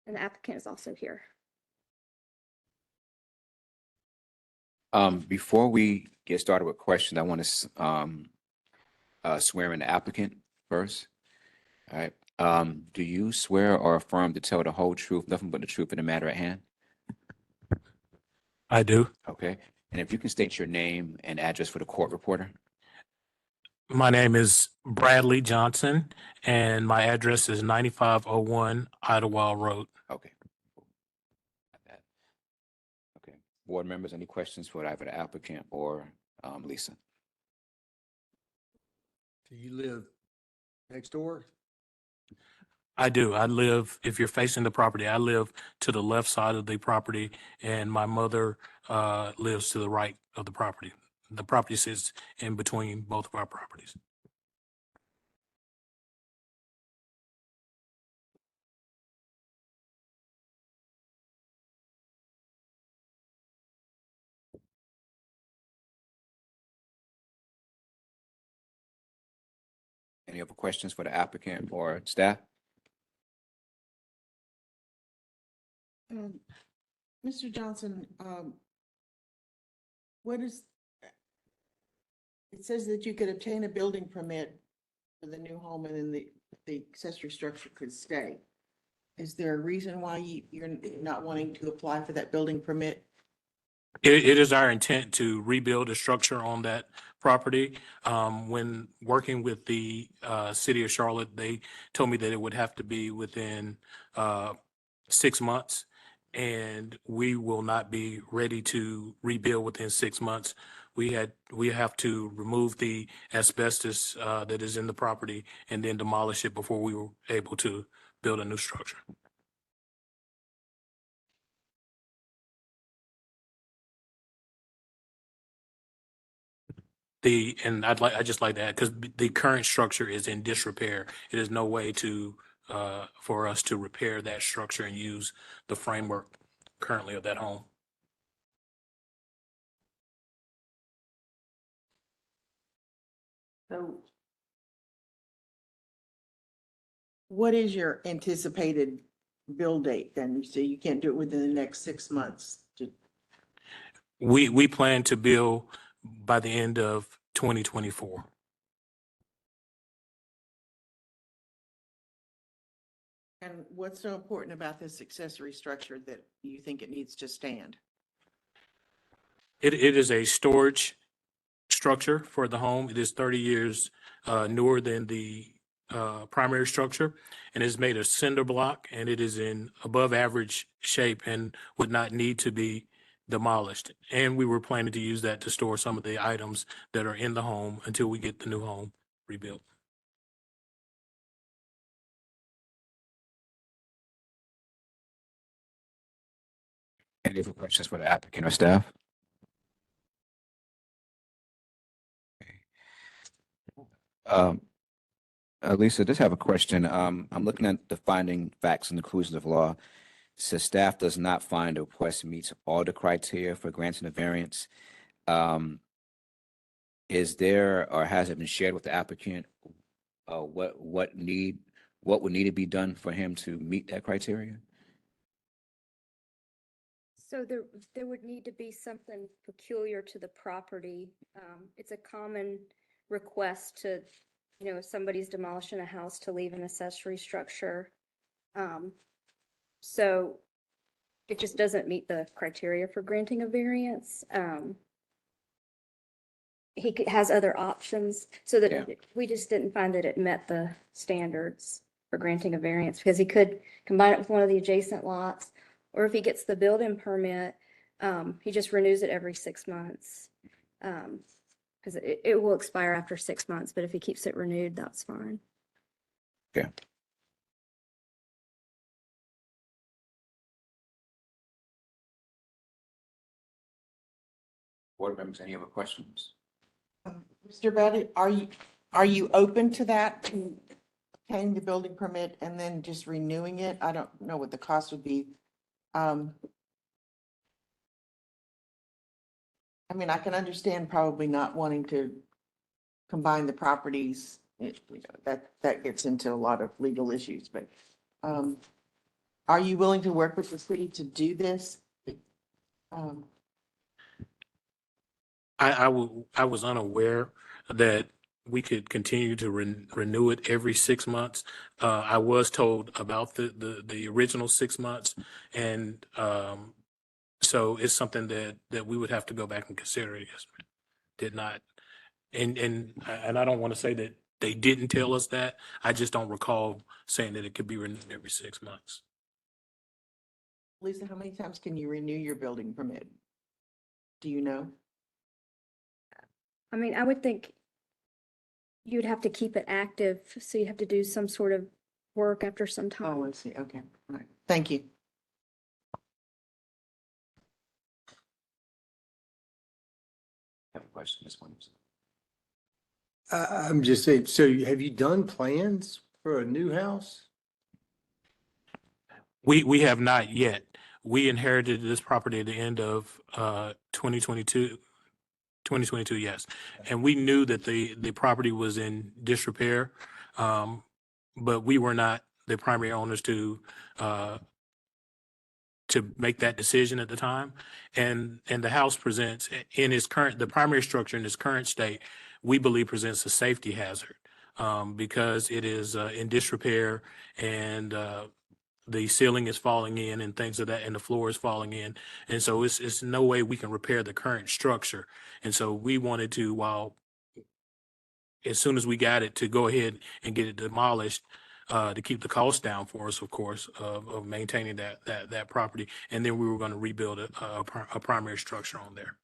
And the applicant is also here. Before we get started with questions, I want to swear in the applicant first. All right. Do you swear or affirm to tell the whole truth, nothing but the truth in the matter at hand? I do. Okay. And if you can state your name and address for the court reporter. My name is Bradley Johnson, and my address is 9501 Idlewild Road. Okay. Got that. Okay. Board members, any questions for either the applicant or Lisa? Do you live next door? I do. I live, if you're facing the property, I live to the left side of the property, and my mother lives to the right of the property. The property sits in between both of our properties. Any other questions for the applicant or staff? Mr. Johnson, what is, it says that you could obtain a building permit for the new home and then the accessory structure could stay. Is there a reason why you're not wanting to apply for that building permit? It is our intent to rebuild a structure on that property. When working with the city of Charlotte, they told me that it would have to be within 6 months. And we will not be ready to rebuild within 6 months. We have to remove the asbestos that is in the property and then demolish it before we were able to build a new structure. I'd just like to add, because the current structure is in disrepair. It is no way to, for us to repair that structure and use the framework currently of that home. So what is your anticipated build date then? You say you can't do it within the next 6 months. We plan to build by the end of 2024. And what's so important about this accessory structure that you think it needs to stand? It is a storage structure for the home. It is 30 years newer than the primary structure, and is made of cinder block, and it is in above average shape and would not need to be demolished. And we were planning to use that to store some of the items that are in the home until we get the new home rebuilt. Any other questions for the applicant or staff? Um, Lisa, I just have a question. I'm looking at the finding facts and conclusions of law. It says staff does not find the request meets all the criteria for granting a variance. Is there, or has it been shared with the applicant, what would need to be done for him to meet that criteria? So there would need to be something peculiar to the property. It's a common request to, if somebody's demolishing a house, to leave an accessory structure. So it just doesn't meet the criteria for granting a variance. Has other options, so that we just didn't find that it met the standards for granting a variance, because he could combine it with one of the adjacent lots, or if he gets the building permit, he just renews it every 6 months. Because it will expire after 6 months, but if he keeps it renewed, that's fine. Okay. Board members, any other questions? Mr. Betty, are you open to that, to obtaining the building permit and then just renewing it? I don't know what the cost would be. I mean, I can understand probably not wanting to combine the properties. That gets into a lot of legal issues, but are you willing to work with the city to do this? I was unaware that we could continue to renew it every 6 months. I was told about the original 6 months, and so it's something that we would have to go back and consider. Yes, ma'am. Did not, and I don't want to say that they didn't tell us that. I just don't recall saying that it could be renewed every 6 months. Lisa, how many times can you renew your building permit? Do you know? I mean, I would think you'd have to keep it active, so you have to do some sort of work after some time. Oh, I see. Okay. All right. Thank you. Have a question, Ms. Williams? I'm just saying, so have you done plans for a new house? We have not yet. We inherited this property at the end of 2022. 2022, yes. And we knew that the property was in disrepair, but we were not the primary owners to make that decision at the time. And the house presents in the primary structure in its current state, we believe presents a safety hazard because it is in disrepair, and the ceiling is falling in and things of that, and the floor is falling in. And so it's no way we can repair the current structure. And so we wanted to, while as soon as we got it, to go ahead and get it demolished, to keep the cost down for us, of course, of maintaining that property. And then we were going to rebuild a primary structure on there.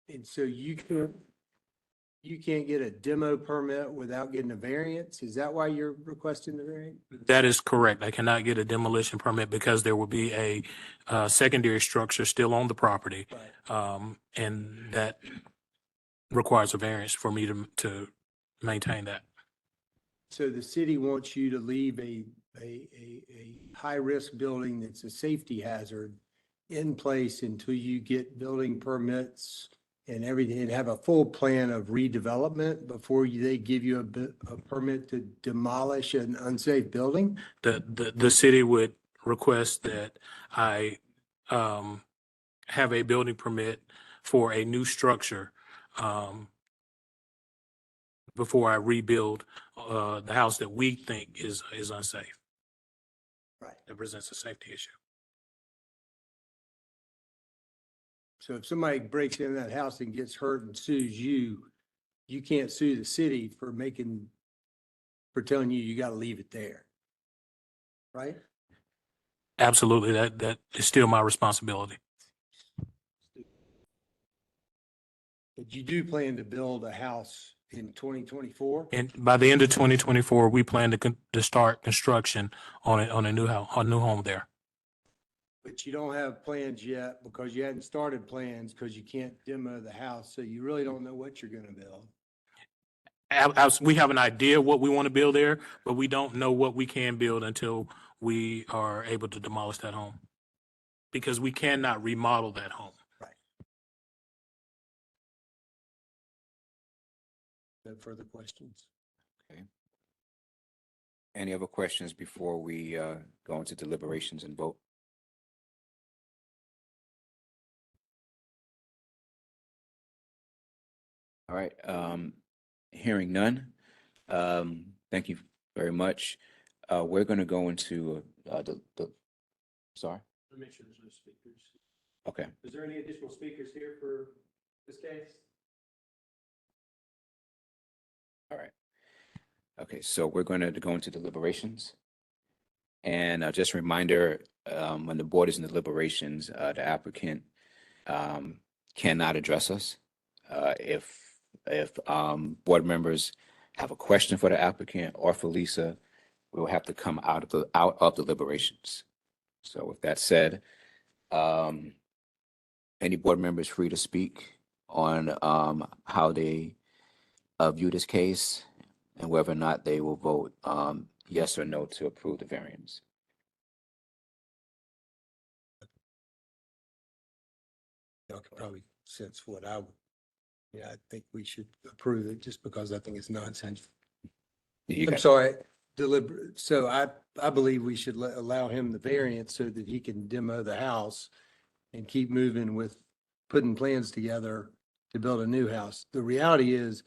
And so you can't get a demo permit without getting a variance? Is that why you're requesting the variance? That is correct. I cannot get a demolition permit because there will be a secondary structure still on the property. And that requires a variance for me to maintain that. So the city wants you to leave a high-risk building that's a safety hazard in place until you get building permits and everything, and have a full plan of redevelopment before they give you a permit to demolish an unsafe building? The city would request that I have a building permit for a new structure before I rebuild the house that we think is unsafe. Right. That presents a safety issue. So if somebody breaks into that house and gets hurt and sues you, you can't sue the city for telling you you got to leave it there. Right? Absolutely, that is still my responsibility. But you do plan to build a house in 2024? And by the end of 2024, we plan to start construction on a new house, a new home there. But you don't have plans yet because you hadn't started plans because you can't demo the house. So you really don't know what you're going to build. We have an idea what we want to build there, but we don't know what we can build until we are able to demolish that home. Because we cannot remodel that home. Right. No further questions? Okay. Any other questions before we go into deliberations and vote? All right, hearing none. Thank you very much. We're going to go into sorry. Make sure there's no speakers. Okay. Is there any additional speakers here for this case? All right. Okay, so we're going to go into deliberations. And just a reminder, when the board is in deliberations, the applicant cannot address us. If board members have a question for the applicant or for Lisa, we will have to come out of deliberations. So with that said, any board member is free to speak on how they view this case and whether or not they will vote yes or no to approve the variance. Y'all can probably sense what I would. Yeah, I think we should approve it just because I think it's nonsense. I'm sorry, deliberate. So I believe we should allow him the variance so that he can demo the house and keep moving with putting plans together to build a new house. The reality is,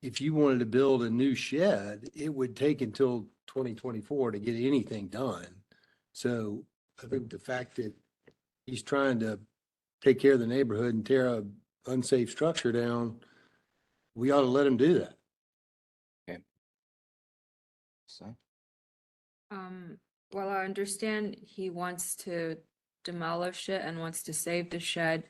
if you wanted to build a new shed, it would take until 2024 to get anything done. So I think the fact that he's trying to take care of the neighborhood and tear a unsafe structure down, we ought to let him do that. Okay. So. Well, I understand he wants to demolish it and wants to save the shed.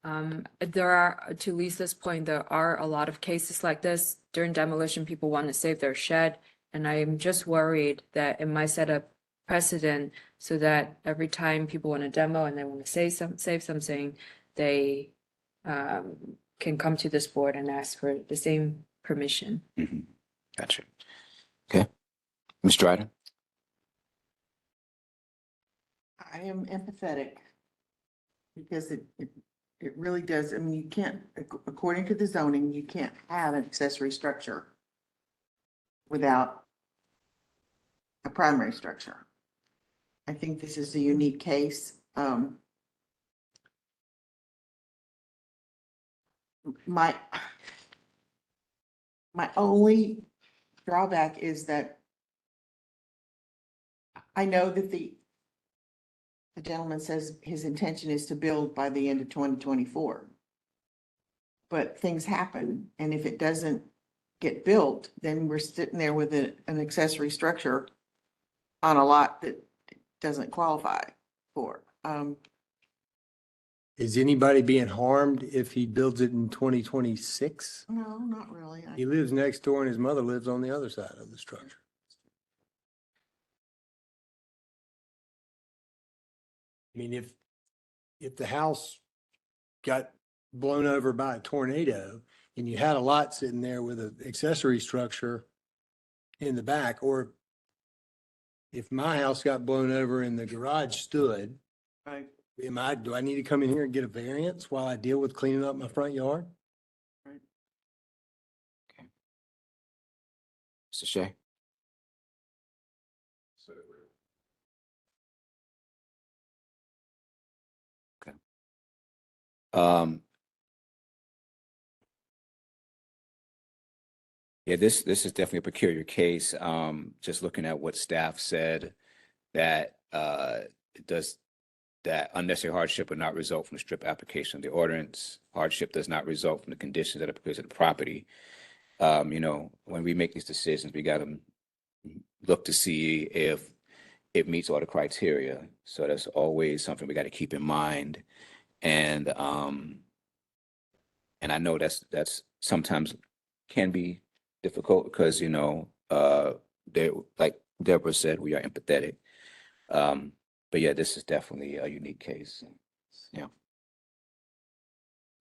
There are, to Lisa's point, there are a lot of cases like this. During demolition, people want to save their shed. And I'm just worried that it might set a precedent so that every time people want to demo and they want to save something, they can come to this board and ask for the same permission. Mm-hmm. Gotcha. Okay. Ms. Strider? I am empathetic because it really does. I mean, you can't, according to the zoning, you can't have an accessory structure without a primary structure. I think this is a unique case. My only drawback is that I know that the gentleman says his intention is to build by the end of 2024. But things happen, and if it doesn't get built, then we're sitting there with an accessory structure on a lot that doesn't qualify for. Is anybody being harmed if he builds it in 2026? No, not really. He lives next door and his mother lives on the other side of the structure. I mean, if the house got blown over by a tornado and you had a lot sitting there with an accessory structure in the back, or if my house got blown over and the garage stood, Right. do I need to come in here and get a variance while I deal with cleaning up my front yard? Mr. Shea? Okay. Yeah, this is definitely a peculiar case. Just looking at what staff said, that does that unnecessary hardship would not result from the strip application of the ordinance. Hardship does not result from the conditions that are proposed to the property. When we make these decisions, we got to look to see if it meets all the criteria. So that's always something we got to keep in mind. And I know that's sometimes can be difficult because, they, like Deborah said, we are empathetic. But yeah, this is definitely a unique case. Yeah.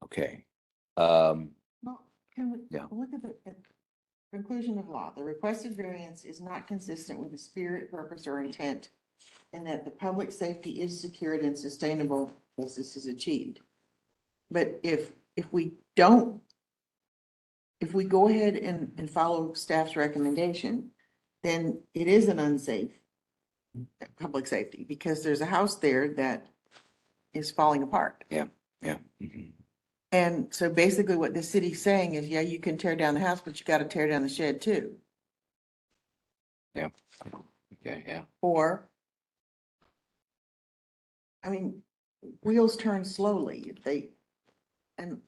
Okay. Well, can we Yeah. look at the conclusion of law? The requested variance is not consistent with the spirit, purpose, or intent, and that the public safety is secured and sustainable as this is achieved. But if we don't, if we go ahead and follow staff's recommendation, then it is an unsafe public safety, because there's a house there that is falling apart. Yeah. Mhm. And so basically what the city's saying is, yeah, you can tear down the house, but you gotta tear down the shed too. Yeah. Okay, yeah. Or, I mean, wheels turn slowly. And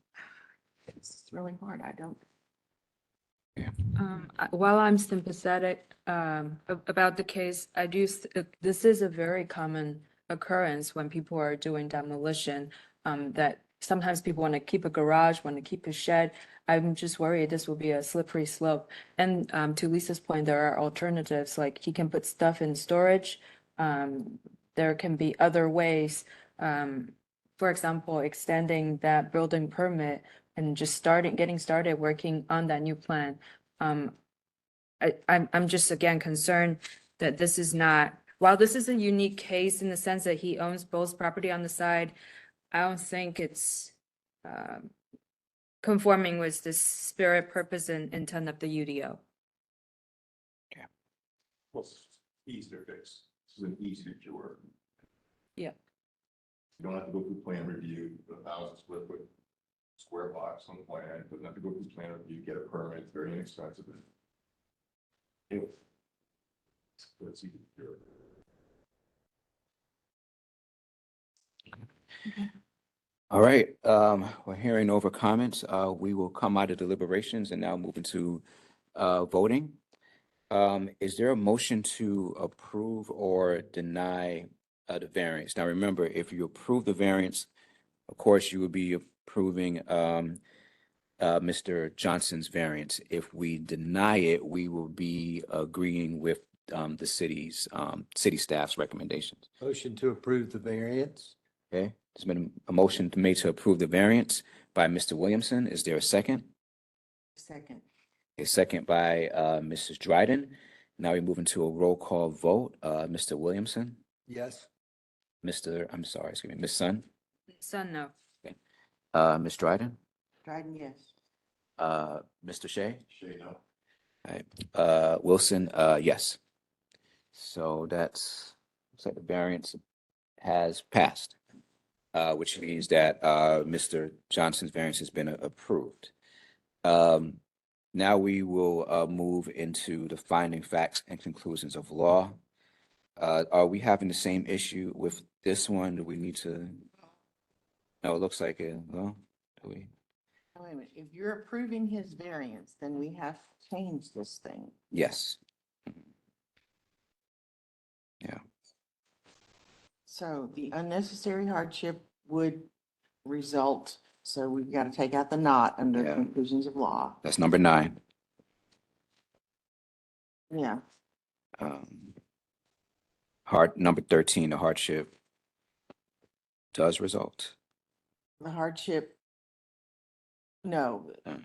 it's really hard. I don't. While I'm sympathetic about the case, this is a very common occurrence when people are doing demolition, that sometimes people want to keep a garage, want to keep a shed. I'm just worried this will be a slippery slope. And to Lisa's point, there are alternatives, like he can put stuff in storage. There can be other ways, for example, extending that building permit and just getting started working on that new plan. I'm just again concerned that this is not, while this is a unique case in the sense that he owns both property on the side, I don't think it's conforming with the spirit, purpose, and intent of the UDO. Well, easier fix. This is an easier cure. Yeah. You don't have to go through plan review, put 1,000 square box on the plan, doesn't have to go through plan review, get a permit, it's very inexpensive. Anyway. Let's see. All right, we're hearing over comments. We will come out of deliberations and now move into voting. Is there a motion to approve or deny the variance? Now, remember, if you approve the variance, of course, you would be approving Mr. Johnson's variance. If we deny it, we will be agreeing with the city staff's recommendations. Motion to approve the variance. Okay, there's been a motion made to approve the variance by Mr. Williamson. Is there a second? Second. A second by Mrs. Dryden. Now we move into a roll call vote. Mr. Williamson, Yes. Ms. Sun, Son, no. Ms. Dryden, Dryden, yes. Mr. Shea, Shade no. all right, Wilson, yes. So looks like the variance has passed, which means that Mr. Johnson's variance has been approved. Now we will move into the finding facts and conclusions of law. Are we having the same issue with this one? Do we need to? No, it looks like it. Well, do we? Wait a minute, if you're approving his variance, then we have to change this thing. Yes. Yeah. So the unnecessary hardship would result, so we've got to take out the not under Yeah. conclusions of law. That's number 9. Yeah, Number 13, the hardship does result. the hardship. No, Uh.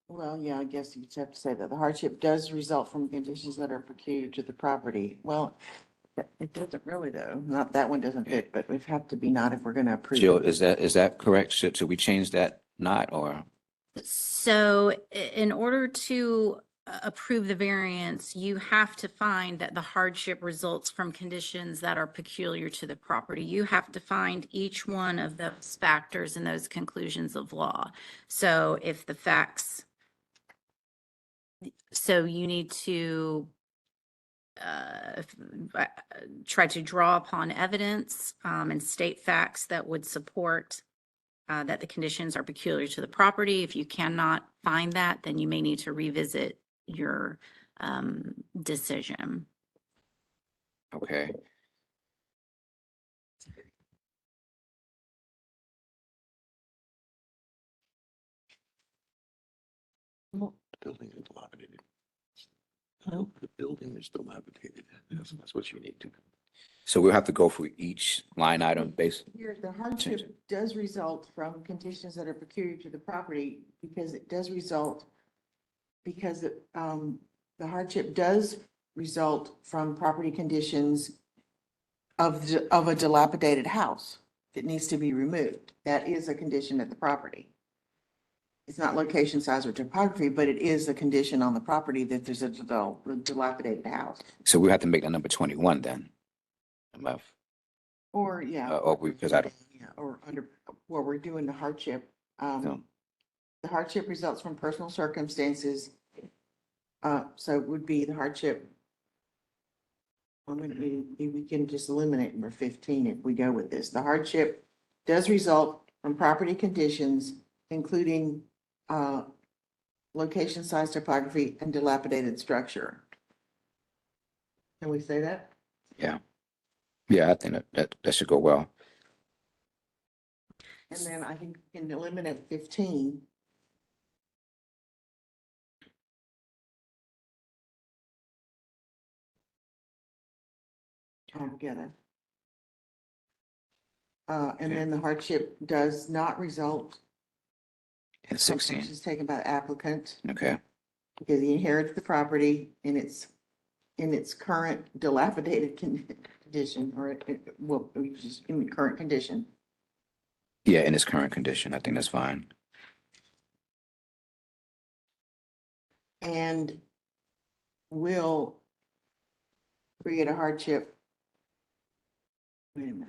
well, yeah, I guess you'd have to say that the hardship does result from conditions that are peculiar to the property. Well, it doesn't really though, not, that one doesn't fit, but we have to be not if we're gonna approve. Jill, it. is that correct? Should we change that not or? So in order to approve the variance, you have to find that the hardship results from conditions that are peculiar to the property. You have to find each one of those factors in those conclusions of law. So if the facts, so you need to try to draw upon evidence and state facts that would support that the conditions are peculiar to the property. If you cannot find that, then you may need to revisit your decision. Okay. The building is dilapidated. No, the building is dilapidated. That's what you need to. So we'll have to go for each line item based. Here, the hardship does result from conditions that are peculiar to the property because it does result, because it, the hardship does result from property conditions of a dilapidated house that needs to be removed. That is a condition at the property. It's not location, size, or topography, but it is a condition on the property that there's a dilapidated house. So we'll have to make that number 21 then. Left. Or, yeah. Or because I don't. Yeah, or under, where we're doing the hardship. No. The hardship results from personal circumstances. So it would be the hardship. We can just eliminate number 15 if we go with this. The hardship does result from property conditions, including location, size, topography, and dilapidated structure. Can we say that? Yeah. Yeah, I think that should go well. And then I think we can eliminate 15. Altogether. And then the hardship does not result. And 16. Which is taken by the applicant Okay. because he inherits the property in its current dilapidated condition, or well, just in the current condition. Yeah, in its current condition, I think that's fine. And will create a hardship. Wait a minute.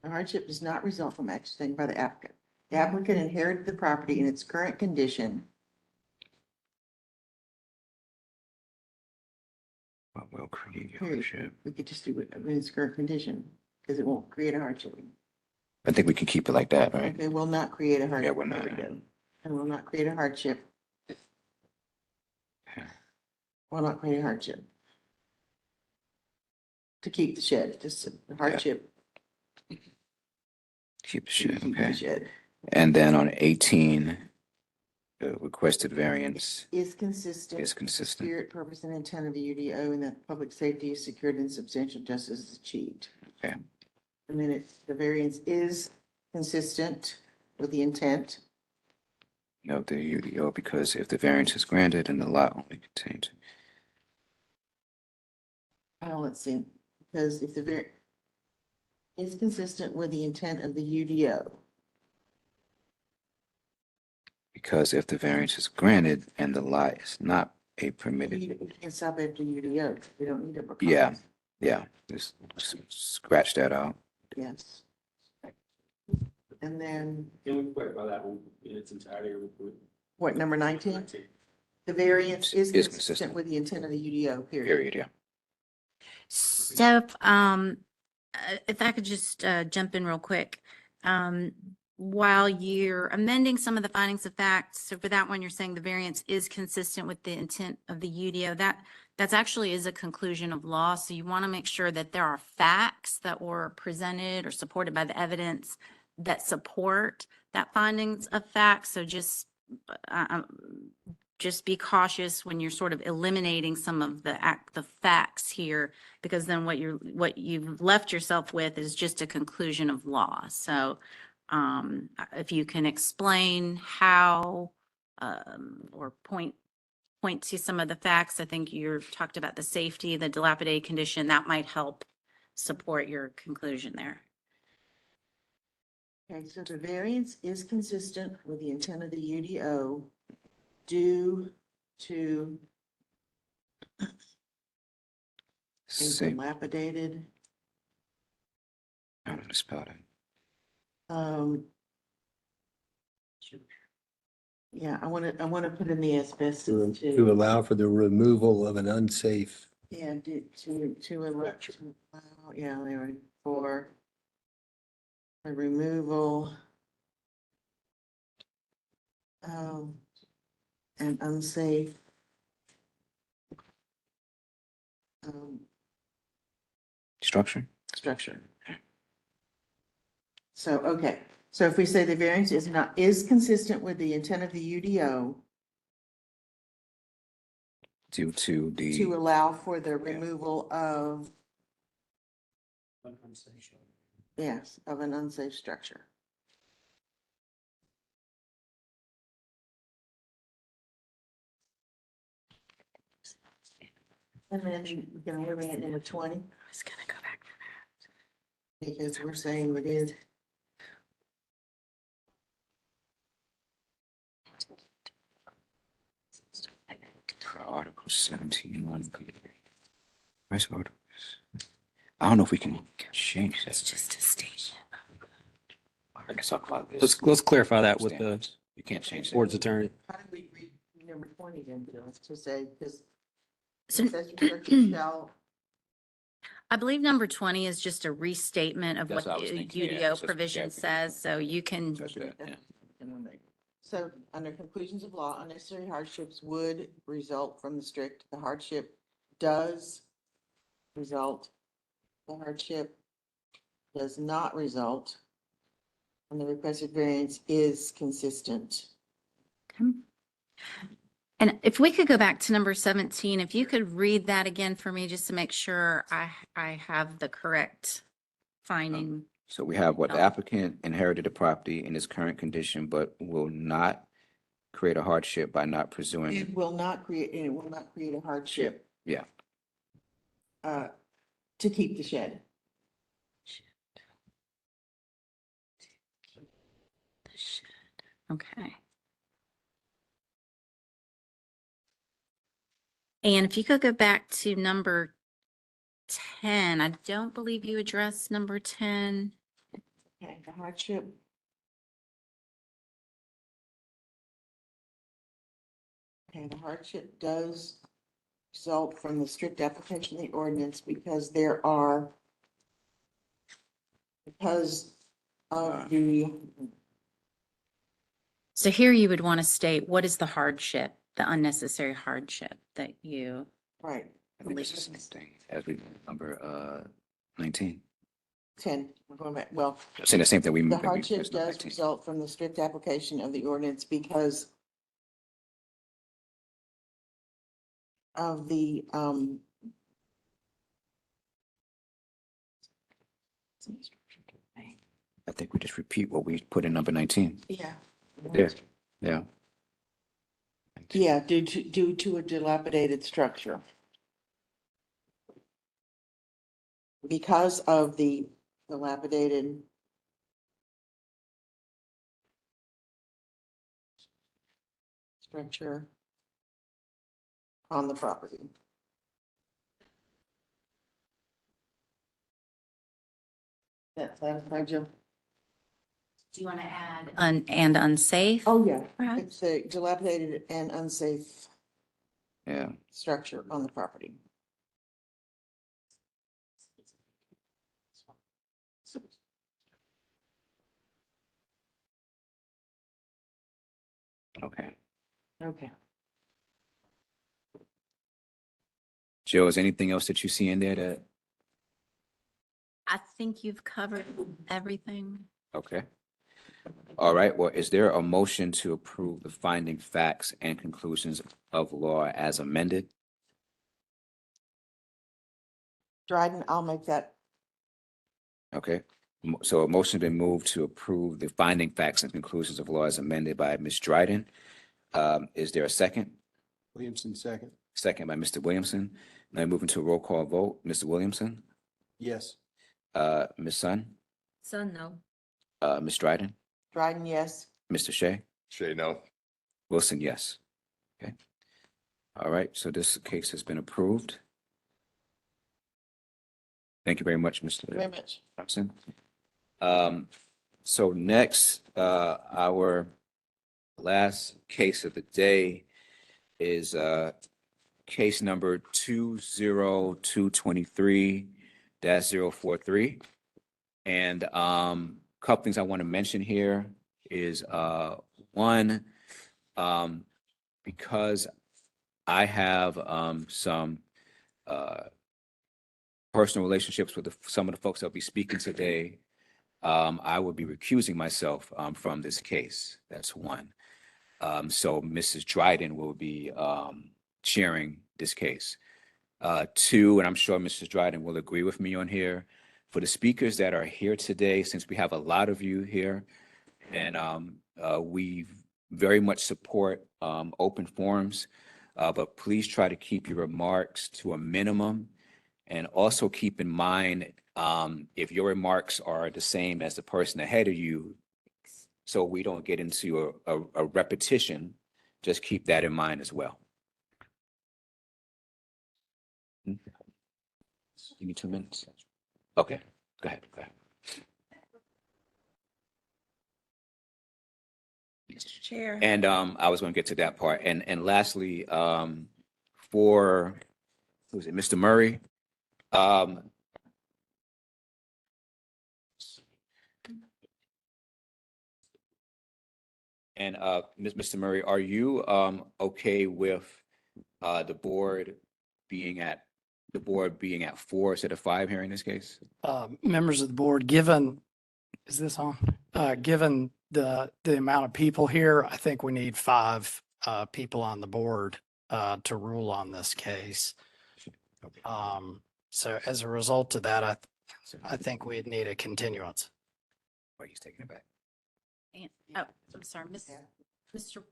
The hardship does not result from action taken by the applicant. The applicant inherited the property in its current condition. What will create a Period. hardship? We could just do it in its current condition because it won't create a hardship. I think we can keep it like that, right? Okay, will not create a hardship. Yeah, will not. There we go. And will not create a hardship. Okay. Will not create a hardship. To keep the shed, just the hardship. Keep the to shed, keep the okay. shed. And then on 18, the requested variance Is consistent. is consistent. Spirit, purpose, and intent of the UDO, and that public safety is secured and substantial justice is achieved. Okay. And then the variance is consistent with the intent. Of the UDO, because if the variance is granted and the lot only contains. Let's see, because if the is consistent with the intent of the UDO. Because if the variance is granted and the lot is not a permitted. You can't stop after UDO. We don't need a. Yeah, yeah, just scratch that out. Yes. And then Can we clarify that one in its entirety? what, number 19? The variance is Is consistent consistent. with the intent of the UDO, period. Period, yeah. So, if I could just jump in real quick. While you're amending some of the findings of facts, so for that one, you're saying the variance is consistent with the intent of the UDO. That's actually is a conclusion of law. So you want to make sure that there are facts that were presented or supported by the evidence that support that findings of facts. So just be cautious when you're sort of eliminating some of the facts here, because then what you've left yourself with is just a conclusion of law. So if you can explain how or point to some of the facts, I think you talked about the safety, the dilapidated condition, that might help support your conclusion there. Okay, so the variance is consistent with the intent of the UDO due to a Same. dilapidated, I don't know, spell it. Yeah, I want to put in the asbestos To too. allow for the removal of an unsafe. Yeah, to elect, yeah, they were for a removal of an unsafe Structure? structure. So, okay, so if we say the variance is consistent with the intent of the UDO Due to the. to allow for the removal of, yes, of an unsafe structure. And then you can eliminate number 20. I was gonna go back to that. Because we're saying it is. For Article 17, where's articles? I don't know if we can change that. It's just a statement. Let's talk about this. Let's clarify that with the Standards. You can't change that. board's attorney. How did we read number 20 then, Bill? To say, because So- accessory structure shall, I believe number 20 is just a restatement of That's what what I was the thinking, yeah, UDO it's just provision clarification. says, so you can, That's that, yeah. so under conclusions of law, unnecessary hardships would result from the hardship does result, the hardship does not result, and the requested variance is consistent. and if we could go back to number 17, if you could read that again for me, just to make sure I have the correct finding. So we have what the Oh. applicant inherited the property in its current condition, but will not create a hardship by not pursuing. It will not create a hardship. Yeah. To keep the shed. Okay. And if you could go back to number 10, I don't believe you addressed number 10. Okay, the hardship. Okay, the hardship does result from the strict application of the ordinance because because of the, So here you would want to state, what is the hardship, the unnecessary hardship that you, right, I think it's the same thing as we number 19. 10, we're going back, well, Saying the same thing we. the that we hardship pressed on does 19. result from the strict application of the ordinance because of the, I think we just repeat what we put in number 19. yeah. Yeah, yeah. Yeah, due to a dilapidated structure. Because of the dilapidated structure on the property. That satisfied you? do you want to add? And unsafe? Oh, yeah. Perhaps? It's a dilapidated and unsafe Yeah. structure on the property. Okay. Joe, is anything else that you see in there that, I think you've covered everything. okay. All right, well, is there a motion to approve the finding facts and conclusions of law as amended? Dryden, I'll make that. Okay, so a motion been moved to approve the finding facts and conclusions of law as amended by Ms. Dryden. Is there a second? Williamson, second. Second by Mr. Williamson. Now moving to a roll call vote. Mr. Williamson, Yes. Ms. Sun, So no. Ms. Dryden, Dryden, yes. Mr. Shea, Shay, no. Wilson, yes. Okay. All right, so this case has been approved. Thank you very much, Mr. Very much. Thompson. So next, our last case of the day is case number 20223-043. And couple things I want to mention here is one, because I have some personal relationships with some of the folks I'll be speaking today, I will be recusing myself from this case. That's one. So Mrs. Dryden will be chairing this case. Two, and I'm sure Mrs. Dryden will agree with me on here, for the speakers that are here today, since we have a lot of you here, and we very much support open forums, but please try to keep your remarks to a minimum. And also keep in mind, if your remarks are the same as the person ahead of you, so we don't get into a repetition, just keep that in mind as well. Give me 2 minutes. Okay, go ahead, go ahead. Mr. Chair. And I was going to get to that part. And lastly, for, who was it, Mr. Murray? And Mr. Murray, are you okay with the board being at 4 instead of 5 here in this case? Members of the board, given, is this on? Given the amount of people here, I think we need 5 people on the board to rule on this case. So as a result of that, I think we'd need a continuance. Or he's taking it back. And, oh, I'm sorry, Mr.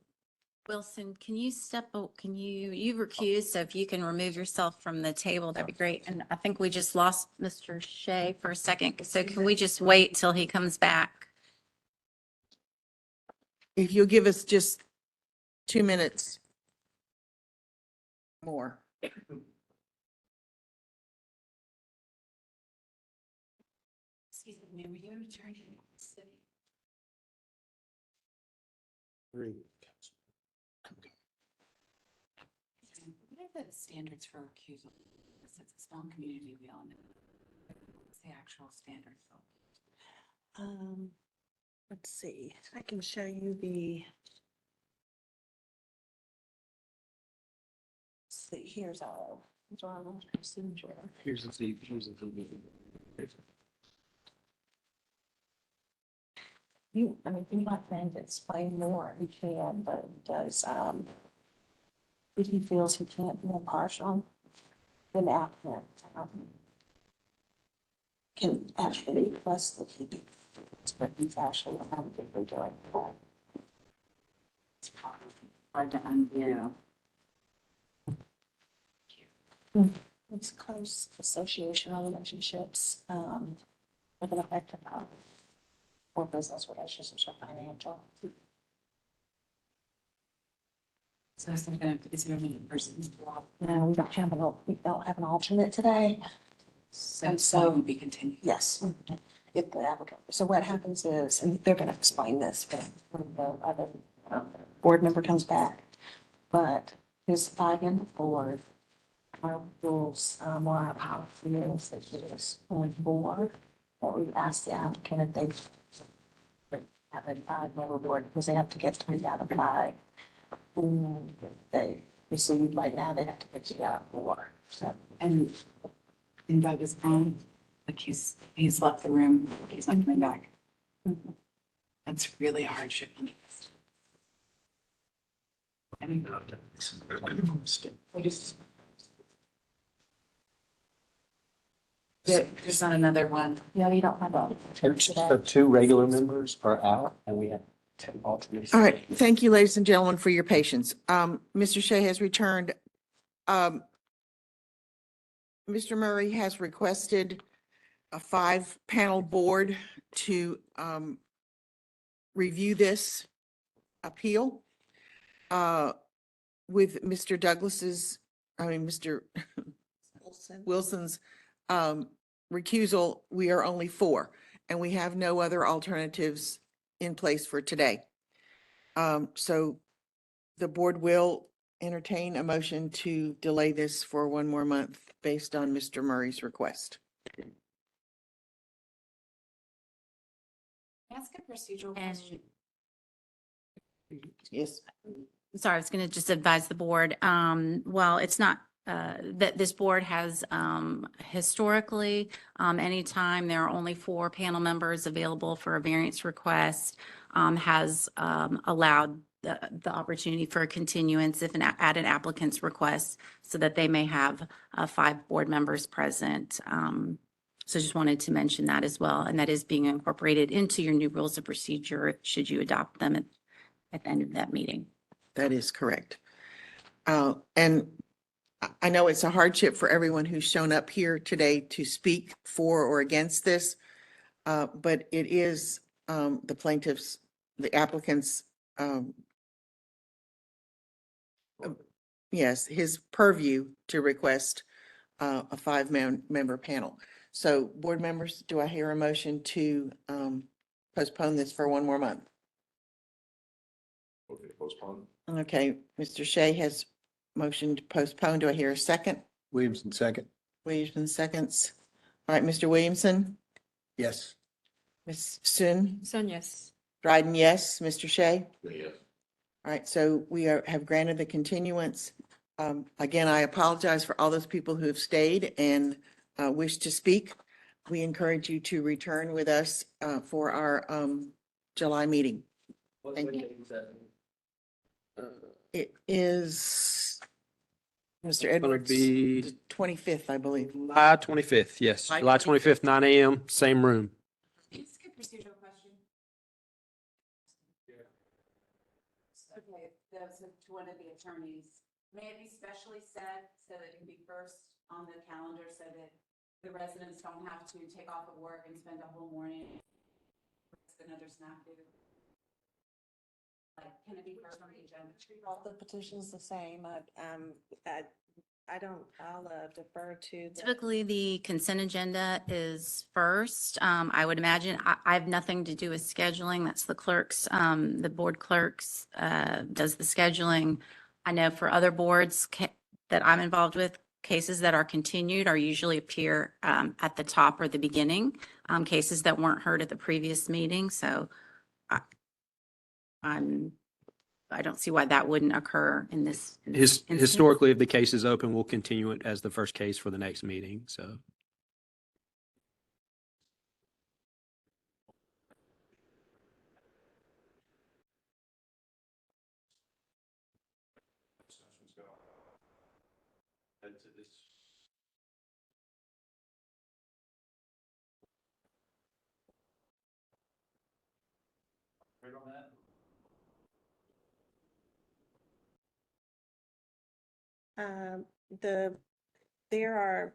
Wilson, can you you've recused, so if you can remove yourself from the table, that'd be great. And I think we just lost Mr. Shea for a second, so can we just wait till he comes back? If you'll give us just 2 minutes more. Excuse me, were you an attorney in the city? 3. What are the standards for recusal? It's a small community, we all know. What's the actual standard? Let's see, I can show you the. See, here's our procedure. Here's the. You, I mean, if you want them to explain more, he can, but it does, if he feels he can't be impartial, then applicant, can actually request that he be, but he's actually actively doing that. It's hard to undo. It's close associational relationships, with an effect of, or business relationships or financial. So is there any person? No, we don't have an alternate today. So will be continued. Yes, if the applicant, so what happens is, and they're gonna explain this when the other board member comes back, but there's 5 in the board. Our rules, or our policy is that there's only 4, or we ask the applicant if they have a 5-member board, because they have to get 3 out of 5. who they received right now, they have to put you out for. So, And Doug is gone, like he's left the room, he's not coming back. That's really hardship. There's not another one. no, you don't have a. So 2 regular members are out and we have 10 alternates. All right, thank you, ladies and gentlemen, for your patience. Mr. Shea has returned. Mr. Murray has requested a 5-panel board to review this appeal with Mr. Mr. Wilson's recusal. We are only 4, and we have no other alternatives in place for today. So the board will entertain a motion to delay this for 1 more month based on Mr. Murray's request. Ask a procedural And question. Yes. sorry, I was going to just advise the board, well, it's not, that this board has, historically, anytime there are only 4 panel members available for a variance request, has, allowed the opportunity for a continuance if at an applicant's request, so that they may have, 5 board members present. So just wanted to mention that as well, and that is being incorporated into your new rules of procedure, should you adopt them at the end of that meeting. That is correct. And I know it's a hardship for everyone who's shown up here today to speak for or against this, but it is the plaintiff's, the applicant's, yes, his purview to request a 5-member panel. So board members, do I hear a motion to postpone this for 1 more month? Okay, postpone. Okay, Mr. Shea has motioned to postpone. Do I hear a second? Williamson, second. Williamson seconds. All right, Mr. Williamson, Yes. Ms. Sun, Son, yes. Dryden, yes, Mr. Shea. Yes. All right, so we have granted the continuance. Again, I apologize for all those people who have stayed and wish to speak. We encourage you to return with us for our July meeting. Thank you. It is, Mr. Edwards, be- the 25th, I believe. July 25th, yes. July July 25th, 9 a.m., same room. It's a good procedural question. Okay, that's to one of the attorneys. May it be specially set so that it can be first on the calendar so that the residents don't have to take off of work and spend a whole morning. Another snap do. Like, can it be first on the agenda? All the petitions the same. I'll defer to. Typically, the consent agenda is first. I would imagine, I have nothing to do with scheduling. That's the clerks, the board clerks, does the scheduling. I know for other boards that I'm involved with, cases that are continued are usually appear, at the top or the beginning, cases that weren't heard at the previous meeting. So I don't see why that wouldn't occur in this. instance. Historically, if the case is open, we'll continue it as the first case for the next meeting, so.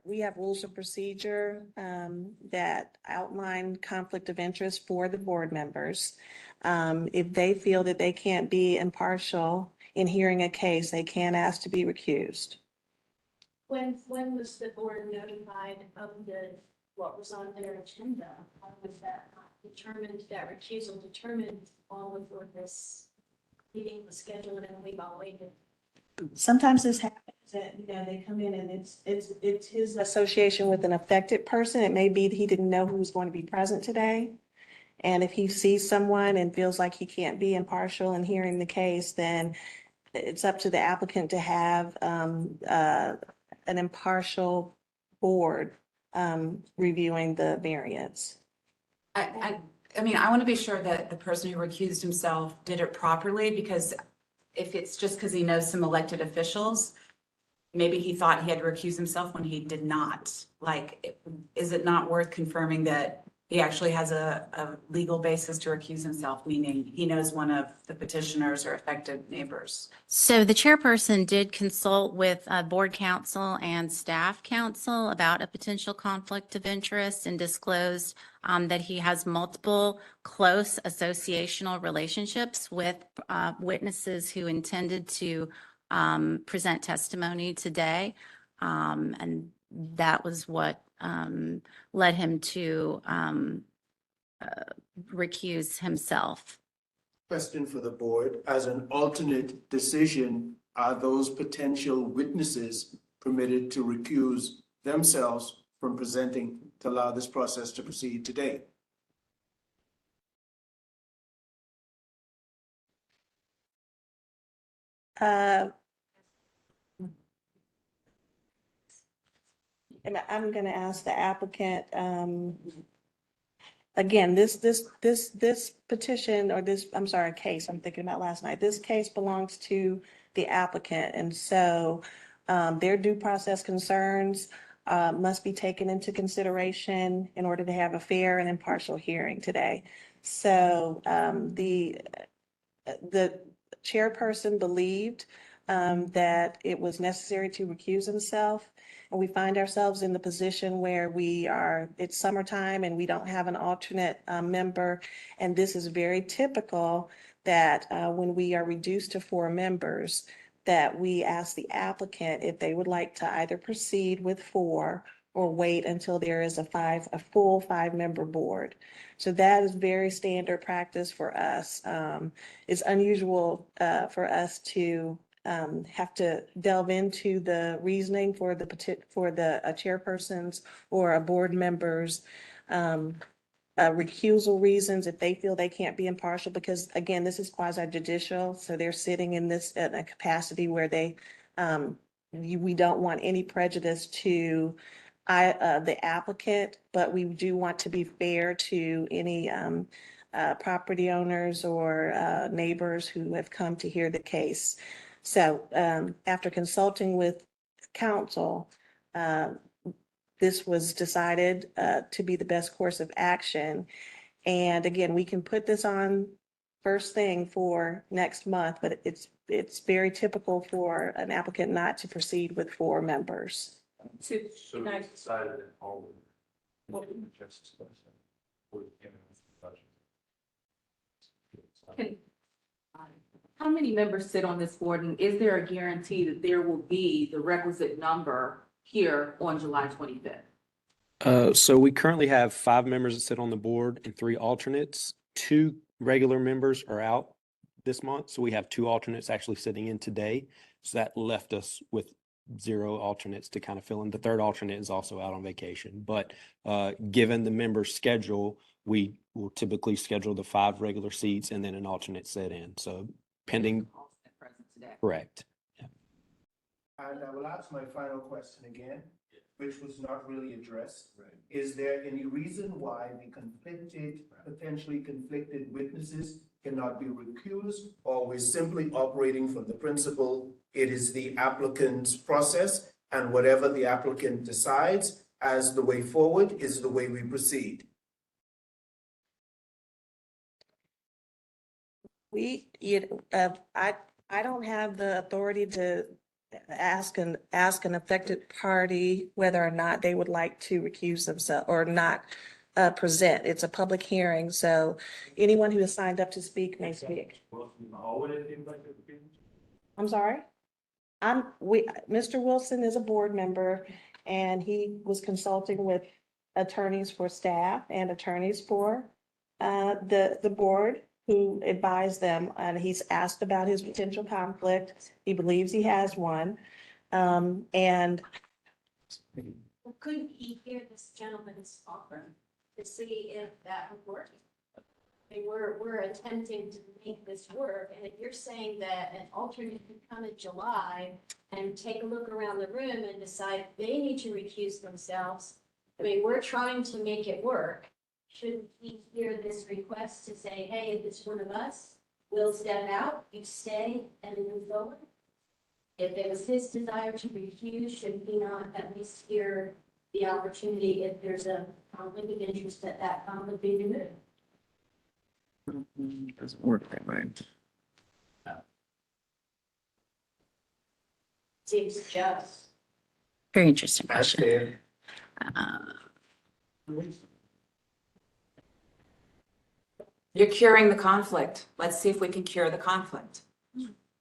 We have rules of procedure that outline conflict of interest for the board members. If they feel that they can't be impartial in hearing a case, they can ask to be recused. When was the board notified of what was on their agenda? How was that determined, that recusal determined all before this meeting was scheduled and we've all waited? Sometimes this happens that, they come in and it's his association with an affected person. It may be that he didn't know who was going to be present today. And if he sees someone and feels like he can't be impartial in hearing the case, then it's up to the applicant to have an impartial board reviewing the variance. I mean, I want to be sure that the person who recused himself did it properly, because if it's just because he knows some elected officials, maybe he thought he had to recuse himself when he did not. Like, is it not worth confirming that he actually has a legal basis to recuse himself, meaning he knows one of the petitioners or affected neighbors? So the chairperson did consult with board counsel and staff counsel about a potential conflict of interest and disclosed that he has multiple close associational relationships with witnesses who intended to present testimony today. And that was what led him to recuse himself. Question for the board. As an alternate decision, are those potential witnesses permitted to recuse themselves from presenting to allow this process to proceed today? And I'm going to ask the applicant, again, this petition or this, I'm sorry, case, I'm thinking about last night. This case belongs to the applicant. And so their due process concerns must be taken into consideration in order to have a fair and impartial hearing today. So the chairperson believed that it was necessary to recuse himself. And we find ourselves in the position where it's summertime and we don't have an alternate member. And this is very typical that when we are reduced to 4 members, that we ask the applicant if they would like to either proceed with 4 or wait until there is a full 5-member board. So that is very standard practice for us. It's unusual for us to have to delve into the reasoning for the chairpersons or a board members' recusal reasons if they feel they can't be impartial, because again, this is quasi judicial. So they're sitting in a capacity where we don't want any prejudice to the applicant, but we do want to be fair to any property owners or neighbors who have come to hear the case. So after consulting with counsel, this was decided to be the best course of action. And again, we can put this on first thing for next month, but it's very typical for an applicant not to proceed with 4 members. So we decided that all. How many members sit on this board, and is there a guarantee that there will be the requisite number here on July 25th? So we currently have 5 members that sit on the board and 3 alternates. 2 regular members are out this month, so we have 2 alternates actually sitting in today. So that left us with 0 alternates to kind of fill in. The 3rd alternate is also out on vacation, but given the member schedule, we will typically schedule the 5 regular seats and then an alternate sit in. So pending. Correct. Yeah. And I will ask my final question again, which was not really addressed. Right. Is there any reason why the potentially conflicted witnesses cannot be recused, or we're simply operating from the principle it is the applicant's process, and whatever the applicant decides as the way forward is the way we proceed? I don't have the authority to ask an affected party whether or not they would like to recuse themselves or not present. It's a public hearing, so anyone who has signed up to speak may speak. I'm sorry? Mr. Wilson is a board member, and he was consulting with attorneys for staff and attorneys for the board, who advised them, and he's asked about his potential conflict. He believes he has one. And couldn't he hear this gentleman's offer to see if that would work? mean, we're attempting to make this work, and if you're saying that an alternate could come in July and take a look around the room and decide they need to recuse themselves, I mean, we're trying to make it work. Shouldn't he hear this request to say, hey, if it's one of us, we'll step out, you stay, and move forward? If it was his desire to recuse, should he not at least hear the opportunity if there's a conflict of interest that conflict be removed? Doesn't work that way. Seems just. Very interesting That's question. fair. You're curing the conflict. Let's see if we can cure the conflict.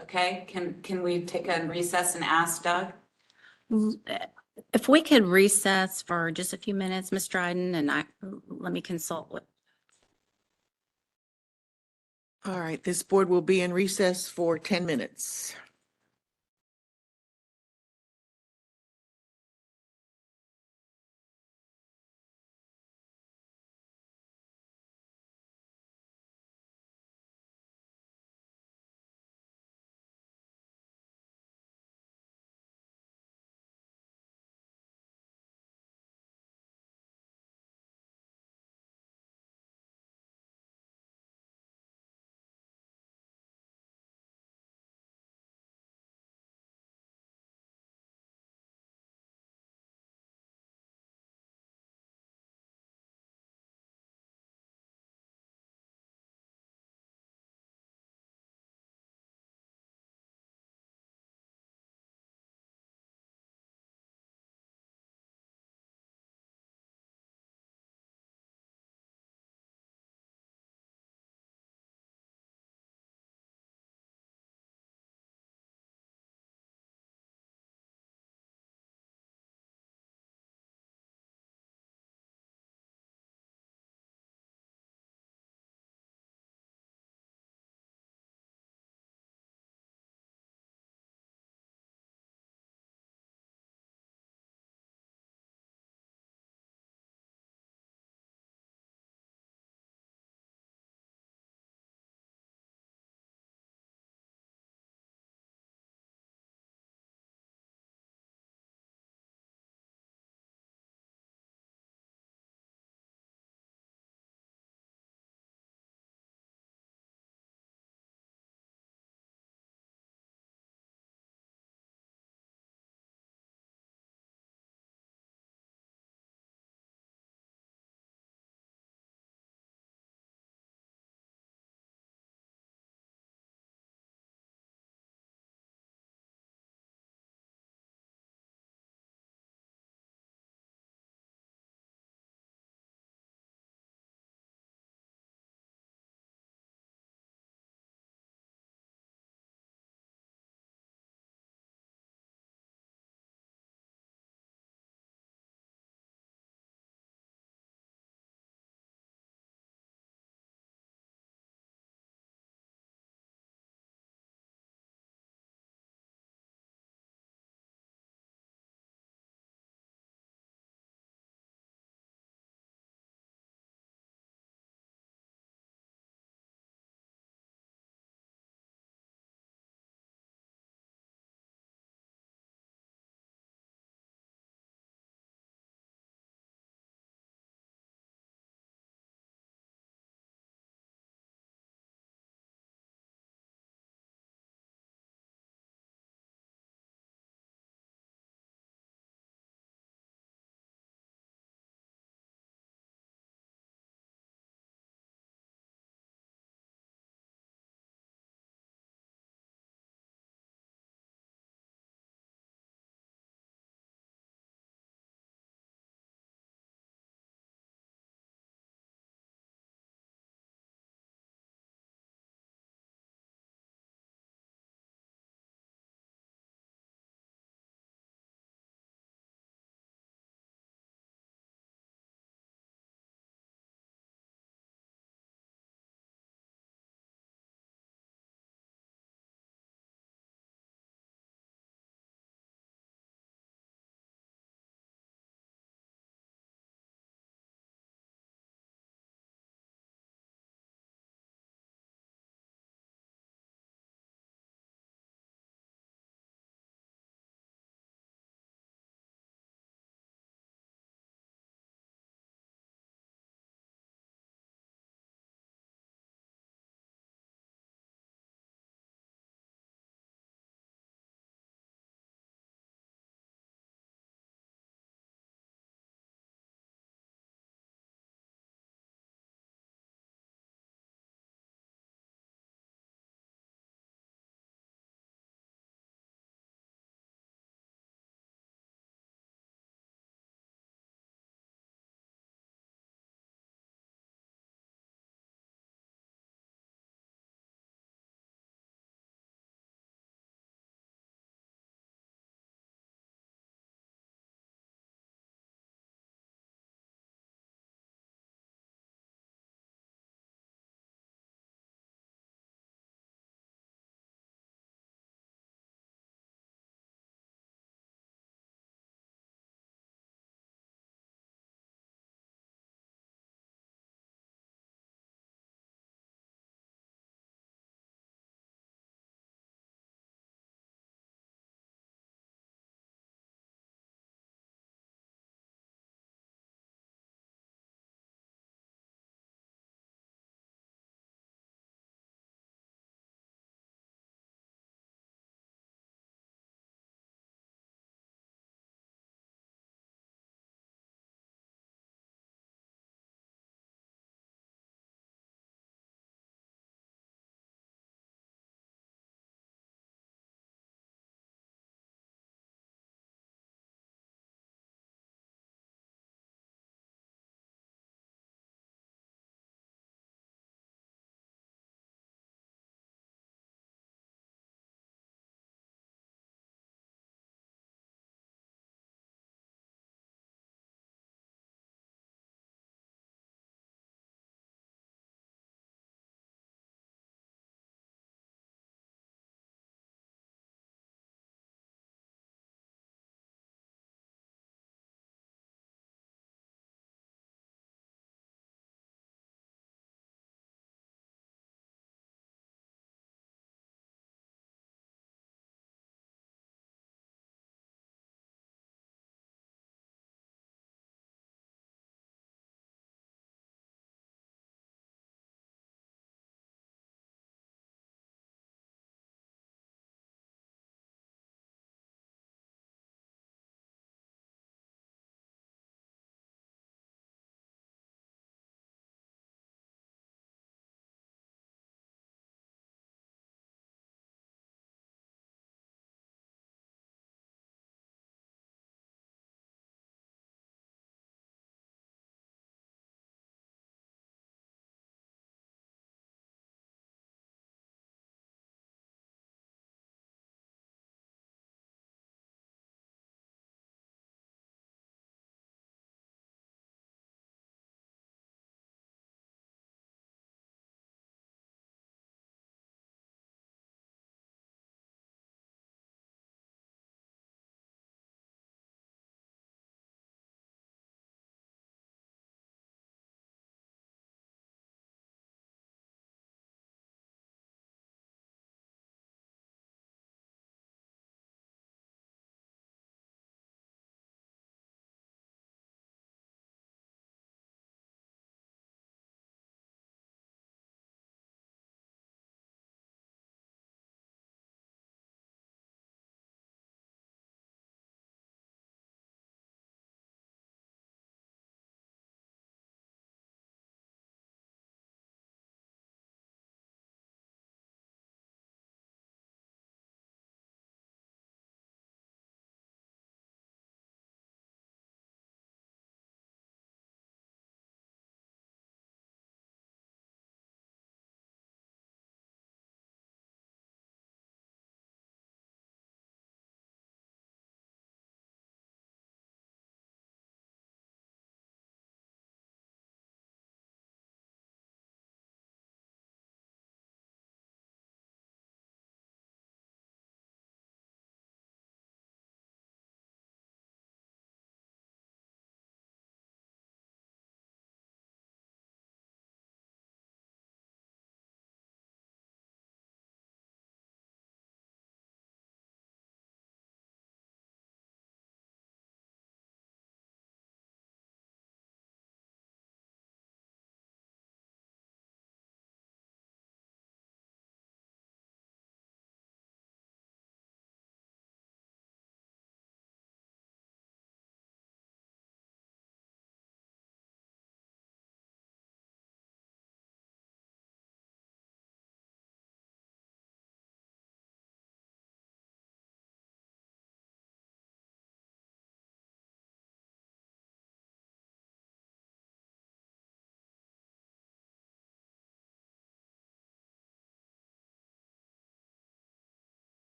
Okay, can we take a recess and ask Doug? If we could recess for just a few minutes, Ms. Dryden, and let me consult with. All right, this board will be in recess for 10 minutes.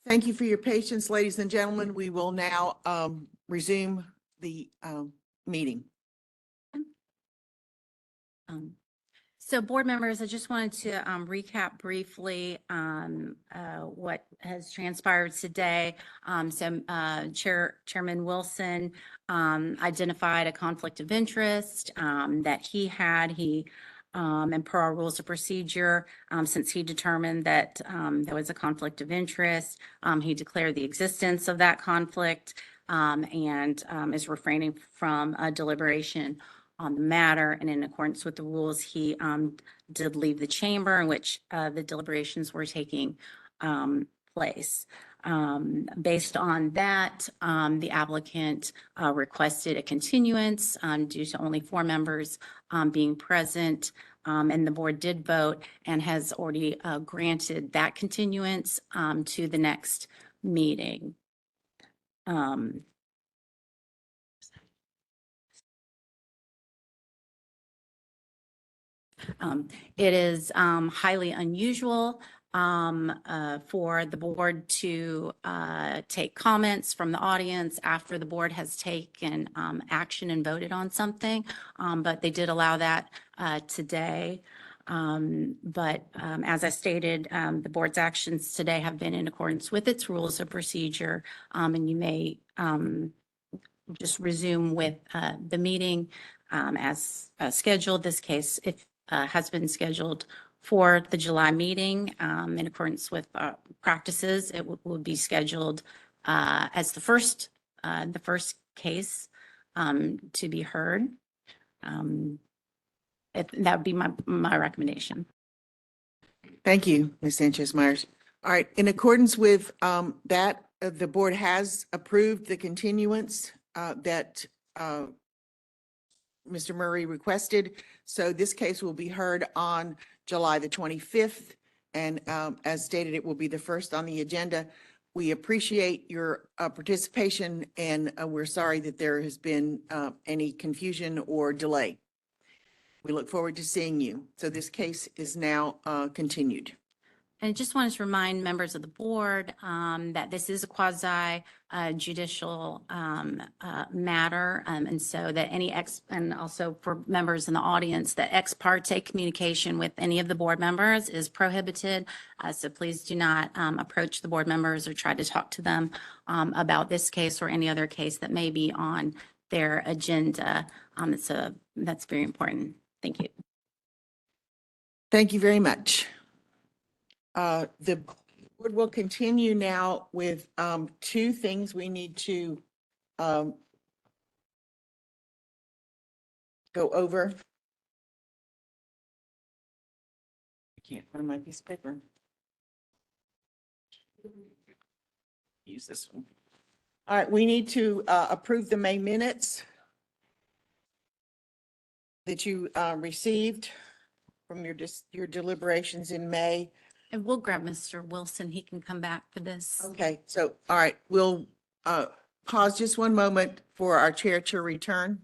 Thank you for your patience, ladies and gentlemen. We will now resume the meeting. So board members, I just wanted to recap briefly what has transpired today. Chairman Wilson identified a conflict of interest that he had. And per our rules of procedure, since he determined that there was a conflict of interest, he declared the existence of that conflict and is refraining from a deliberation on the matter. And in accordance with the rules, he did leave the chamber in which the deliberations were taking place. Based on that, the applicant requested a continuance due to only 4 members being present. And the board did vote and has already granted that continuance to the next meeting. It is highly unusual for the board to take comments from the audience after the board has taken action and voted on something, but they did allow that today. As I stated, the board's actions today have been in accordance with its rules of procedure, and you may just resume with the meeting as scheduled. This case, if has been scheduled for the July meeting in accordance with practices. It will be scheduled as the first case to be heard. That would be my recommendation. Thank you, Ms. Sanchez-Myers. All right, in accordance with that, the board has approved the continuance that Mr. Murray requested. So this case will be heard on July the 25th. And as stated, it will be the first on the agenda. We appreciate your participation, and we're sorry that there has been any confusion or delay. We look forward to seeing you. So this case is now continued. And I just wanted to remind members of the board that this is a quasi judicial matter. And so that and also for members in the audience, that ex parte communication with any of the board members is prohibited. So please do not approach the board members or try to talk to them about this case or any other case that may be on their agenda. So that's very important. Thank you. Thank you very much. The board will continue now with 2 things we need to go over. I can't find my piece of paper. Use this one. All right, we need to approve the May minutes that you received from your deliberations in May. And we'll grab Mr. Wilson. He can come back for this. Okay, so, all right, we'll pause just one moment for our chair to return.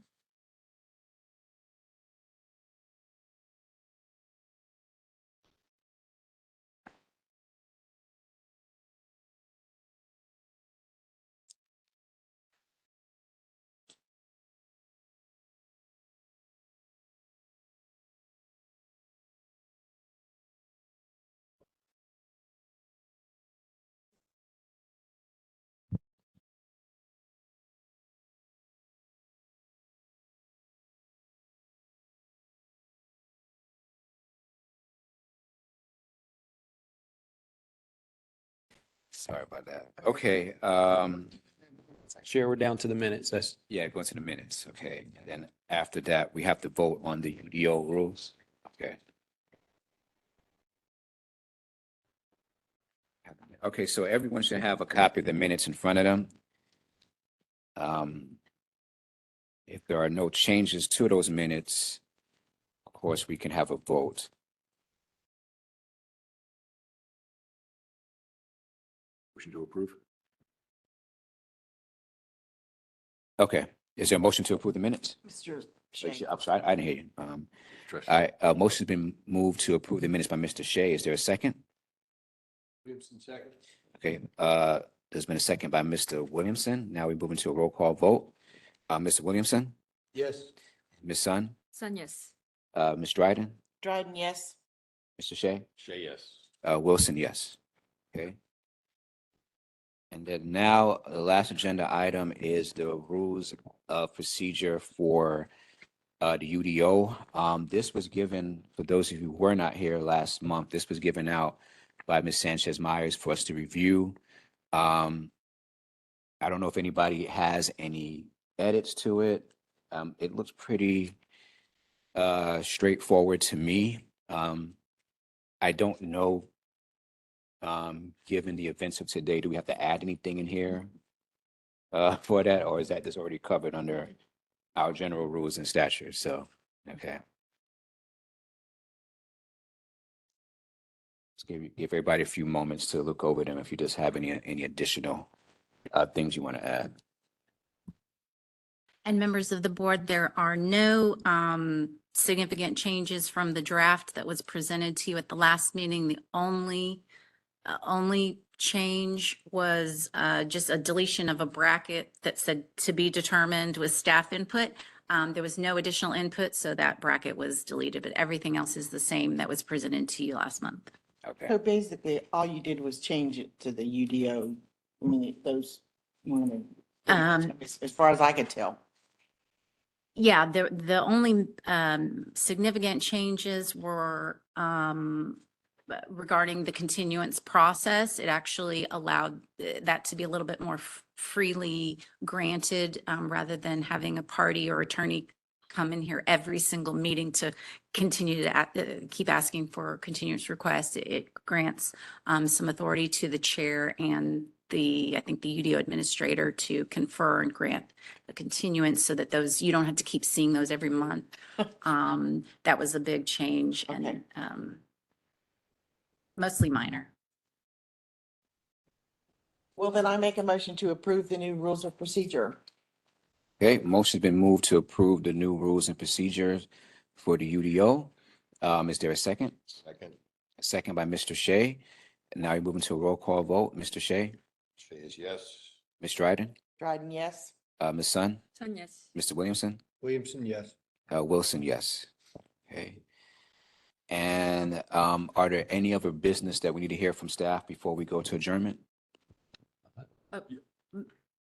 Sorry about that. Okay, Chair, we're down to the minutes. That's yeah, go into the minutes. Okay, and then after that, we have to vote on the UDO rules. Okay. Okay, so everyone should have a copy of the minutes in front of them. If there are no changes to those minutes, of course, we can have a vote. Motion to approve. Okay, is there a motion to approve the minutes? Mr. Shea. I'm sorry, I didn't hear you. A motion's been moved to approve the minutes by Mr. Shea. Is there a second? Gibson, second. Okay, there's been a second by Mr. Williamson. Now we move into a roll call vote. Mr. Williamson, Yes. Ms. Sun, Sun, yes. Ms. Dryden, Dryden, yes. Mr. Shea, Say yes. Wilson, yes. Okay. And then now the last agenda item is the rules of procedure for the UDO. This was given, for those of you who were not here last month, this was given out by Ms. Sanchez Myers for us to review. I don't know if anybody has any edits to it. It looks pretty straightforward to me. I don't know, given the events of today, do we have to add anything in here for that, or is that just already covered under our general rules and statutes? So, okay. Let's give everybody a few moments to look over them if you just have any additional things you want to add. And members of the board, there are no significant changes from the draft that was presented to you at the last meeting. The only change was just a deletion of a bracket that said to be determined with staff input. There was no additional input, so that bracket was deleted, but everything else is the same that was presented to you last month. Okay. So basically, all you did was change it to the UDO, I mean, those, as far as I could tell. Yeah, the only significant changes were regarding the continuance process. It actually allowed that to be a little bit more freely granted rather than having a party or attorney come in here every single meeting to continue to keep asking for continuance requests. It grants some authority to the chair and I think the UDO administrator to confer and grant a continuance so that you don't have to keep seeing those every month. That was a big change and mostly minor. Well, then I make a motion to approve the new rules of procedure. Okay, motion's been moved to approve the new rules and procedures for the UDO. Is there a second? Second. A second by Mr. Shea. And now we move into a roll call vote. Mr. Shea, Say is yes. Ms. Dryden, Dryden, yes. Ms. Sun, Sun, yes. Mr. Williamson, Williamson, yes. Wilson, yes. Okay. And are there any other business that we need to hear from staff before we go to adjournment?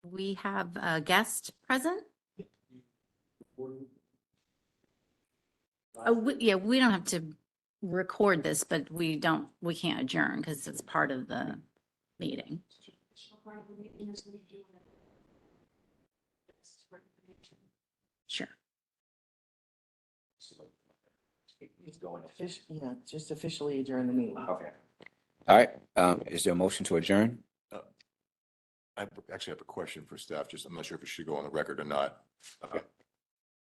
We have a guest present. Yeah, we don't have to record this, but we can't adjourn because it's part of the meeting. Sure. Yeah, just officially adjourn the meeting. Okay. All right. Is there a motion to adjourn? I actually have a question for staff. I'm not sure if it should go on the record or not.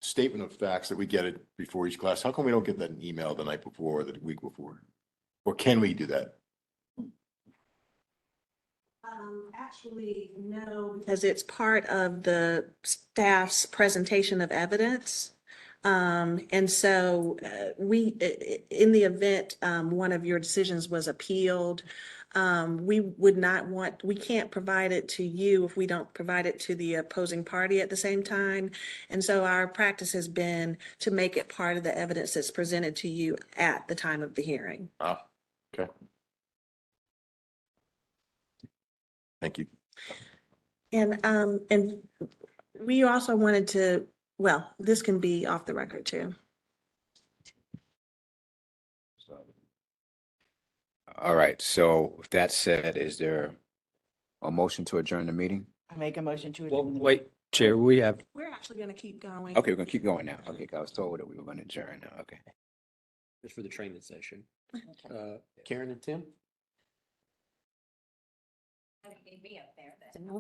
Statement of facts that we get it before each class. How come we don't get that in email the night before or the week before? Or can we do that? Actually, no, because it's part of the staff's presentation of evidence. And so in the event one of your decisions was appealed, we can't provide it to you if we don't provide it to the opposing party at the same time. And so our practice has been to make it part of the evidence that's presented to you at the time of the hearing. Ah, okay. Thank you. And we also wanted to, well, this can be off the record too. All right. So with that said, is there a motion to adjourn the meeting? I make a motion to Well, adjourn. wait, Chair, we're actually going to keep going. Okay, we're gonna keep going now. Okay, I was told that we were gonna adjourn now. Okay. just for the training session. Karen and Tim?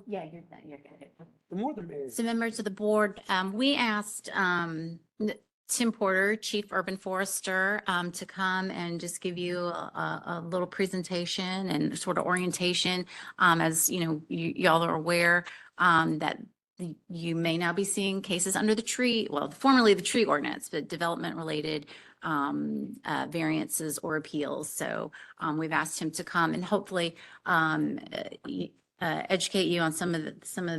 Yeah, you're good. The more the merrier. So members of the board, we asked Tim Porter, Chief Urban Forester, to come and just give you a little presentation and sort of orientation. As you know, y'all are aware that you may now be seeing cases under the tree, well, formerly the tree ordinance, but development related variances or appeals. So we've asked him to come and hopefully educate you on some of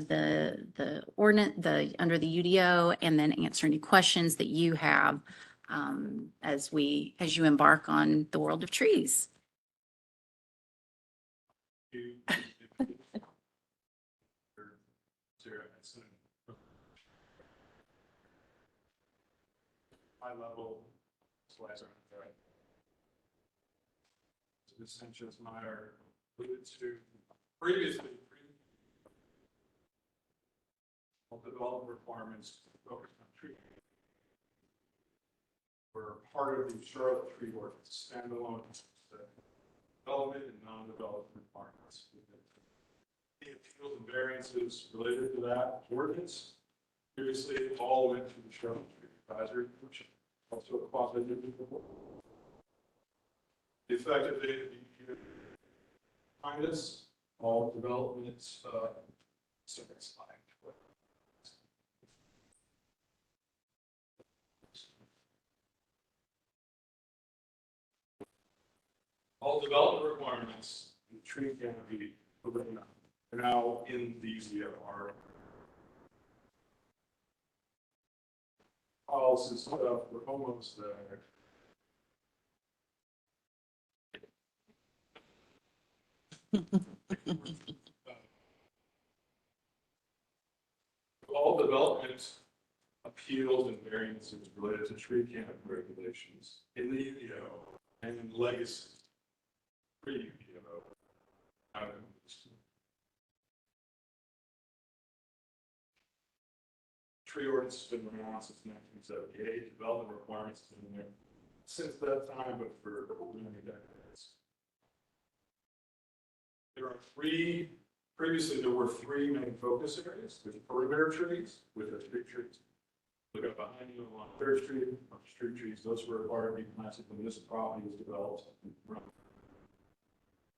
the ordinance, under the UDO, and then answer any questions that you have as you embark on the world of trees. High level slides are right. So this Sanchez Meyer alluded to previously. All development requirements focused on tree. Were part of the Charlotte tree ordinance, standalone development and non-development requirements. The appeals and variances related to that ordinance previously all went to the Charlotte Tree Advisory Commission, also a quasi-judicial board. The effective date of the behind us, all developments, second slide. All development requirements, the tree canopy are now in the UDO. Policy stuff, we're almost there. All development appeals and variances related to tree canopy regulations in the UDO and in legacy pre-UDO. Tree ordinance has been around since 1978. Development requirements have been there since that time, but for many decades. Previously there were three main focus areas. There's perimeter trees, with the street trees. Look up behind you along 3rd Street, street trees, those were required to be planted when this property was developed.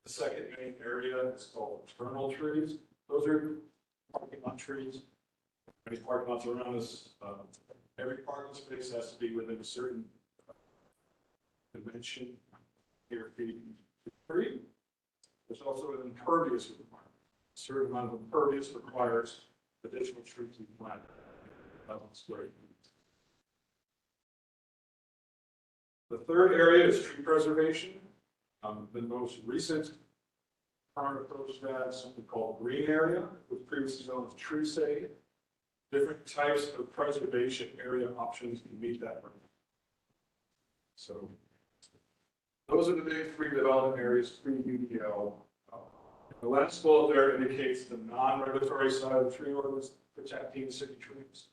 The second main area is called internal trees. Those are parking lot trees. Many parking lots around us, every parking space has to be within a certain dimension, here feet free. There's also an impervious requirement. A certain amount of impervious requires additional trees to be planted. That's great. The third area is tree preservation. The most recent current approach to that is something called green area, which was previously known as tree shade. Different types of preservation area options can meet that. So those are the big three development areas pre-UDO. The last bullet there indicates the non-regulatory side of the tree ordinance protecting city trees.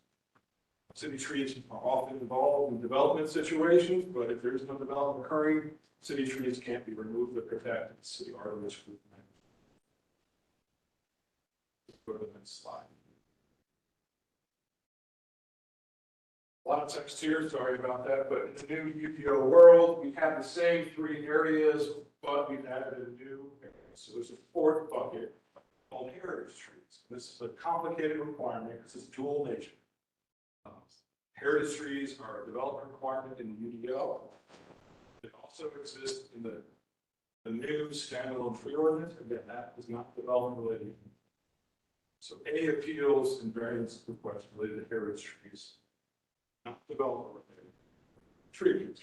City trees are often involved in development situations, but if there's no development occurring, city trees can't be removed or protected. City arborists group. Go to the next slide. A lot of text here, sorry about that, but in the new UDO world, we have the same three areas, but we've added a new area. So there's a fourth bucket called heritage trees. This is a complicated requirement because it's dual nature. Heritage trees are a development requirement in the UDO. They also exist in the new standalone tree ordinance. Again, that is not development related. So any appeals and variance requests related to heritage trees, not development related. Trees.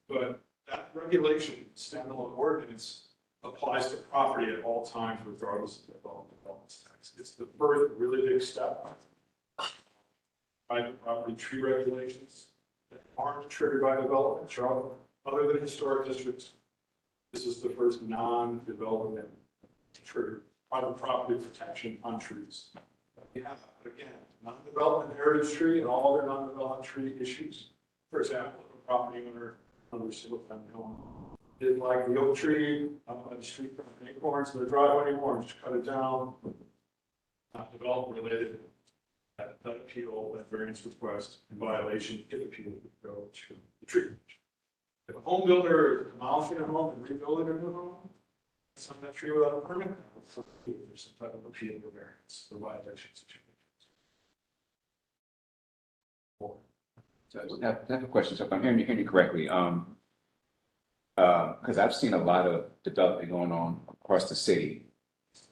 But that regulation, standalone ordinance, applies to property at all times, regardless of development tax. It's the first really big step. Private property tree regulations that aren't triggered by development, Charlotte, other than historic districts. This is the first non-development trigger private property protection on trees. Yeah, again, non-development heritage tree and all other non-development tree issues. For example, if a property owner under single family home did like the oak tree up by the street from acorns, their driveway acorns, just cut it down. Not development related. That appeal, that variance request in violation, if appeal would go to the tree. If a home builder is demolishing a home and rebuilding a new home, some of that tree without a permit, there's some type of appeal or variance, the violation situation. So I have a question. So if I'm hearing you correctly, because I've seen a lot of development going on across the city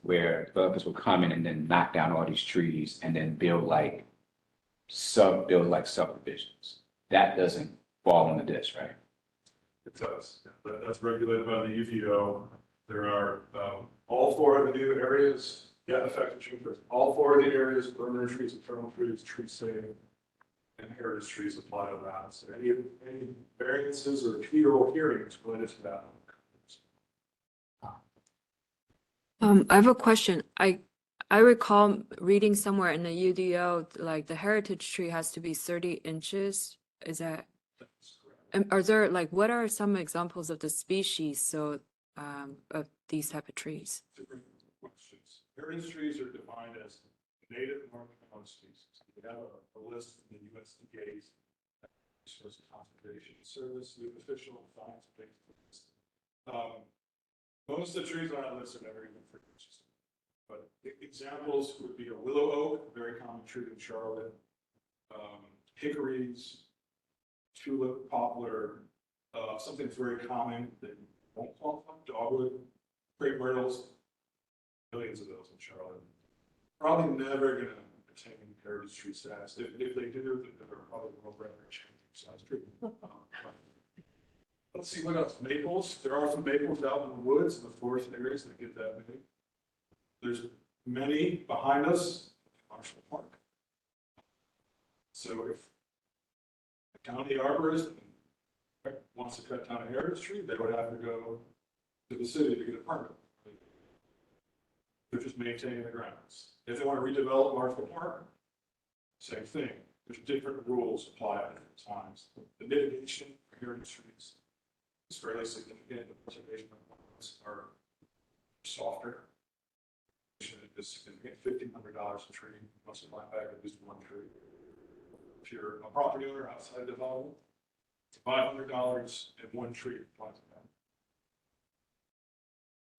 where developers will come in and then knock down all these trees and then build like subdivisions. That doesn't fall into this, right? It does. That's regulated by the UDO. There are, all four of the new areas, effective June 1st. All four of the areas, perimeter trees, internal trees, tree saving, and heritage trees apply to that. So any variances or procedural hearings related to that. I have a question. I recall reading somewhere in the UDO, like the heritage tree has to be 30 inches. Is that, and are there, like, what are some examples of the species, so, of these type of trees? Different questions. Heritage trees are defined as native North Carolina species. We have a list in the USDA's Resource Conservation Service, the official science-based list. Most of the trees on that list are never even 3 inches. But examples would be a willow oak, a very common tree in Charlotte, hickories, tulip, poplar, something that's very common that you won't qualify, dogwood, crepe myrtles, millions of those in Charlotte. Probably never going to attain heritage tree status. If they do, they're probably world record size tree. Let's see what else. Maples. There are some maples out in the woods in the forest areas that get that big. There's many behind us in Marshall Park. So if a county arborist wants to cut down a heritage tree, they would have to go to the city to get a permit. They're just maintaining the grounds. If they want to redevelop Marshall Park, same thing. There's different rules apply at different times. The mitigation for heritage trees is fairly significant. The preservation requirements are softer. Is significant. $1,500 a tree. Must apply back at least one tree. If you're a property owner outside development, it's $500 and one tree applies to that.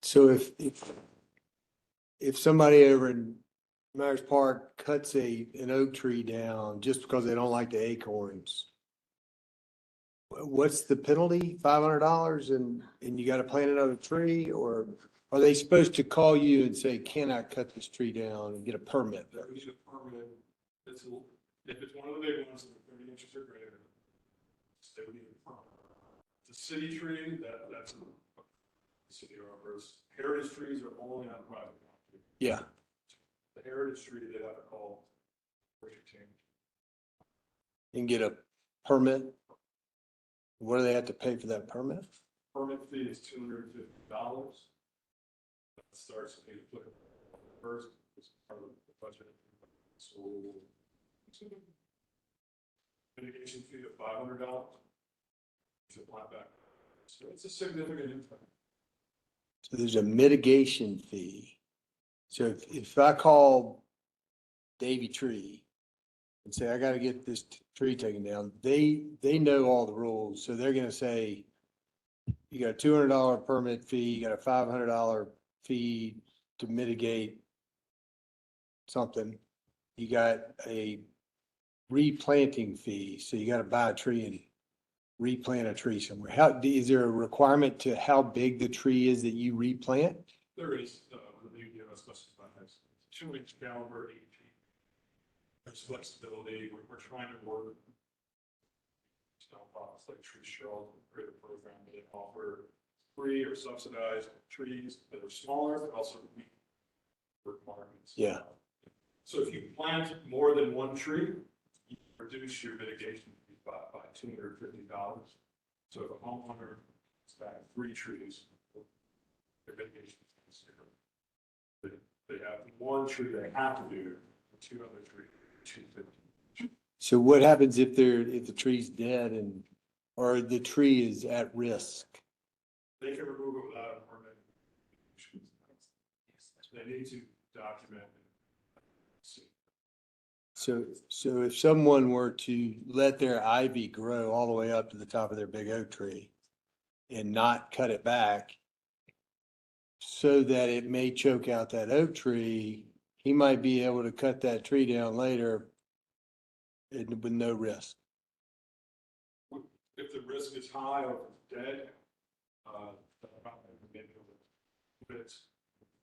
So if somebody over in Myers Park cuts an oak tree down just because they don't like the acorns, what's the penalty? $500 and you got to plant another tree, or are they supposed to call you and say, can I cut this tree down and get a permit? There is a permit. If it's one of the big ones, that are 30 inches or greater, they would need a permit. The city tree, that's a city arborist. Heritage trees are only on private property. Yeah. The heritage tree, they have to call Richard King. And get a permit? What do they have to pay for that permit? Permit fee is $250. That starts to be applicable first, it's part of the budget. So mitigation fee of $500 to apply back. So it's a significant impact. So there's a mitigation fee. So if I call Davy Tree and say, I got to get this tree taken down, they know all the rules. So they're going to say, you got a $200 permit fee, you got a $500 fee to mitigate something. You got a replanting fee, so you got to buy a tree and replant a tree somewhere. Is there a requirement to how big the tree is that you replant? There is, the UDO specifies 2-inch caliber, 8 feet. There's flexibility. We're trying to work nonprofits like Tree Shield, create a program that offer free or subsidized trees that are smaller, but also meet requirements. Yeah. So if you plant more than one tree, you reduce your mitigation fee by $250. So if a homeowner is back 3 trees, their mitigation fee is zero. They have one tree they have to do, 2 other trees, $250. So what happens if the tree's dead or the tree is at risk? They can remove it without a permit. They need to document. So if someone were to let their ivy grow all the way up to the top of their big oak tree and not cut it back so that it may choke out that oak tree, he might be able to cut that tree down later, and with no risk. If the risk is high or dead, then probably maybe a bit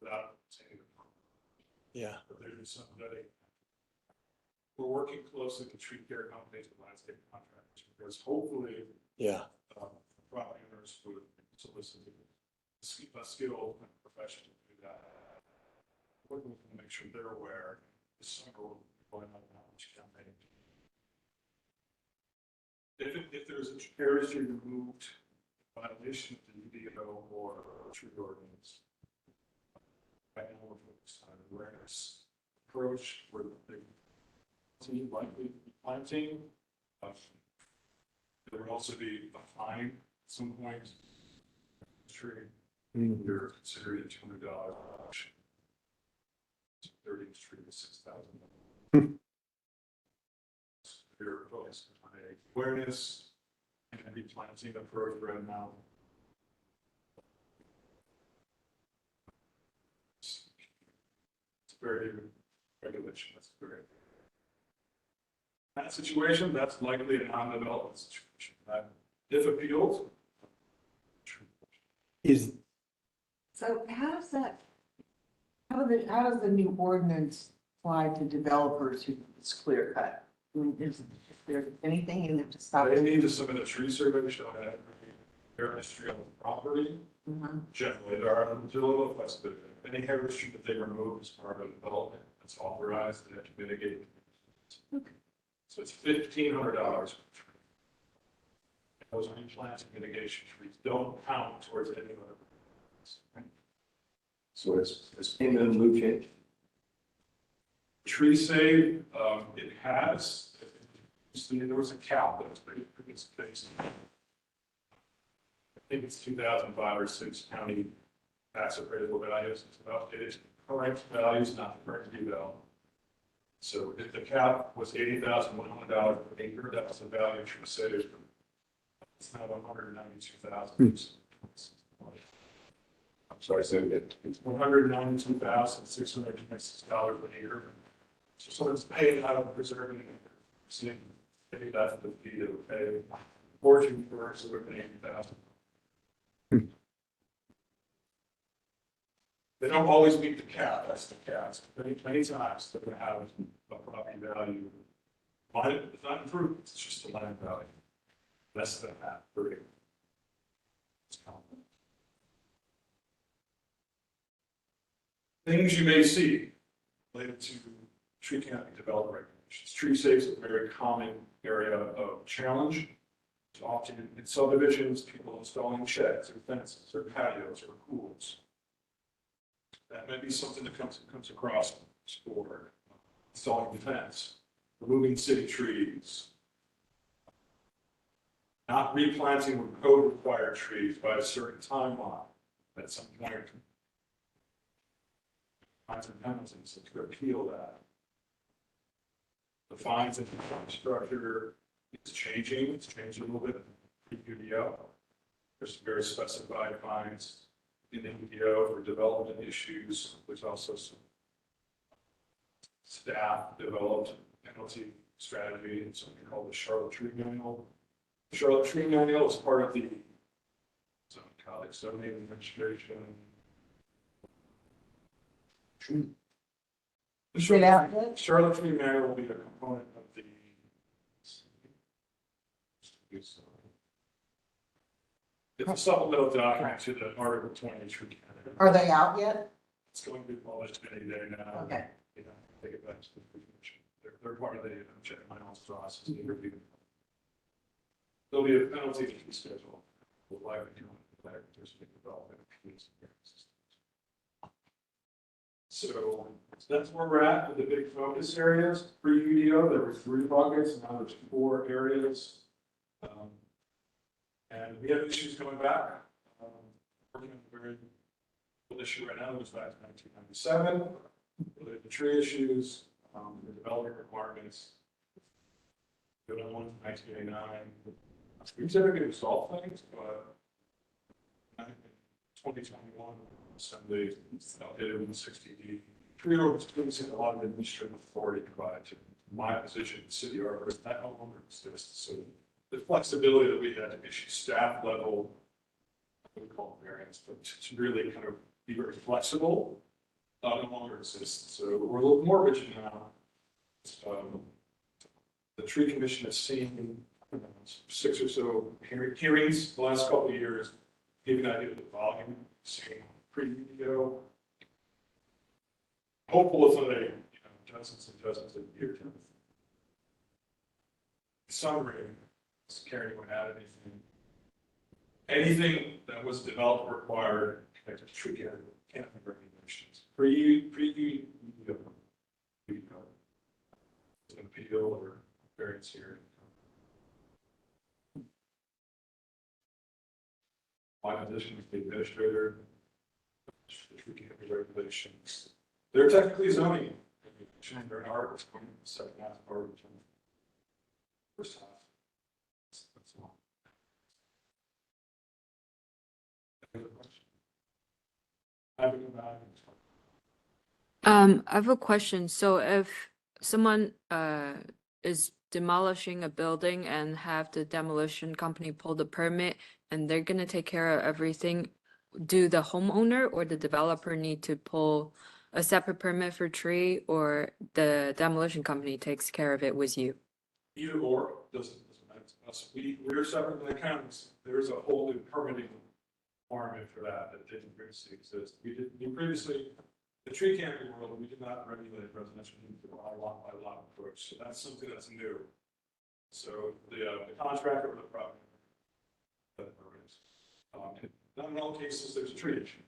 without saying. Yeah. But there's somebody. We're working closely with tree care companies and landscape contractors because hopefully, Yeah. property owners would solicit a skilled professional to do that. We're going to make sure they're aware. This summer we're going on an outreach campaign. If there's areas to be removed in violation of the UDO or tree ordinance, right now we're focused on awareness approach where the likely planting. There would also be a fine at some point. Tree, you're considering $200 reduction. 30-inch tree is $6,000. You're focused on awareness and replanting approach right now. It's very good regulation. That's great. That situation, that's likely a non-development situation. If appealed, So how does that, how does the new ordinance apply to developers who it's clear cut? I mean, is there anything in it to stop? they need to submit a tree survey showing their history on the property. Mhm. Generally, there are a little flexibility. Any heritage tree that they remove as part of development that's authorized, they have to mitigate. Okay. So it's $1,500. Those replanting mitigation trees don't count towards any other. So it's payment in lieu change. Tree save, it has, there was a cap that was based. I think it's 2005 or 6 county tax appraisal values. It's about its current values, not the current deval. So if the cap was $80,100 per acre, that's the value of tree save. It's now $192,000. I'm sorry, so It's $192,626 an acre. So it's paid out of preserving, seeing, maybe that's the fee that would pay. Fortune for us, it would be 80,000. They don't always meet the cap, that's the cap. Many times they're gonna have a property value. It's not improved, it's just a land value. Less than that per acre. Things you may see related to tree canopy development regulations. Tree safe is a very common area of challenge. It's often in subdivisions, people installing sheds or fences or patios or pools. That may be something that comes across for installing the fence, removing city trees, not replanting with code required trees by a certain timeline at some point. Fines and penalties to appeal that. The fines and structure is changing. It's changing a little bit in UDO. There's very specified fines in the UDO for development issues. There's also some staff developed penalty strategy and something called the Charlotte Tree Manual. The Charlotte Tree Manual is part of the zoning administration. The Charlotte Tree Manual will be a component of the. It's a supplemental document to the Article 20 tree canopy. Are they out yet? It's going to be published any day now. Okay. You know, take it back to the commission. They're part of the check my own process. They review. There'll be a penalty fee schedule. Will likely come with that. There's a development. So that's where we're at with the big focus areas. Pre-UDO, there were 3 buckets, now there's 4 areas. And we have issues coming back. Working on a very good issue right now that was back in 1997. Related to tree issues, the development requirements. The other one, 1989. We typically resolve things, but in 2021, Assembly updated with the 60D. Tree ordinance gives it a lot of administrative authority provided to my position, city arborist, that no longer exists. So the flexibility that we had to issue staff level, we call it variance, but to really kind of be very flexible, no longer exists. So we're a little more rigid now. The tree commission has seen 6 or so hearings the last couple of years, giving an idea of the volume, seeing pre-UDO. Hopeful it's not a dozens and dozens of years. Summary, does Karen want to add anything? Anything that was developed required connected to tree canopy regulations. Pre-UDO. Appeal or variance here. My position is the administrator, regulations. They're technically zoning. They're an art, second half of art. First half. That's all. Any other question? I have a question. So if someone is demolishing a building and have the demolition company pull the permit and they're gonna take care of everything, do the homeowner or the developer need to pull a separate permit for tree, or the demolition company takes care of it with you? Either or, doesn't matter to us. We're separate than the counties. There's a whole new permitting requirement for that didn't previously exist. We previously, the tree canopy world, we did not regulate residential use by lot approach. So that's something that's new. So the contractor or the property. Not in all cases, there's a tree issue.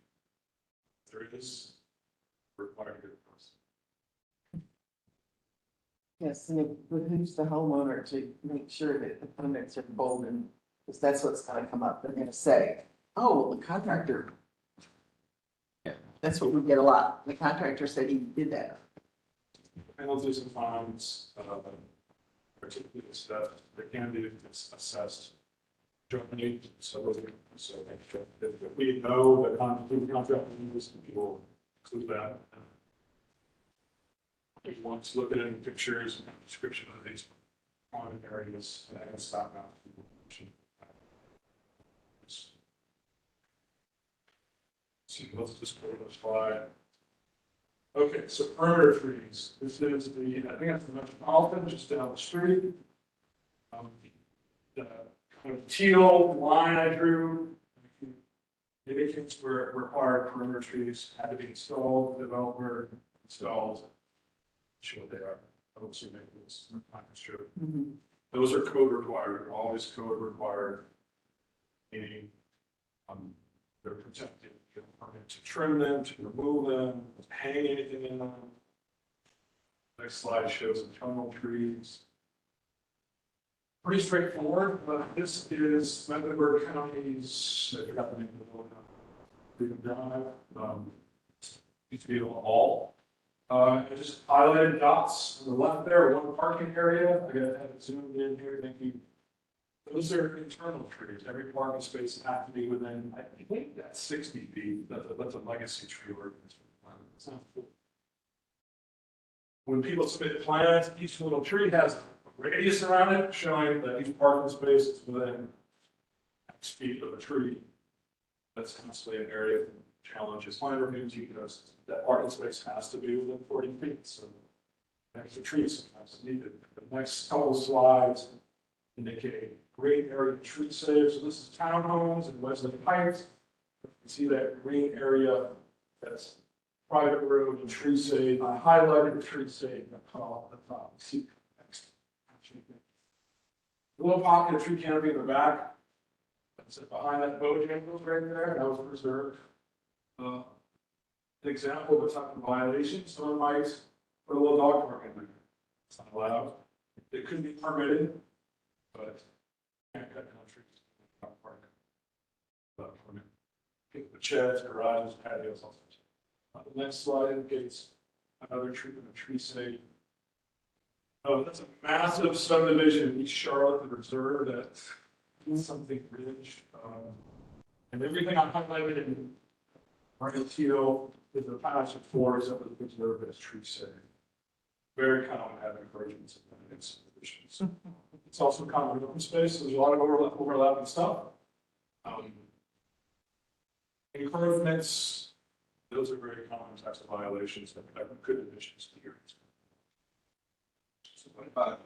There is required to get a process. Yes, and it behooves the homeowner to make sure that the permits are pulled, and because that's what's gonna come up. They're gonna say, oh, well, the contractor. Yeah, that's what we get a lot. The contractor said he did that. Penalties and fines, particularly stuff that can be assessed jointly. So if we know the contractor needs, we will include that. If you want to look at any pictures and description of these common areas, and stop now. See, let's just go to the slide. Okay, so perimeter trees. This is the, I think that's the Metropolitan, just down the street. The kind of teal line I drew indicates where required perimeter trees had to be installed, developer installed. Show what they are. I don't see maybe this. Sure. Those are code required, always code required. Meaning, they're protected. You get a permit to trim them, to remove them, hang anything in them. Next slide shows the terminal trees. Pretty straightforward, but this is Mecklenburg County's, I forgot the name of the building. Freedom Drive. Used to be a hall. I just highlighted dots on the left there, one parking area. I got it zoomed in here, thank you. Those are internal trees. Every parking space has to be within, I think that's 60 feet. That's a legacy tree ordinance. When people submit plans, each little tree has a radius around it showing that each parking space is within X feet of a tree. That's constantly an area of challenges. Plan reviews, because that parking space has to be within 40 feet. So extra trees sometimes needed. The next couple of slides indicate green area tree save. So this is townhomes in Wesley Heights. You can see that green area that's private road and tree save. I highlighted the tree save at the top. See next. A little pocket of tree canopy in the back. That's behind that Bojangles right there. That was preserved. An example of a type of violation, someone might put a little dog park in there. It's not allowed. It could be permitted, but can't cut down trees. Dog park. Without permit. People put sheds, garages, patios, all sorts. The next slide indicates another tree save. That's a massive subdivision in East Charlotte, the reserve that's something ridge. And everything I highlighted in Martin Teal is a patch of forest that was preserved as tree save. very common having encroachments in subdivisions. It's also common in open space, there's a lot of overlapping stuff. Encroachments, those are very common types of violations that could be issues to hearings. So what about,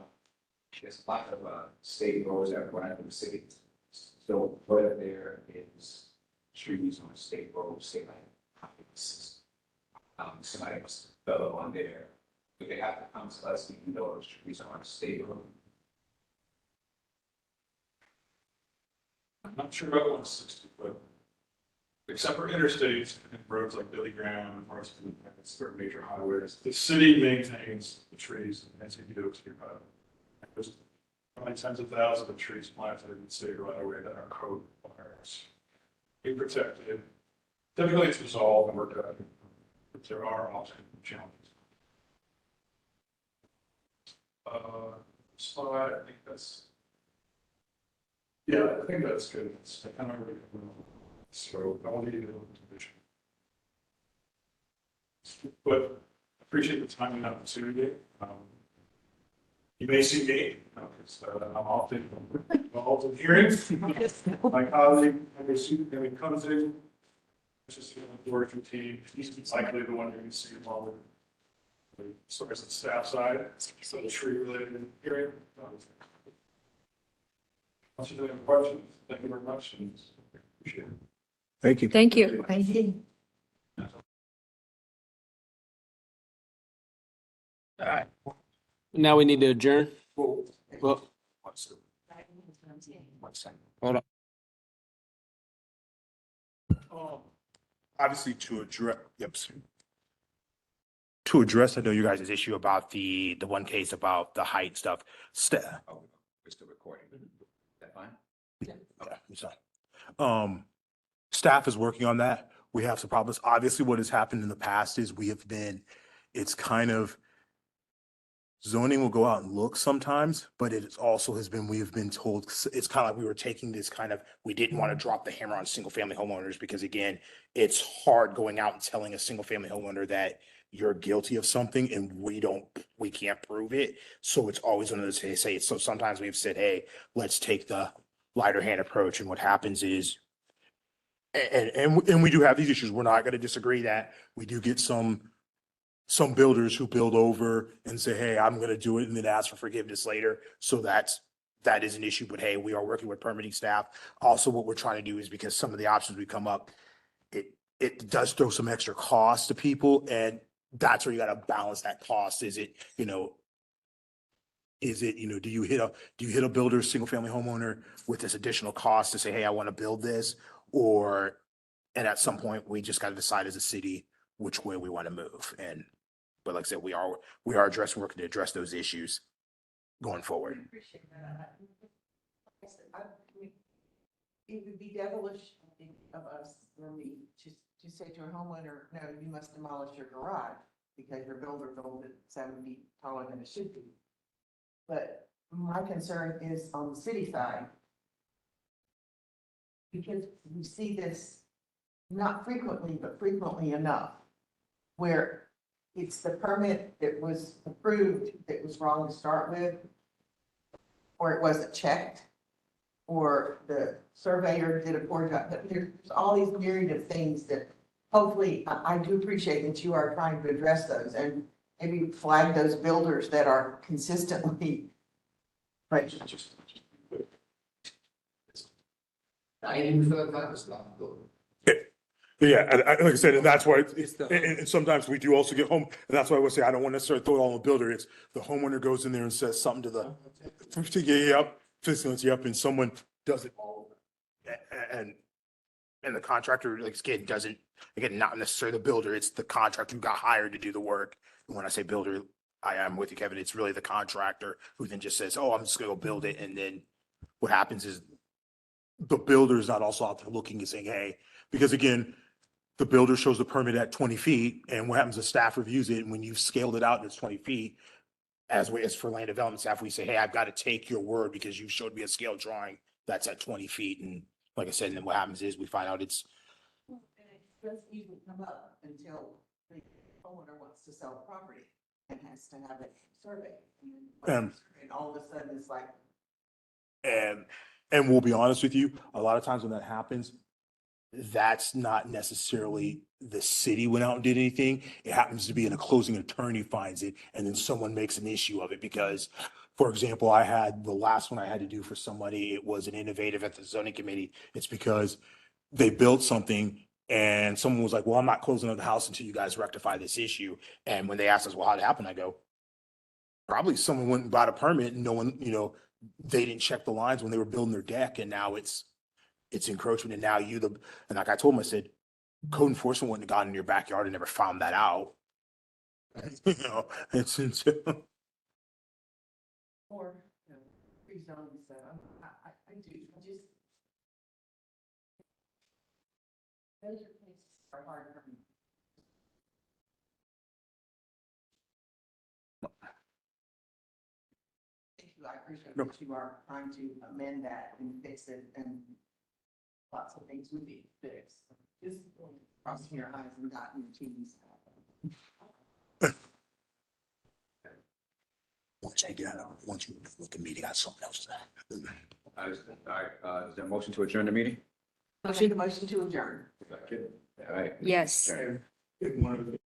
there's a lot of state roads that run through the city. So what if there is trees on state roads, say like, somebody must develop on there, but they have to come to us even though those trees are on state road? I'm not sure about 160, but except for interstates and roads like Billy Graham and Forest, certain major highways, the city maintains the trees and as UDO to your highway. There's probably tens of thousands of trees planted in the state right away that our code requires. Be protected. Typically it's resolved and worked out, but there are often challenges. Slide, I think that's, yeah, I think that's good. It's kind of so I want to get into the division. But appreciate the time and opportunity. You may see me, because I'm often involved in hearings. My colleague, when he comes in, it's just the board routine. He's likely the one you're going to see involved with the sort of the staff side, so the tree related hearing. Unless you have any questions, thank you very much. And appreciate it. Thank you. Thank you. Thank you. All right. Now we need to adjourn. Well, One second. hold on. Obviously to address, to address, I know you guys' issue about the one case about the height stuff. Oh, we're still recording. Is that fine? Yeah, it's fine. Staff is working on that. We have some problems. Obviously, what has happened in the past is it's kind of zoning will go out and look sometimes, but it also we have been told, it's kind of like we were taking this we didn't want to drop the hammer on single family homeowners because again, it's hard going out and telling a single family homeowner that you're guilty of something and we can't prove it. So it's always one of those, so sometimes we've said, hey, let's take the lighter hand approach. And what happens is, and we do have these issues. We're not going to disagree that we do get some builders who build over and say, hey, I'm going to do it and then ask for forgiveness later. So that is an issue, but hey, we are working with permitting staff. Also, what we're trying to do is because some of the options we come up, it does throw some extra cost to people. And that's where you got to balance that cost. Do you hit a builder, single family homeowner with this additional cost to say, hey, I want to build this, and at some point we just got to decide as a city which way we want to move. But like I said, we are working to address those issues going forward. Appreciate that. It would be devilish, I think, of us, for me, to say to a homeowner, no, you must demolish your garage because your builder built it 7 feet taller than it should be. But my concern is on the city side, because we see this not frequently, but frequently enough, where it's the permit that was approved that was wrong to start with, or it wasn't checked, or the surveyor did a poor job. But there's all these myriad of things that hopefully, I do appreciate that you are trying to address those and maybe flag those builders that are consistently. Right. Yeah, and like I said, and that's why and sometimes we do also get home, and that's why I would say I don't want to necessarily throw it all on the builder. It's the homeowner goes in there and says something to and someone does it all. And the contractor, like again, doesn't, again, not necessarily the builder, it's the contractor who got hired to do the work. And when I say builder, I am with you, Kevin, it's really the contractor who then just says, oh, I'm just gonna go build it. And then what happens is the builder is not also out there looking and saying, hey, because again, the builder shows the permit at 20 feet and what happens is staff reviews it. And when you've scaled it out and it's 20 feet, as for land development staff, we say, hey, I've got to take your word because you showed me a scale drawing that's at 20 feet. And like I said, and then what happens is we find out it's. And it doesn't even come up until the homeowner wants to sell the property. applicant has to have it surveyed. Um, And all of a sudden it's like, And, and we'll be honest with you, a lot of times when that happens, that's not necessarily the city went out and did anything. It happens to be a closing attorney finds it and then someone makes an issue of it because, for example, I had the last one I had to do for somebody, it was an innovative at the zoning committee. It's because they built something and someone was like, well, I'm not closing on the house until you guys rectify this issue. And when they asked us, well, how'd it happen? I go, probably someone went and bought a permit and no one, they didn't check the lines when they were building their deck and now it's encroachment and now and like I told him, I said, code enforcement wouldn't have gone in your backyard and never found that out. It's, or, rezone, so I do, just. Those are places are hard for me. Thank you, I appreciate that you are trying to amend that and fix it and lots of things would be fixed. Just crossing your eyes and dotting your T's. once you look at me, they got something else to say. All right, is there a motion to adjourn the meeting? Motion to adjourn. All right. Yes. Adjourn. One of the